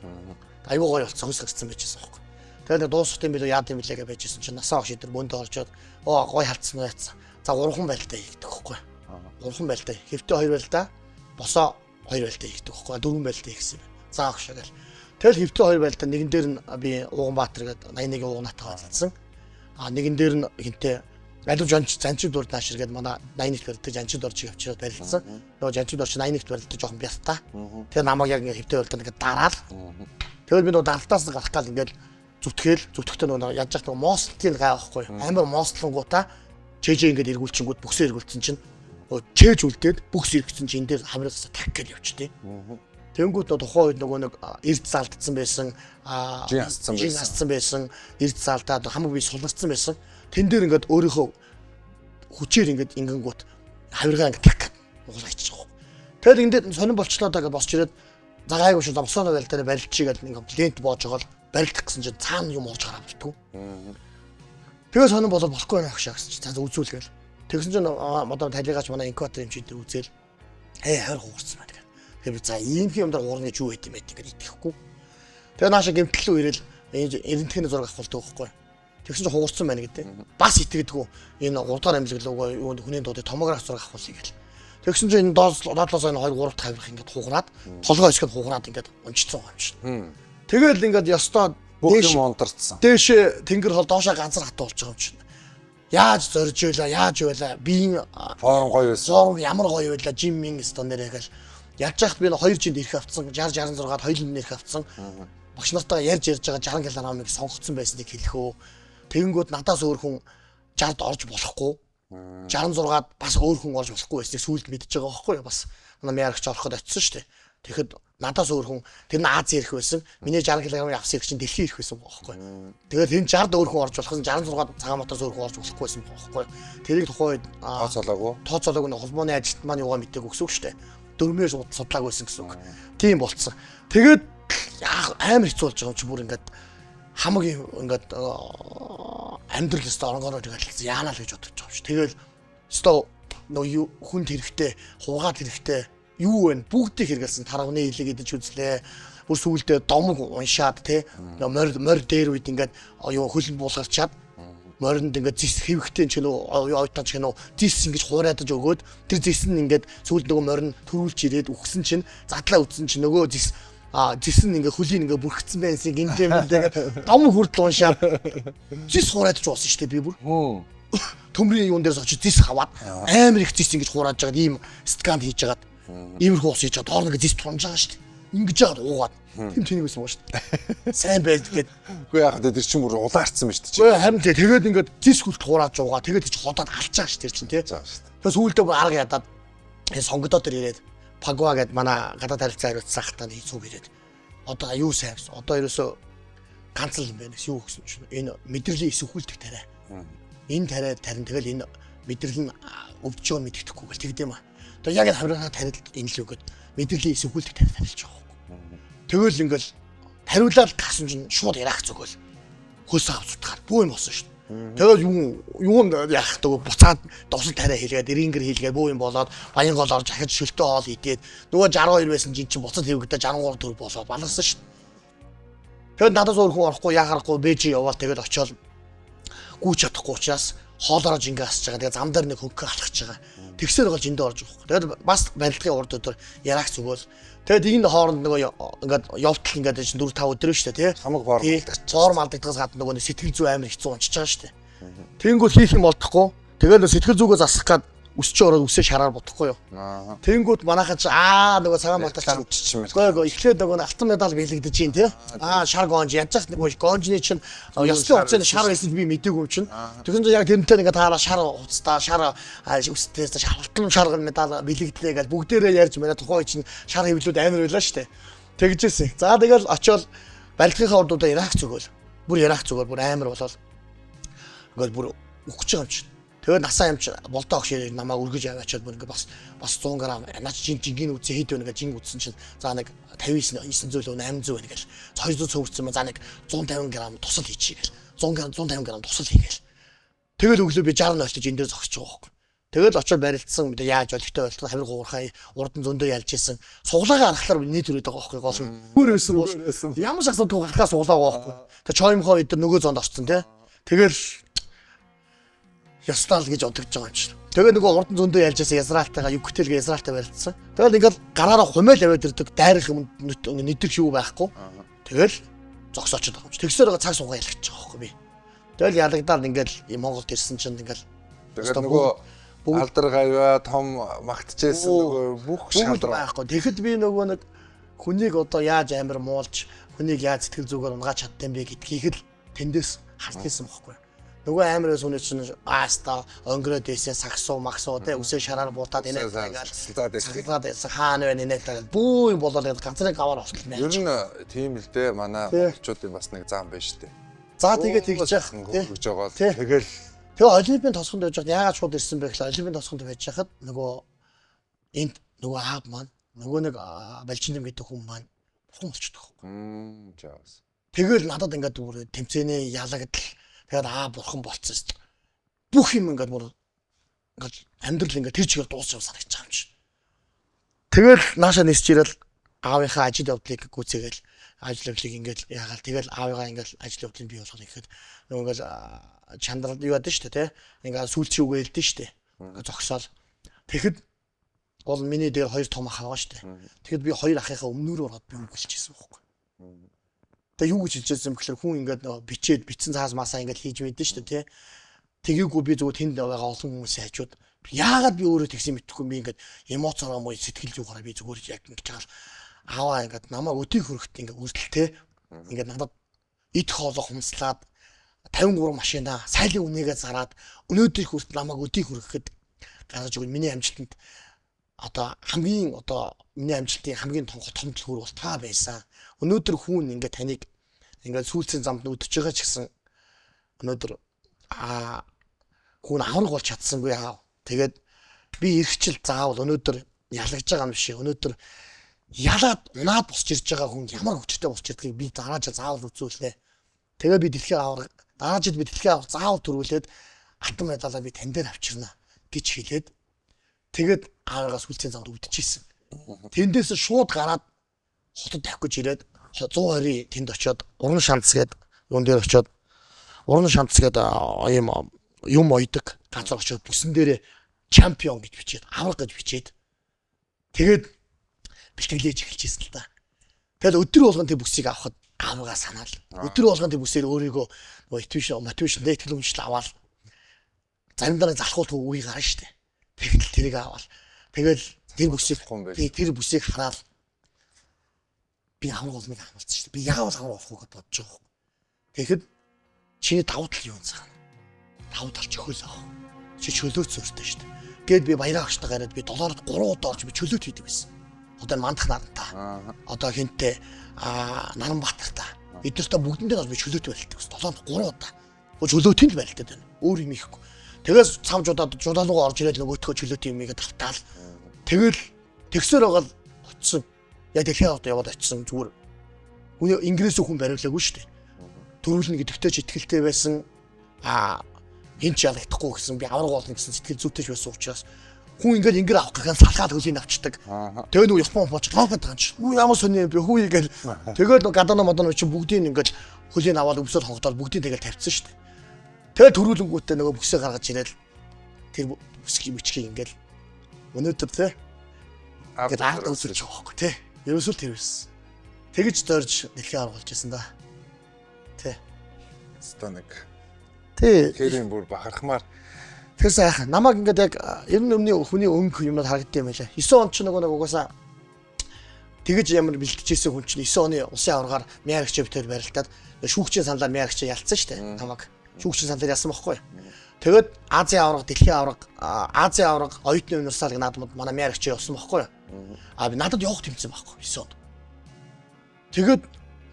Speaker 2: айгуу гой болцсон хөлс гарцсан байжсэн байхгүй. Тэгээд нэг дуусахтын билүү яад юм билээгээ байжсэн чинь насаа ах шидэр бөөндөө оржоод гой халтсан уу яцсан. За 3хан байлтай хийгдэх байхгүй. 3хан байлтай хэвтээ 2 байлтай босоо 2 байлтай хийгдэх байхгүй. 4 байлтай хийсэн юм. За ах шагаал. Тэгэл хэвтээ 2 байлтай нэгэн дээр нь би Ууганбаатар гэдэг 81-ийн Уугнатаа хатсан. Нэгэн дээр нь хинтээ Алив занчид дурд наашир гэдэг манай 81-т барилдаж жанчид орж явчихад барилдсан. Нөгөө жанчид орч 81-т барилдаж жоохон бястаа. Тэгээ намайг яг ингээ хэвтээ барилдаа ингээ дараал. Тэгэл би нөгөө даралтаас гарах гал ингээл зүтгэхдээ нөгөө яаж яах нөгөө моостлын гай байхгүй. Амар моостлонгуудаа жижиг ингээд эргүүлчингүүд бүксээ эргүүлсэн чинь чээж үлдээд бүхс иргэсэн чинь энэ дээр хамрагсаа тах гэж явчихдээ. Тэнгүүд тухайн үед нөгөө нэг эрд залдсан байсан,
Speaker 1: жин хасцсан
Speaker 2: байсан, эрд залдаад хамаг бие сулгацсан байсан. Тэн дээр ингээд өөрийнхөө хүчээр ингээд ингэнгүүт хавиргаа ингээд так уулаачих واخ. Тэгэл ингээд сонирн болчлоо даа гэж босч ирээд загайгүй шүү замсооно байл дээр барилчигээд ингээд лент боож байгаа л барилдах гэсэн чинь цаана юм ууж гараа болтгоо. Тэгээ сонирн болоод болохгүй байх шаа гэсэн чинь цаа үзүүлгээл. Тэгсэн чинь модон талигаач манай инкватор юм чи дээр үзэл хавир хуурсан байна. Тэгэхээр за ийм юм дээр уурны юу байт юм бэ гэдэг итгэхгүй. Тэгээ нааша гэмтэл рүү ирэл эрдэнэтгэний зураг авах болдог байхгүй. Тэгсэн чинь хуурсан байна гэдэг. Бас итгэдэггүй. Энэ 3 дахь амжилтлуугаа юу хүний дуудыг томограф зураг авахулъя гэл. Тэгсэн чинь энэ доотлоос энэ 2 3 тавих ингээд хугараад толгой хэсгэд хугараад ингээд унжицсан юм чинь. Тэгэл ингээд ёстой
Speaker 1: бүх юм онторцсон.
Speaker 2: Дээш тэнгэр хол доошоо ганцар хатуу болж байгаа юм чинь. Яаж зорж байла, яаж байла, биеийн
Speaker 1: форм гоё байсан.
Speaker 2: Форм ямар гоё байла, жимминг стонер ягэл. Яаж яхад би 2 жинд ирэх авцсан, 60 66-аад 2 жинд ирэх авцсан. Багш нартаа ярьж байгаа 60 кг сонгогдсон байсныг хэлэхөө. Тэгэнгүүт надаас өөр хүн 60-д орж болохгүй. 66-аад бас өөр хүн орж болохгүй байсныг сүүлд мэдчихэж байгаа байхгүй юу? Бас манай ярагч ороход очсон шүү дээ. Тэгэхэд надаас өөр хүн тэр нь Ази ирэх байсан. Миний 60 кг авсан ирэх чинь дэлхий ирэх байсан байхгүй юу? Тэгээд энэ 60-д өөр хүн орж болохсон 66-аад цагааматаас өөр хүн орж болохгүй байсан байхгүй юу? Тэрийг тухайн үед тооцоолоогүй холбооны ажилтнууд маань юугаа мэддэг өгсөн шүү дээ. Дөрмөөр судлааг байсан гэсэн үг. Тийм болцсон. Тэгээд амар хэцүү болж байгаа юм чи бүр ингээд хамаг ингээд амьдрал өстө оронгороо тэгэл яанаа л гэж бодож байгаа юм чи. Тэгэл өстө нөө хүн хэрэгтэй, хуугаад хэрэгтэй юу вэ? Бүгдийг хэрэгэлсэн тарганы хилэг идэж үзлээ. Бүр сүүлдээ домог уншаад те морь дээр үед ингээд юу хөлн буулгарчаад моринд ингээд зис хэвхтэй ч нөө ойтооч гэнэ зис ингэж хуурайдаж өгөөд тэр зис нь ингээд сүүлд нөгөө морин төрүүлж ирээд үхсэн чинь задлаа үтсэн чинь нөгөө зис зис нь ингээд хөлийн ингээд бүрхсэн байсан гинтэмэлдээ дом хүртэл уншаад зис хуурайдаж уусан шүү дээ би бүр төмрийн юун дээрс очиж зис хаваад амар их зис ингэж хуурайж байгаад ийм скан хийж байгаад иймэрхүү ус хийж байгаа доор ингээд зис тунж байгаа шүү дээ ингэж яагаад уугаад тийм тэнийг байсан ба шүү дээ. Сайн байл гэхэд
Speaker 1: үгүй яах вэ тэр чинь бүр улаарцсан ба шүү дээ.
Speaker 2: Үгүй харин тэгээд ингээд зис хүрт хуураад жуугаа тэгээд чи ходоод алж байгаа шүү дээ чинь тий. Тэгээд сүүлдээ арга ядаад сонгодоо тэр ирээд Пагва гэд манай гадаад харилцаа хариуцсан хатаа хийцүүг ирээд одоо юу сайн гэсэн. Одоо ерөөсөө ганц л юм байна гэсэн юу гэсэн чинь энэ мэдрэлийн эсвүүлдэг тариа. Энэ тариа тарин тэгэл энэ мэдрэл нь өвдөж байгаа мэддэхгүй гэл тэгдэм аа. Тэгээд яг энэ хавраа тарил энэ л үгээд мэдрэлийн эсвүүлдэг тариа тарилж байгаа. Тэгэл ингээл хариулаад тагсан чинь шууд ярах зүгэл хөөс авцутгаар бүү юм болсон шүү дээ. Тэгэл юунд яах вэ? Буцаад досол тариа хийлгээд рингер хийлгээд бүү юм болоод баян гол орж ахиж шөлтөө хоол идээд нөгөө 62 байсан чинь буцаад хэвгдээ 63 төр болоод балгасан шүү дээ. Тэгэл надаас өөр хүн орохгүй яхахгүй бэж яваад тэгэл очиод гүйч чадахгүй учраас хоолороо жингээ асж байгаа. Тэгээ зам дээр нэг хөнгө алхаж байгаа. Тэгсээр гол жиндээ орж байгаа. Тэгээд бас барилгын урд өдөр ярах зүгэл тэгээд энэ хооронд нөгөө ингээд явтал ингээд 4 5 өдөр шүү дээ тий.
Speaker 1: Хамаг
Speaker 2: форм алдагдгаас гадна нөгөө сэтгэл зүй амар хэцүү унчиж байгаа шүү дээ. Тэнгүүл хийх юм болдохгүй. Тэгээд сэтгэл зүгөө засах гад өсч ороод үсээ шараар бодохгүй юу. Тэнгүүд манайхан ч нөгөө цагаан балтач
Speaker 1: үччихмээр.
Speaker 2: Гэхдээ эхлээд нөгөө алтан медаль бэлэгдэж юм тий. Шар гонж янз ах нөгөө гонжны чинь ёслын хугацаанд шар байсан би мэдээгүй юм чинь. Тэгсэн чинь яг тэрнтэй ингээд таараа шар хуцтаа шар үстээс алтан шар медаль бэлэгдлээ гэж бүгдээрээ ярьж манай тухайн чинь шар хэвлүүд амар байлаа шүү дээ. Тэгжээсэй. За тэгэл очиод барилгынхаа урдуудаа ярах зүгэл. Бүр ярах зүгэл бүр амар болол. Ингээд бүр өгч байгаа юм чинь. Тэгээд насаа юмч болтоо огш намайг үргэж аваачаад бүр ингээ бас 100 г наач жингийн үзээ хэд вэ гэж жин үзсэн чинь за нэг 59 900 л 800 байна гэл 200 цөөрсөн юм за нэг 150 г тусал хийчихье гэл 150 г тусал хийгээл тэгэл өглөө би 60 нойлтож энэ дээр зогсож байгаа байхгүй тэгэл очиод барилдсан яаж олигтой болтол хавир гуурхай урдан зөндөө ялж исэн суглаагаа харахаар нийт үрээд байгаа байхгүй гол нь хөрөөсөн ямар ч асуудал гарахаа суглаагаа байхгүй тэг чоймхоо өдөр нөгөө зонд орцсон те тэгэл ястал гэж бодож байгаа юм чинь. Тэгээ нөгөө урдан зөндөө ялжсэн Израильтайгаа Юктэлгээ Израильтай барилдсан. Тэгэл ингээл гараараа хумайл аваад ирдэг дайрах юм нэдэр шүү байхгүй. Тэгэл зогсоочод байгаа юм чинь. Тэгсээр цаг суугаа ялгаж байгаа байхгүй би. Тэгэл ялагдаад ингээл Монголд ирсэн чинь ингээл
Speaker 1: тэгээд нөгөө алдар гавья том магтчихсэн нөгөө бүх шалруу
Speaker 2: байхгүй. Тэгэхэд би нөгөө нэг хүнийг одоо яаж амар муулж, хүнийг яаж сэтгэл зүгээр унгааж чаддсан бэ гэдгийг л тэндээс харсан байхгүй. Нөгөө амар өсөний чинь ааста онгороо дэсэн сагсуу максуу те үсээ шараар буутаад инээд ингээл байсан хаана вэ нэ тэгэл бүү юм болоод ганцрын гаваар болчихлоо.
Speaker 1: Ер нь тийм л дээ манай монголчуудын бас нэг зам байна шүү дээ.
Speaker 2: За тэгээд тэгж яах
Speaker 1: гэж байгаа. Тэгэл
Speaker 2: тэгээ олимпийн тосгонд байж байгаад яагаад шууд ирсэн бэ гэхэл олимпийн тосгонд байж хахад нөгөө энд нөгөө аав маань нөгөө нэг балжинэм гэдэг хүн маань бурхан болчихдог байхгүй.
Speaker 1: жаас.
Speaker 2: Тэгэл надад ингээд бүр тэмцээний ялагдал тэгээд бурхан болцсон шүү дээ. Бүх юм ингээд бүр ингээд амьдрал ингээд тэр чигээр дуусах санагдаж байгаа юм чинь. Тэгэл нааша нисч ирэл аавынхаа ажил явдлыг гүйцээгээл ажил явдлыг ингээд яагаад тэгэл аавыгаа ингээд ажил явдлыг бий болгох гэхэд нөгөө ингээд чандрал юу яд нь шүү дээ те. Ингээд сүүлчийн үгээ хэлдэн шүү дээ. Ингээд зогсоол. Тэгэхэд бол миний дээр хоёр том ах байгаа шүү дээ. Тэгэхэд би хоёр ахыхаа өмнөрөө ороод би үг хэлчихсэн байхгүй. Тэгээ юу гэж хэлжсэн бэ гэхээр хүн ингээд бичээд бичсэн цаас масаа ингээд хийж мэдэн шүү дээ тий. Тэгээгүй би зүгээр тэнд байгаа олон хүмүүсийн хажууд яагаад би өөрөө тэгсэн мэдэхгүй би ингээд эмоцороо муу сэтгэл зүгээрээ би зүгээр яг ингэж байгаа аваа ингээд намайг өдий хөрөхт ингээд үрдэл тий. Ингээд надад ид хоолоо хумслаад 53 машина сайлын үнийгээ зараад өнөөдөр хүртэл намайг өдий хөрөхөд гаргаж өгнө миний амжилтанд одоо миний амжилтын хамгийн том төлхөр бол та байсан. Өнөөдөр хүн ингээд таныг ингээд сүүлцийн замд өдөж байгаа ч гэсэн өнөөдөр хүн авраг болж чадсангүй яав. Тэгээд би эрхчил заавал өнөөдөр ялгаж байгаа юм шиг өнөөдөр ялаад унаад босч ирж байгаа хүн ямар хүчтэй босч ирдгийг би дараа жил заавал үзүүлнэ. Тэгээ би дэлхийн авраг дараа жил би дэлхийн авраг заавал төрүүлээд алтан медалаа би тань дээр авчирна гэж хэлээд тэгээд аагаас үлцэн замд үдчихсэн. Тэндээс шууд гараад хотод тавих гэж ирээд 120 тэнд очиод уран шанц гээд юун дээр очиод уран шанц гээд юм ойдог газар очиод бүсэн дээрээ чемпион гэж бичээд авраг гэж бичээд тэгээд бэлтгэлээж эхэлчихсэн л та. Тэгэл өдөр болгон тэр бүсийг авахд аврага санаал. Өдөр болгон тэр бүсээр өөрийгөө мотивашн дэтгэл өмчлөл аваад заримдаа залхуул үе гарна штэ. Тэгтэл тэрийг аваад тэгэл тэр бүсийг хараад би авраг болныг хамарсан шүү дээ. Би яавал авраг болох вэ гэж бодож байгаа. Тэгэхэд чиний давуу тал юу вэ? Давуу тал чөхөл аа. Чи чөлөөт зөртэй шүү дээ. Гээд би баяраа агчтай гараад би долларт 3 удаа орж би чөлөөт хийдэг байсан. Одоо мандах наранта. Одоо хинтээ Наранбаатарта. Эднэртээ бүгдэндээ бас би чөлөөт байлдаг байсан. Долларт 3 удаа. Чөлөөтөнд байлдаг байна. Өөр юм ихгүй. Тэгээс цамжуудаад жудаалуугаа орж ирээд нөгөөтгөө чөлөөт юмыг тавтаал. Тэгэл тэгсээр байгаа л очсон. Яг дэлхийн аваад яваад очсон зүгээр. Ингээс хүн бариулаагүй шүү дээ. Төрүүлнэ гэдэгтэй ч итгэлтэй байсан. Хинч ялагдахгүй гэсэн би авраг болно гэсэн сэтгэл зүйтэй байсан учраас хүн ингээд ингэр авах гэхээр салгаад хөлийн авчдаг. Тэгээ нөгөө Япон фоч логод байгаа юм чи. Ямар сони би хүү игээл. Тэгээд нөгөө гадаана модон чи бүгдийг ингээд хөлийн аваад өмсөд хонгодоод бүгдийг тэгэл тавьчихсан шүү дээ. Тэгээд төрүүлэнгүүтээ нөгөө бүсээ гаргаж ирээл тэр бүсгийн бичгийг ингээд өнөөдөр те ингээд ард үзүүлж байгаа байхгүй те. Ерөөсөө тэр байсан. Тэгэж дөрж дэлхийн арга болж байсан да. Тэ.
Speaker 1: Станик.
Speaker 2: Тэ.
Speaker 1: Хэрийн бүр бахархмаар.
Speaker 2: Тэр сайхан намайг ингээд яг ер нь өмнө хүний өнгө юмнууд харагдсан юм байлаа. 9 он ч нөгөө угаасаа тэгэж ямар бэлтжижсэн хүн чинь 9 оны улсын аваргаар мяарагч битээр барилдаад шүүгчийн саналаар мяарагч ялцсан шүү дээ. Намайг шүүгчийн саналаар ялсан байхгүй. Тэгээд Азийн аварга, дэлхийн аварга, Азийн аварга, оюутны университет наадмад манай мяарагч явсан байхгүй. Би надад явах тэмцээн байхгүй 9 онд. Тэгээд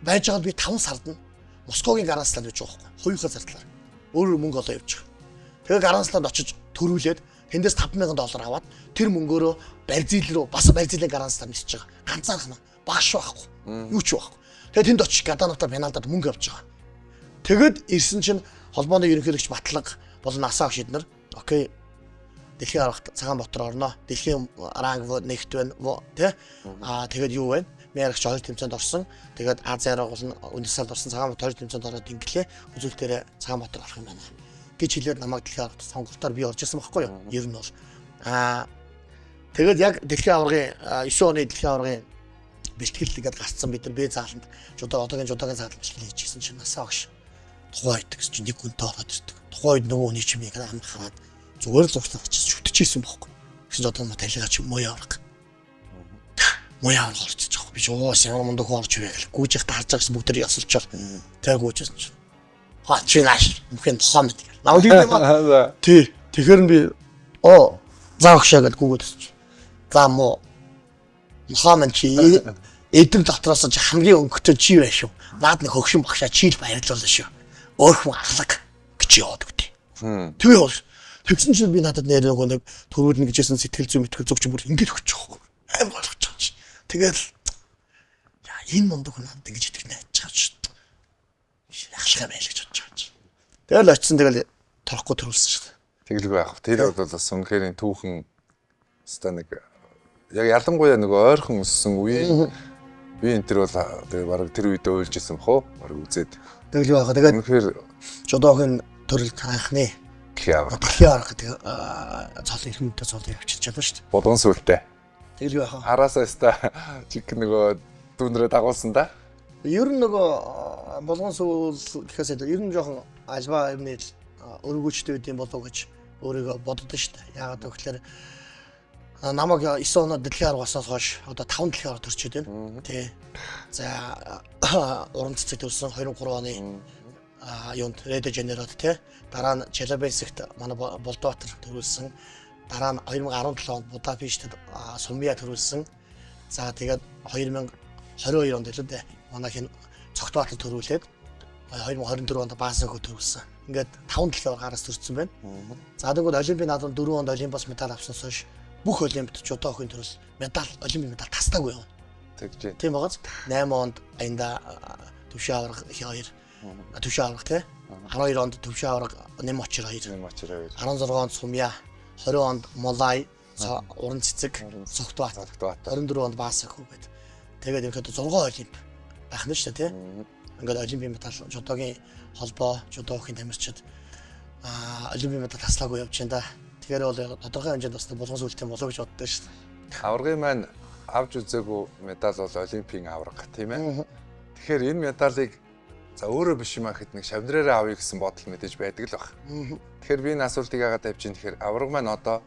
Speaker 2: байж байгаа би 5 сард нь Москвагийн гарансланд байж байгаа байхгүй. Хоёрхан зардлаар. Өөрөөр мөнгө олоо явж байгаа. Тэгээ гарансланд очиж төрүүлээд тэндээс $5,000 аваад тэр мөнгөөрөө Бразил руу бас Бразилийн гарансланд нисэж байгаа. Ганцаархан багш байхгүй. Юу ч байхгүй. Тэгээ тэнд очиж гадаануудаар пеналдад мөнгө авч байгаа. Тэгэд ирсэн чинь холбооны ерөнхийлөгч Батлаг болон НАСА шийднэр окей дэлхийн аргад Цагаанбаатар орно. Дэлхийн ранг нэгт байна тий. Тэгээд юу вэ? Мяарагч хоёр тэмцээнд орсон. Тэгээд Азийн арга болон универсал орсон Цагаанбаатар хоёр тэмцээнд ороод инглээ. Үзүүлэлтээр Цагаанбаатар орох юм байна. Гэж хэлээд намайг дэлхийн аргад сонгогдоор би орж ирсэн байхгүй юу? Ер нь бол тэгээд яг дэлхийн аваргын 9 оны дэлхийн аваргын бэлтгэл ингээд гарцсан бид нар бэ зааланд одоогийн зааланд бэлтгэл хийжсэн чинь НАСА багш тухай байдаг гэсэн чинь нэг хүнтэй ороод ирдэг. Тухайн үед нөгөө хүний чимийг хамхаад зүгээр л зурцлах гэж шүтчихсэн байхгүй. Гэсэн одоо маа талигаа чи муу авраг. Муу авраг орчих жоохгүй. Би уус ямар мундаг орж ивэ гэл. Гүүжих таарж байгаас бүгд төр ясалчаар тэг гүүжсэн чинь. чи нааш мөхөн тохоо мэд. Намайг тийм ба. Тий. Тэгэхээр нь би заа өгшөө гэж гүгөөд өсч. За муу. Мохамед чи эдэн дотроос ч хамгийн өнгөтэй чи байх шүү. Наад нэг хөгшин багшаа чийл баярлуулна шүү. Өөрхөн алга гэж яваад өгдөө. Тэгээ бол тэгсэн чинь би надад нэр нэг төрүүлнэ гэжсэн сэтгэл зүй мэтгэл зөвч бүр ингэж өгч байгаа. Аим болгож байгаа чи. Тэгэл яа энэ мундаг хүн надад ингэж идэх найж байгаа чи. Ахшгаа байл гэж бодож байгаа чи. Тэгэл очисон тэгэл торохгүй төрүүлсэн шүү.
Speaker 1: Тэгэлгүй байх. Тэр бол бас үнэхээр түүхэн ста нэг яг ялангуяа нөгөө ойрхон өссөн үе би энэ төр бол тэгээ баг тэр үедээ уйлж исэн бохоо баг үзээд
Speaker 2: тэгэл юу байгаа тэгээд
Speaker 1: үнэхээр
Speaker 2: жодоогийн төрөл таахны
Speaker 1: яа
Speaker 2: дэлхийн арга гэдэг цол ирхэмтэй цол явчихж чадсан шүү дээ.
Speaker 1: Болгон сүлтэй
Speaker 2: тэгэл юу байгаа
Speaker 1: хараасаа ста чиг нөгөө дүүнрээ дагуулсан да.
Speaker 2: Ер нь нөгөө болгон сүл гэхээс ер нь жоохон альва юмны өргөжтэй үт юм болов гэж өөрийгөө боддоо шүү дээ. Яагаад гэвэл намайг 9 оноо дэлхийн аргаас хойш одоо 5 дэлхийн арга төрчөөд байна. Тий. За уран цэцэг төрсөн 23 оны юунд Red General тий. Дараа нь Челябинскт манай Болдбаатар төрүүлсэн. Дараа нь 2017 онд Будапештэд Сумья төрүүлсэн. За тэгээд 2022 онд л дээ. Манай хин Цогтбаатар төрүүлээд 2024 онд Баасанхөө төрүүлсэн. Ингээд 5 дэлхийн аргаас төрсэн байна. За тэгвэл Олимпийн наадам 4 онд Олимпиас медаль авснаас хойш бүх олимпиад жодоохийн төрөл медаль олимпийн медаль тастаагүй юм.
Speaker 1: Тэгж.
Speaker 2: Тийм байгааз 8 онд аянда төвшин авраг 2 төвшин авраг тий 12 онд төвшин авраг нэм очир 2 16 онд Сумья 20 онд Молай уран цэцэг Цогтбаатар 24 онд Баасанхөө гэдэг. Тэгээд ерөнхийдөө 6 олимп байх нь шүү дээ тий. Ингээд олимпийн медаль жодоогийн холбоо жодоохийн тамирчид олимпийн медаль таслаагүй явж байна да. Тэгэхээр бол тодорхой хэмжээнд бас болгон сүлтийн болоо гэж боддоо шүү дээ.
Speaker 1: Аврагын маань авч үзээгүй медаль бол олимпийн авраг тийм ээ. Тэгэхээр энэ медалийг за өөрөө биш юм ахэд нэг шавнараараа авъя гэсэн бодол мэдээж байдаг л баг. Тэгэхээр би энэ асуултыг яагаад тавьж чинь тэгэхээр авраг маань одоо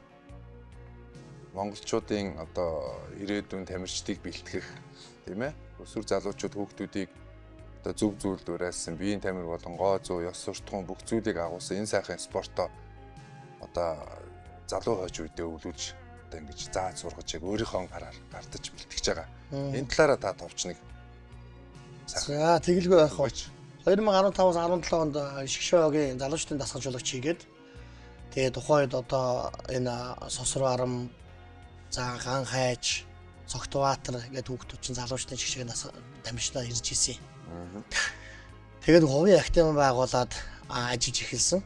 Speaker 1: монголчуудын одоо ирээдүйн тамирчдыг бэлтгэх тийм ээ. Өсвөр залуучууд хүүхдүүдийг одоо зөв зүйлд уриалсан биеийн тамир болон гоо зөө ёс суртахуун бүх зүйлийг агуулсан энэ сайхан спортоо одоо залуу хойч үедээ өвлүүлж одоо ингэж зааж сургаж яг өөрийнхөө гараар гардаж бэлтгэж байгаа. Энэ талаараа та товч нэг
Speaker 2: за тэгэлгүй байх уу. 2015-17 онд Шгшөөгийн залуучдын дасгалжуулагч хийгээд тэгээ тухайд одоо энэ Сосроо арам за ган хайж Цогтбаатар гэдэг хүүхдүүд чинь залуучдын Шгшөөгийн дамжнаа ирж ирсэн. Тэгээд хувийн актив байгуулад ажиллаж эхэлсэн.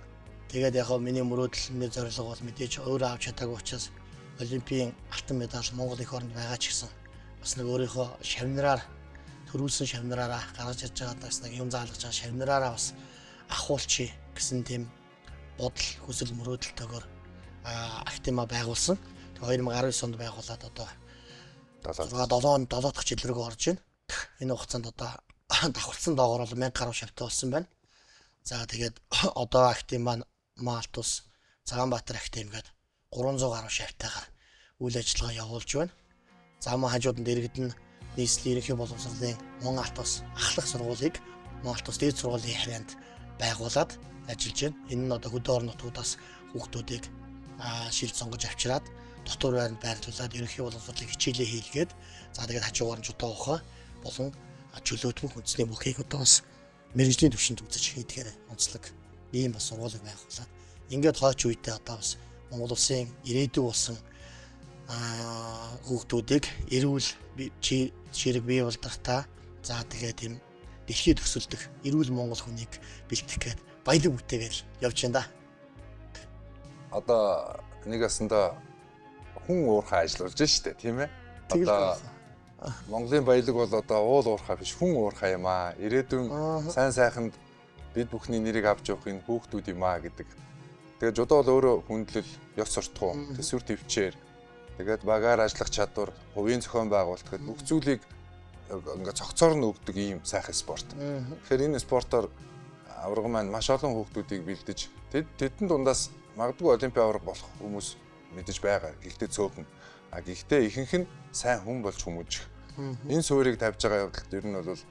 Speaker 2: Тэгээд яг миний мөрөөдөл миний зорилго бол мэдээж өөрөө авч чадаагүй учраас олимпийн алтан медаль Монгол их оронд байгаа ч гэсэн бас нэг өөрийнхөө шавнараар төрүүлсэн шавнараараа гаргаж ирж байгаа бас нэг юм заалгаж байгаа шавнараараа бас ахуулчих гэсэн тийм бодол хүсэл мөрөөдөлтөөр актива байгуулсан. Тэгээд 2019 онд байгуулад одоо 7 дахь жил рүү орж байна. Энэ хугацаанд одоо давхарсан доогоор бол 1000 гаруй шавтай болсон байна. За тэгээд одоо актив маань Малтус, Цагаанбаатар актив гээд 300 гаруй шавтайгаар үйл ажиллагаа явуулж байна. За мөн хажууданд иргэдэн нийслэлийн ерөнхий боловсролын Мон Алтус ахлах сургуулийг Мон Алтус дээд сургуулийн харьяанд байгуулад ажиллаж байна. Энэ нь одоо хөдөө орон нутгуудаас хүүхдүүдийг шилж сонгож авчираад дотор байранд байрлуулад ерөнхий боловсролын хичээлээ хийлгээд за тэгээд хажуугаар нь жудаа ухаа болон чөлөөтмөх үндэсний бүхийг одоо бас мэрэгжлийн түвшинд үзэж хийдгээр онцлог ийм бас сургуулийг байгуулад ингээд хойч үедээ одоо бас Монгол улсын ирээдүй болсон хүүхдүүдийг эрүүл чирэг бие болдохтой за тэгээд тийм дэлхийд төсөлдөх эрүүл Монгол хүнийг бэлтгэх гээд баялаг бүтээгээл явж байна да.
Speaker 1: Одоо нэг ясандаа хүн уурхай ажиллаж штэ тийм ээ. Одоо Монголын баялаг бол одоо уул уурхай биш хүн уурхай юм аа. Ирээдүйн сайн сайханд бид бүхний нэрийг авч явах энэ хүүхдүүд юм аа гэдэг. Тэгээд жудаа бол өөрөө хүндлэл, ёс суртахуун, төсвөр төвчээр тэгээд багаар ажиллах чадвар, хувийн зохион байгуулалт гэдэг бүх зүйлийг ингээд цогцоор нь өгдөг ийм сайхан спорт. Тэгэхээр энэ спортоор авраг маань маш олон хүүхдүүдийг бэлдэж тэдэн дундаас магадгүй олимпийн авраг болох хүмүүс мэдэж байгаа. Гэхдээ цөөхөн. Гэхдээ ихэнх нь сайн хүн болж хүмүүжих. Энэ суурийг тавьж байгаа явдалд ер нь бол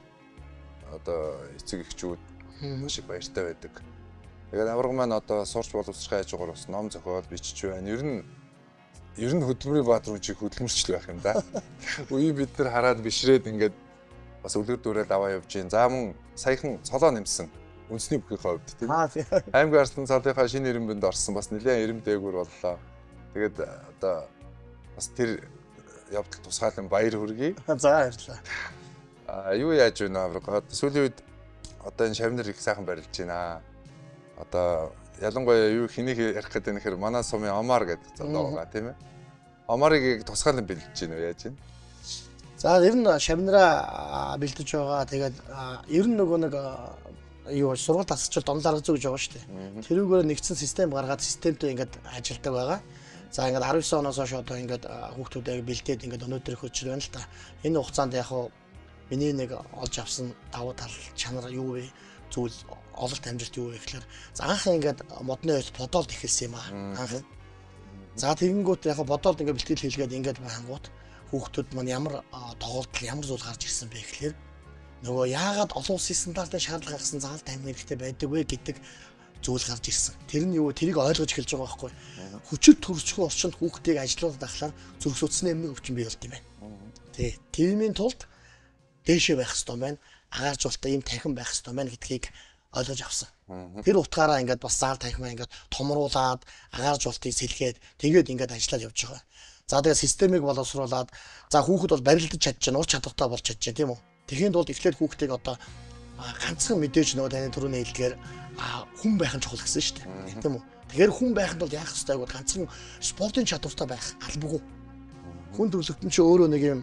Speaker 1: одоо эцэг эхчүүд маш их баяртай байдаг. Тэгээд авраг маань одоо сурч боловсрохын хажуугаар бас ном зохиол бичиж байна. Ер нь хөдөлмөрийн баатруу чиг хөдөлмөрчл байх юм да. Үе бид нар хараад бишрээд ингээд бас үлгэр дүүрээд аваа явж гин. За мөн саяхан цолоо нэмсэн. Үндэсний бүхийнхээ хувьд тийм. Аймгийн арслан цолынхаа шинэ ирэмбэнд орсон бас нэлээд ирэм дээгүүр боллоо. Тэгээд одоо бас тэр явдал тусгаалan баяр хүргэе.
Speaker 2: За баярлалаа.
Speaker 1: Юу яаж байна авраг? Сүүлийн үед одоо энэ шавнар их сайхан барилж байна. Одоо ялангуяа юу хэнийг ярих гэдэг нь нэхэр манай сумын Омар гэдэг залуу байгаа тийм ээ. Омарыг тусгаалan бэлдэж байна уу яаж байна?
Speaker 2: За ер нь шавнараа бэлдэж байгаа. Тэгээд ер нь нөгөө нэг юу сургалт тасалчвал донл арга зүй гэж байгаа шүү дээ. Тэрүүгээр нэгдсэн систем гаргаад системтэй ингээд ажилтдаг байгаа. За ингээд 19 оноос хойш одоо ингээд хүүхдүүдээ бэлдээд ингээд өнөөдөр их өчр байна л та. Энэ хугацаанд яг хуу миний нэг олж авсан давуу тал чанар юу вэ? Зүйл ололт амжилт юу вэ гэхээр анхан ингээд модны ойл бодолд ихэлсэн юм аа. Анхан. За тэгэнгүүт яг бодолд ингээд бэлтгэл хийлгээд ингээд байнгут хүүхдүүд маань ямар тоглолт ямар зүйл гарч ирсэн бэ гэхээр нөгөө яагаад олон улсын стандартын шаардлага гаргасан заалт амин хэрэгтэй байдаг вэ гэдэг зүйл гарч ирсэн. Тэр нь юу тэрийг ойлгож эхэлж байгаа байхгүй. Хүчит төрөлжих орчинд хүүхдийг ажилуулад ахлаар зүрхсүтсний эмнэг өвчин бий болт юм байна. Тий. Тиймийн тулд дээшээ байх хэрэгтэй байна. Агааржуулалтаа ийм танхим байх хэрэгтэй байна гэдгийг ойлгож авсан. Тэр утгаараа ингээд бас заал танхимаа ингээд томруулад агааржуулалтыг сэлгээд тэгээд ингээд ажиллаад явж байгаа. За тэгээд системийг боловсруулад за хүүхэд бол барилдаж чадчихна, ур чадвартай болж чадчихна тийм үү? Тэхийн тулд эхлээд хүүхдийг одоо ганцхан мэдээж нөгөө таны түрүүний хэлдгээр хүн байх нь чухал гэсэн шүү дээ. Тийм үү? Тэгэхээр хүн байхад бол яах ёстой вэ? Ганцхан спортын чадвартай байх албагүй. Хүн төрөлхтөн чи өөрөө нэг юм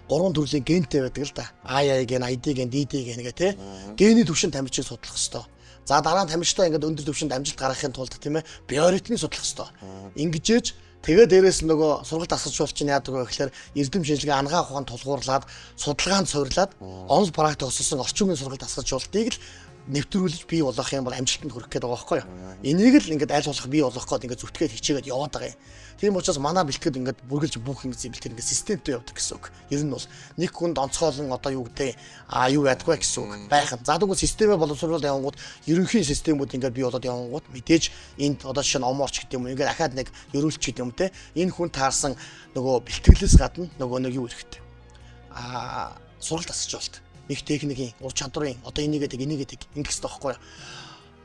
Speaker 2: 3 төрлийн гентэй байдаг л да. AI ген, ID ген, DD ген гэх тээ. Гений түвшинд тамирчийг судлах ёстой. За дараа нь тамирчтай ингээд өндөр түвшинд амжилт гаргахын тулд тийм ээ биоритмийг судлах ёстой. Ингэжээж тэгээ дээрээс нөгөө сургалт асуулт чинь яадаг вэ гэхээр эрдэм шинжилгээ ангаа ухаанд тулгуурлаад судалгаанд суйрлаад онл практик өссөн орчин үеийн сургалт асуултыг л нэвтрүүлж бий болгох юм бол амжилтанд хүрэх гээд байгаа байхгүй юу. Энийг л ингээд аль болох бий болгох гээд ингээд зүтгээд хичээгээд яваад байгаа юм. Тийм учраас манай бэлтгэд ингээд бүргэлж бүх ингээд бэлтгэд ингээд системтэй явдаг гэсэн үг. Ер нь бол нэг хүнд онцгойлон одоо юу гэдэг юу яддаг гэсэн үг байх. За тэгвэл системээ боловсруулалт явангууд ерөнхий системүүд ингээд бий болоод явангууд мэдээж энд одоо жишээ нь оморч гэдэг юм ингээд ахаад нэг ерөөлч гэдэг юм те. Энэ хүн таарсан нөгөө бэлтгэлээс гадна нөгөө нэг юу хэрэгтэй. Сургалт асуулт их техникийн ур чадрын одоо энийг ингэх хэрэгтэй байхгүй юу.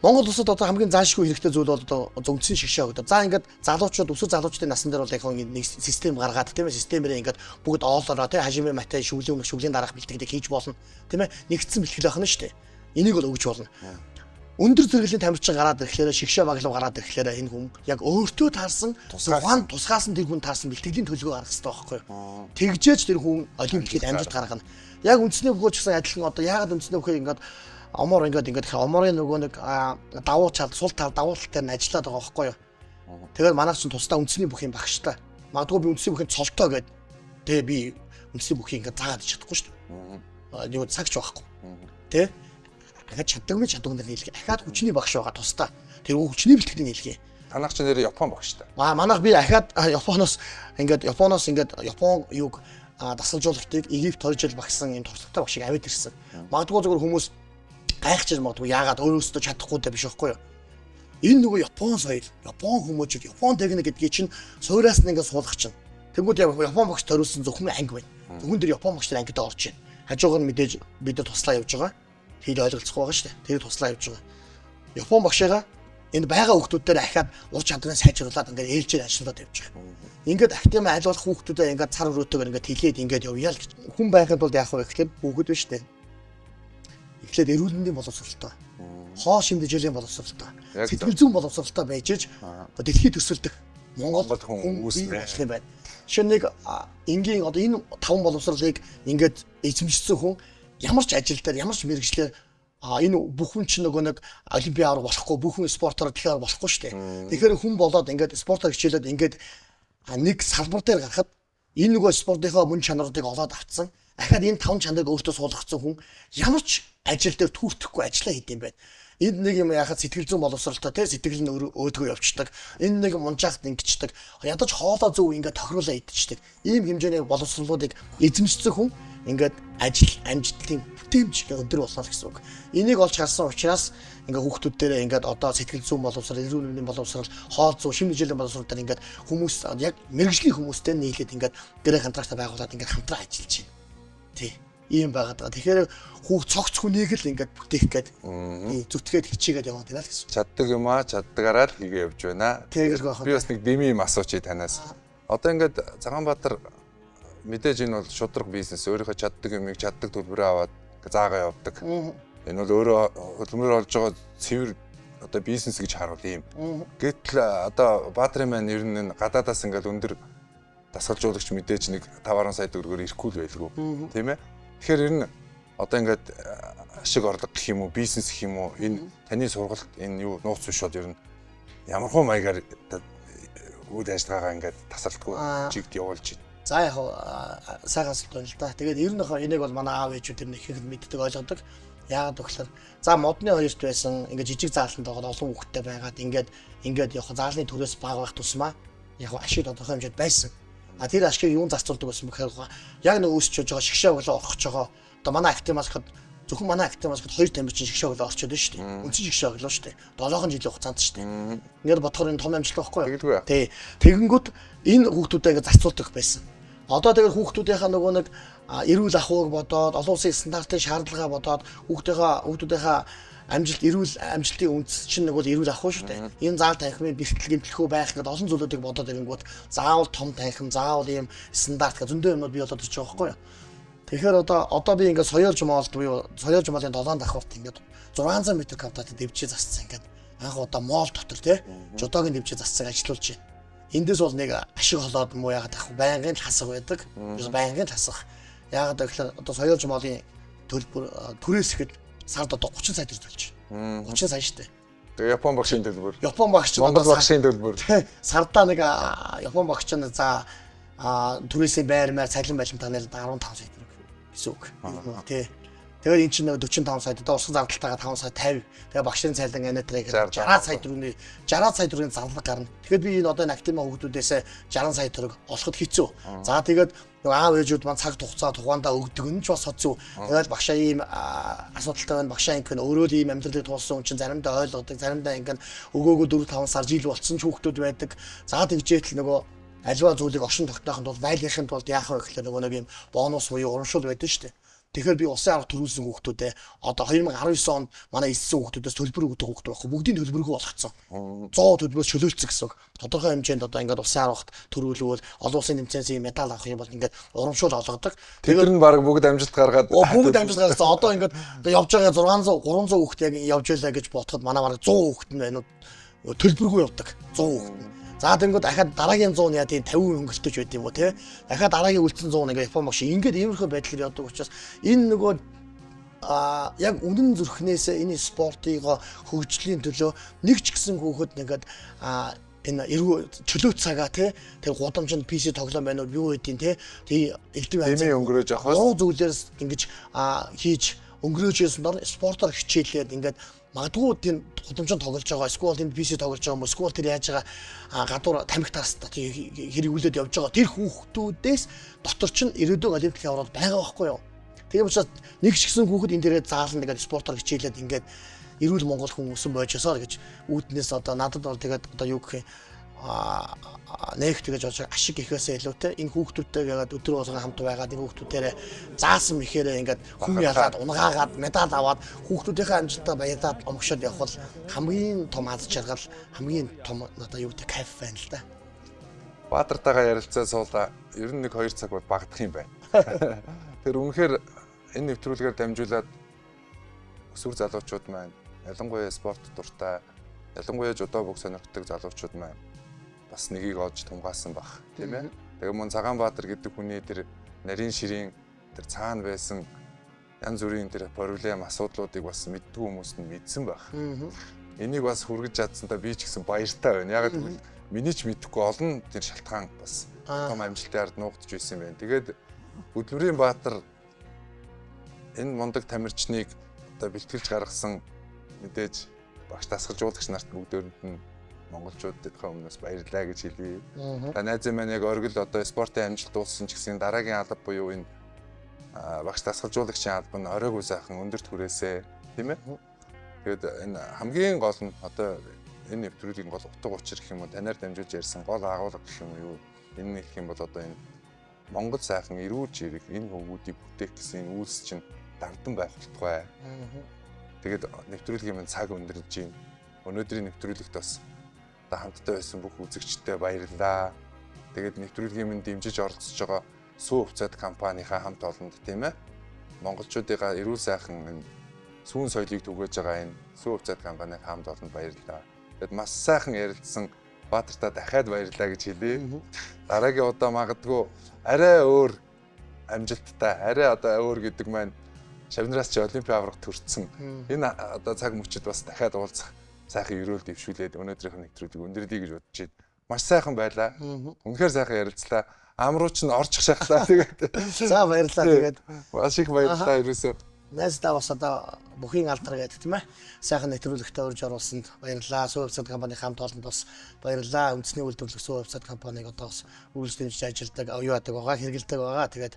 Speaker 2: Монгол улсад одоо хамгийн заашгүй хэрэгтэй зүйл бол одоо зөвнцийн шигшээ гэдэг. За ингээд залуучууд өсвөр залуучдын насн дээр бол яг нэг систем гаргаад тийм ээ системээр ингээд бүгд оолороо тийм хажимын матай шүглийн дараах бэлтгэдэг хийж болно. Тийм ээ нэгдсэн бэлтгэл байх нь шүү дээ. Энийг бол өгж болно. Өндөр зэрэглэлийн тамирчин гараад ирэхлээр шигшээ баглав гараад ирэхлээр энэ хүн яг өөртөө таарсан тусгаасан тэр хүн таарсан бэлтгэлийн төлөвөө гаргах хэрэгтэй байхгүй юу. Тэгжээж тэр хүн олимпиад амжилт гаргана. Яг үндэсний бүхэл ч гэсэн адилхан одоо яагаад үндэсний бүхэл ингээд омор ингээд оморын нөгөө нэг давуу чал сул тал давуу тал дээр нь ажиллаад байгаа байхгүй юу. Тэгээд манайх ч тусдаа үндэсний бүхийн багштай. Магадгүй би үндэсний бүхийн цолтоо гээд тэгээ би үндэсний бүхийг ингээд заагаад чадахгүй шүү дээ. Юу цагч байхгүй. Тэ? Ахад чаддаг нар нийлгээ. Ахад хүчний багш байгаа тусдаа. Тэр хүчний бэлтгэлийн нийлгээ.
Speaker 1: Танах ч нэр Япон багштай.
Speaker 2: Манайх би ахад Японоос ингээд Япон юг дасгалжуулагчдыг Египт 2 жил багсан юм туршлагатай багшийг аваад ирсэн. Магадгүй зөвхөн хүмүүс гайхаж магадгүй яагаад өөрөөсөө чадахгүй дэ биш байхгүй юу? Энэ нөгөө Япон соёл, Япон хүмүүжүүд, Япон техник гэдгийг чинь суураас нь ингээд суулгах чинь. Тэнгүүд яг Япон багш төрүүлсэн зөвхөн анги байна. Зөвхөн тэр Япон багш нар ангид орж байна. Хажуугаар нь мэдээж бид нар туслаа явж байгаа. Хэл ойлголцохгүй байгаа шүү дээ. Тэр туслаа явж байгаа. Япон багшаа энэ байгаа хүүхдүүдээр ахаад ур чадрын сайжруулад ингээд ээлжээр ажиллаад явж байгаа. Ингээд актив айлуулах хүүхдүүдэд ингээд цар өрөөтэйгээр ингээд хилээд ингээд явъя л гэж. Хүн байхад бол яах вэ гэхээр бүгд биш дээ. Эхлээд эрүүлэндийн боловсролтой. Хоо шимдэжлийн боловсролтой. Сэтгэл зүйн боловсролтой байж иж дэлхийд төсөлдөх Монгол хүн үүсэх юм байна. Жишээ нэг энгийн одоо энэ 5 боловсролыг ингээд эзэмшсэн хүн ямар ч ажил дээр ямар ч мэргэжлэр энэ бүх хүн чинь нөгөө нэг олимпиад болохгүй бүх хүн спортоор тэгэхээр болохгүй шүү дээ. Тэгэхээр хүн болоод ингээд спортоор хичээлээд ингээд нэг салбар дээр гарахад энэ нөгөө спортынхаа мөн чанаруудыг олоод авцсан. Ахаад энэ 5 чанарыг өөртөө суулгацсан хүн ямар ч ажил дээр түүртэхгүй ажиллаа хийдэм байх. Энд нэг юм яхад сэтгэл зүйн боловсролтой те сэтгэл нь өөдгөө явчихдаг. Энэ нэг мунжаагт ингэчдэг. Ядаж хоолоо зөв ингээд тохируулаа идчихдэг. Ийм хэмжээний боловсролуудыг эзэмшсэн хүн ингээд ажил амжилтын бүтээмж өндөр болно гэсэн үг. Энийг олж харсан учраас ингээд хүүхдүүддээ ингээд одоо сэтгэл зүйн боловсрол, эрүүл мэндийн боловсрол, хоол зүй, шим нэжлийн боловсрол дээр ингээд хүмүүс яг мэрэгжлийн хүмүүстэй нийлээд ингээд гэрээ контракт байгуулад ингээд хамтран ажиллаж байна. Тий. Ийм байгаад байгаа. Тэгэхээр хүүхд цогц хүнийг л ингээд бүтээх гээд зүтгээд хичээгээд яваад байна л гэсэн.
Speaker 1: Чаддаг юм аа, чаддагаараа л хийгээ явж байна.
Speaker 2: Тэгэр байх.
Speaker 1: Би бас нэг дими юм асуучих танаас. Одоо ингээд Цагаанбаатар мэдээж энэ бол шудраг бизнес. Өөрийнхөө чаддаг юмыг чаддаг төлбөрөөр аваад заагаа явдаг. Энэ бол өөрөө хөдөлмөр олж байгаа цэвэр одоо бизнес гэж харуул юм. Гэтэл одоо Баатрын маань ер нь гадаадаас ингээд өндөр дасгалжуулагч мэдээж нэг 5-10 сая төгрөгөөр ирэхгүй л байлгүй. Тийм ээ. Тэгэхээр ер нь одоо ингээд ашиг орлого гэх юм уу, бизнес гэх юм уу, энэ таны сургалт энэ юу нууц бишод ер нь ямархуу маягаар үйл ажиллагаагаа ингээд тасралтгүй чигт явуулж байна.
Speaker 2: За яг сайхан асуулт байна л да. Тэгээд ер нь энийг бол манай аав ээжүүд ер нь их мэддэг ойлгодог. Яагаад гэвэл за модны хоёрт байсан ингээд жижиг заалтанд байгаа олон хүүхдтэй байгаад ингээд яг заалны төрөөс бага байх тусмаа яг ашиг тодорхой хэмжээд байсан. А тэр ашгийг юун зарцуулдаг байсан бэхээр яг нэг үүсч байгаа шгшээ өглөө орох жоо. Одоо манай актимаас хэд зөвхөн манай актимаас хэд 2 тамирчин шгшээ өглөө орчод байна шүү дээ. Үндсэн шгшээ өглөө шүү дээ. 7 жилийн хугацаанд шүү дээ. Ингээд бодохоор энэ том амжилт байхгүй юу? Тий. Тэгэнгүүт энэ хүүхдүүдэд ингээд зарцуулдаг байсан. Одоо тэгээд хүүхдүүдийнхаа нөгөө нэг эрүүл ахуйг бодоод олон улсын стандартын шаардлагаа бодоод хүүхдүүдийнхаа эрүүл амжилтын үндэс чинь нэг бол эрүүл ахуй шүү дээ. Энэ заал танхимын бэлтгэл гэмтлэхүү байх гэдэг олон зүйлүүдийг бодоод ирэнгүүт заавал том танхим, заавал ийм стандарт гэх зөндөө юмнууд бий болоод ирж байгаа байхгүй юу? Тэгэхээр одоо би ингээд соёл жумаалд буюу соёл жумаалын 7 давхарт ингээд 600 м квадратын дэвжээ засцсан ингээд анх удаа моол дотор тий жодогийн дэвжээ засцсан ажиллуулж байна. Эндээс бол нэг ашиг холоод муу яагаад ах байнгын хасах байдаг. Байнгын хасах. Яагаад гэвэл одоо соёл жумаалын төлбөр түрээс ихэд сард одоо 30 сая төгрөг төлж байна. 30 сая шүү дээ.
Speaker 1: Тэгээ Япон багшийн төлбөр.
Speaker 2: Япон багш
Speaker 1: Монгол багшийн төлбөр.
Speaker 2: Сардаа нэг Япон багш нь за түрээсийн байрмаар цалин баримтаа нэлээд 15 сая төгрөг гэсэн үг. Тий. Тэгээд эн чинь 45 сая одоо урсан зардалтайгаа 5 сая 50. Тэгээ багшийн цалин анаатрыг 60 сая төгрөгийн зарлаг гарна. Тэгэхээр би энэ одоо энэ активын хүүхдүүдээс 60 сая төгрөг олоход хэцүү. За тэгээд нөгөө аав ээжүүд маань цаг хугацаа тухайдаа өгдөг нь ч бас хэцүү. Тэгээд багшаа ийм асуудалтай байна. Багшаа ингэн өөрөө л ийм амьдралыг туулсан хүн чинь заримдаа ойлгодог, заримдаа ингэн өгөөгөө 4-5 сар жил болсон ч хүүхдүүд байдаг. За тэгжээтэл нөгөө аливаа зүйлийг оршин тогтоохын тулд байлгахын тулд яах вэ гэхээр нөгөө нэг ийм бонус буюу урамшуул байдаг шүү дээ. Тэгэхээр би улсын арга төрүүлсэн хүүхдүүдээ одоо 2019 онд манай эссэн хүүхдүүдээс төлбөр өгдөг хүүхдүүд байхгүй бүгдийн төлбөргүй болгоцсон. 100 төлбөрөөс чөлөөлцсөн гэсэн үг. Тодорхой хэмжээнд одоо ингээд улсын аргад төрүүлвэл олон улсын тэмцээний медаль авах юм бол ингээд урамшуул олгодог.
Speaker 1: Тэгэхээр нь баг бүгд амжилт гаргаад
Speaker 2: бүгд амжилт гаргасан. Одоо ингээд явж байгаа 600 300 хүүхд яг явж байлаа гэж бодоход манай бараг 100 хүүхд нь байна уу төлбөргүй явдаг. 100 хүүхд. За тэнгууд дахиад дараагийн 100 яа тийм 50% хөнгөлтөж байд юм уу те. Дахиад дараагийн үлдсэн 100 ингээ Япон багш ингээд иймэрхүү байдлаар явдаг учраас энэ нөгөө яг үнэн зүрхнээс энэ спортыг хөгжлийн төлөө нэг ч гэсэн хүүхэд нэгэд энэ чөлөө цагаа те тэр гудамжинд PC тоглоом байна уу юу гэдгийг те тий элдв
Speaker 1: өнгөрөөж авах
Speaker 2: зүйлээс ингэж хийж өнгөрөөжсэн дор спортоор хичээлээд ингээд магадгүй тийм гудамжинд тоглож байгаа эсвэл тийм PC тоглож байгаа юм эсвэл тэр яаж байгаа гадуур тамхи тааста хэрэгүүлээд явж байгаа тэр хүүхдүүдээс дотор чинь ирээдүйн олимпик яврал байгаа байхгүй юу. Тийм учраас нэг ч гэсэн хүүхэд энэ дээрээ заална гэдэг спортоор хичээлээд ингээд эрүүл монгол хүн өсөн бойжосоо гэж үүднээс одоо надад бол тэгээд одоо юу гэх юм нэгт гэж бодож ашиг ихээсээ илүүтэй энэ хүүхдүүдтэйгээ өдөр болгон хамт байгаад энэ хүүхдүүдээрээ заасан мэхээрээ ингээд хүн ялаад унгаагаад медаль аваад хүүхдүүдийнхээ амжилтаа баярлаад омгшоод явах бол хамгийн том аз жаргал хамгийн том одоо юу гэдэг кайф байна л да.
Speaker 1: Баатартайгаа ярилцаа суулаа ер нь 1-2 цаг бол багдах юм байна. Тэр үнэхээр энэ нэвтрүүлгээр дамжуулаад өсвөр залуучууд маань ялангуяа спорт дуртай ялангуяа жудо бүг сонирхдаг залуучууд маань бас нэгийг олж тунгаасан баг тийм ээ. Тэгээ мөн Цагаанбаатар гэдэг хүний тэр нарийн ширийн тэр цаана байсан янз бүрийн тэр проблем асуудлуудыг бас мэддэг хүмүүс нь мэдсэн баг. Энийг бас хүргэж чадсантаа би ч гэсэн баяртай байна. Ягаад гэвэл миний ч мэдэхгүй олон тэр шалтгаан бас том амжилтын ард нуугдж байсан юм байна. Тэгээд Хөдөлмөрийн Баатар энэ мундаг тамирчныг одоо бэлтгэлж гаргасан мэдээж багш дасгалжуулагч нарт бүгдөөнд нь монголчуудын өмнөөс баярлалаа гэж хэлье. Найзын маань яг оргил одоо спортын амжилт уулсан ч гэсэн дараагийн алба буюу энэ багш дасгалжуулагчийн албан оройгүй сайхан өндөрт хүрээсэ тийм ээ. Тэгээд энэ хамгийн гол нь одоо энэ нэвтрүүлгийн гол утга учир гэх юм уу танаар дамжуулж ярьсан гол агуулга гэх юм уу юу энэ гэх юм бол одоо энэ Монгол сайхан эрүүл жирэг энэ хөвгүүдийг бүтээх гэсэн энэ үйлс чинь дагдан байх болтугай. Тэгээд нэвтрүүлгийн минь цаг өндөрлж байна. Өнөөдрийн нэвтрүүлэгт бас одоо хамтдаа байсан бүх үзэгчдэд баярлалаа. Тэгээд нэвтрүүлгийн минь дэмжиж оролцож байгаа Сүү хувьцаат компанийнхаа хамт олонд тийм ээ. Монголчуудыгаа эрүүл сайхан сүүн соёлыг түгээж байгаа энэ Сүү хувьцаат компанийн хамт олонд баярлалаа. Тэгээд маш сайхан ярилцсан Баатартаа дахиад баярлалаа гэж хэлье. Дараагийн удаа магадгүй арай өөр амжилттай, арай одоо өөр гэдэг маань Шавнараас чи олимпийн аврагт төрсөн. Энэ одоо цаг мөчид бас дахиад уулзах сайхан өрөөл дэвшүүлээд өнөөдрийнх нэвтрүүлгийг өндөрлөе гэж бодож байна. Маш сайхан байлаа. Үнэхээр сайхан ярилцлаа. Амруу ч нь орчих шахлаа тэгээд.
Speaker 2: За баярлалаа тэгээд.
Speaker 1: Маш их баярлалаа ерөөсөө.
Speaker 2: Найздаа бас одоо бүхийн алдар гэдэг тийм ээ. Сайхан нэвтрүүлэгтээ урьж оруулсанд баярлалаа. Сүү хувьцаат компани хамт олонд бас баярлалаа. Үндэсний үйлдвэрлэх Сүү хувьцаат компаниг одоо бас үйлс дэмжиж ажилладаг, юу яадаг байгаа, хэрэгэлдэг байгаа. Тэгээд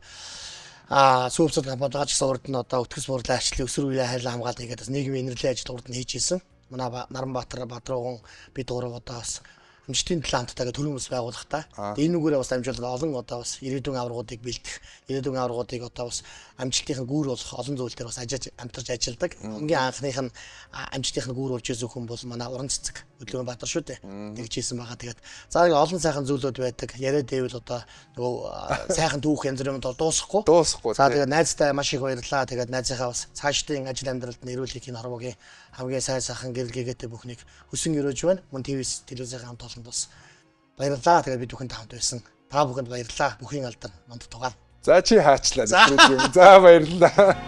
Speaker 2: Сүү хувьцаат компани байгаа ч гэсэн урд нь одоо өтгөс бурлаа ажлын өсвөр үеийн хайрлан хамгаалт хийгээд бас нийгмийн инэрлэн ажил урд нь хийж ирсэн. Манай Наранбаатар, Бадрууган бид гурав одоо бас амжилтын талаантайгаа төрийн бас байгуулах та. Тэгээ энэ үгээрээ бас амжилт олон одоо бас ирээдүйн аваргуудыг бэлдэх, ирээдүйн аваргуудыг одоо бас амжилтын гүүр болох олон зүйл дээр бас амтарч ажилладаг. Хамгийн анхных нь амжилтын гүүр болж ирсэн хүн бол манай Уран цэцэг Өдлөөгийн Баатар шүү дээ. Тэгж хийсэн байгаа. Тэгээд за олон сайхан зүйлүүд байдаг. Яриад байвал одоо нөгөө сайхан түүх янз бүрийн дуусахгүй. За тэгээд найзтай маш их баярлалаа. Тэгээд найзынхаа бас цаашдын ажил амьдралд нэрүүлэх энэ хорвогийн хамгийн сайн сайхан гэрэл гээтэй бүхнийг хүсэн өрөөж байна. Мөн телевизийн хамт олонд бас баярлалаа. Тэгээд бид бүхэнд хамт байсан. Та бүхэнд баярлалаа. Бүхийн алдар манд тугаал.
Speaker 1: За чи хаачлаа. За баярлалаа.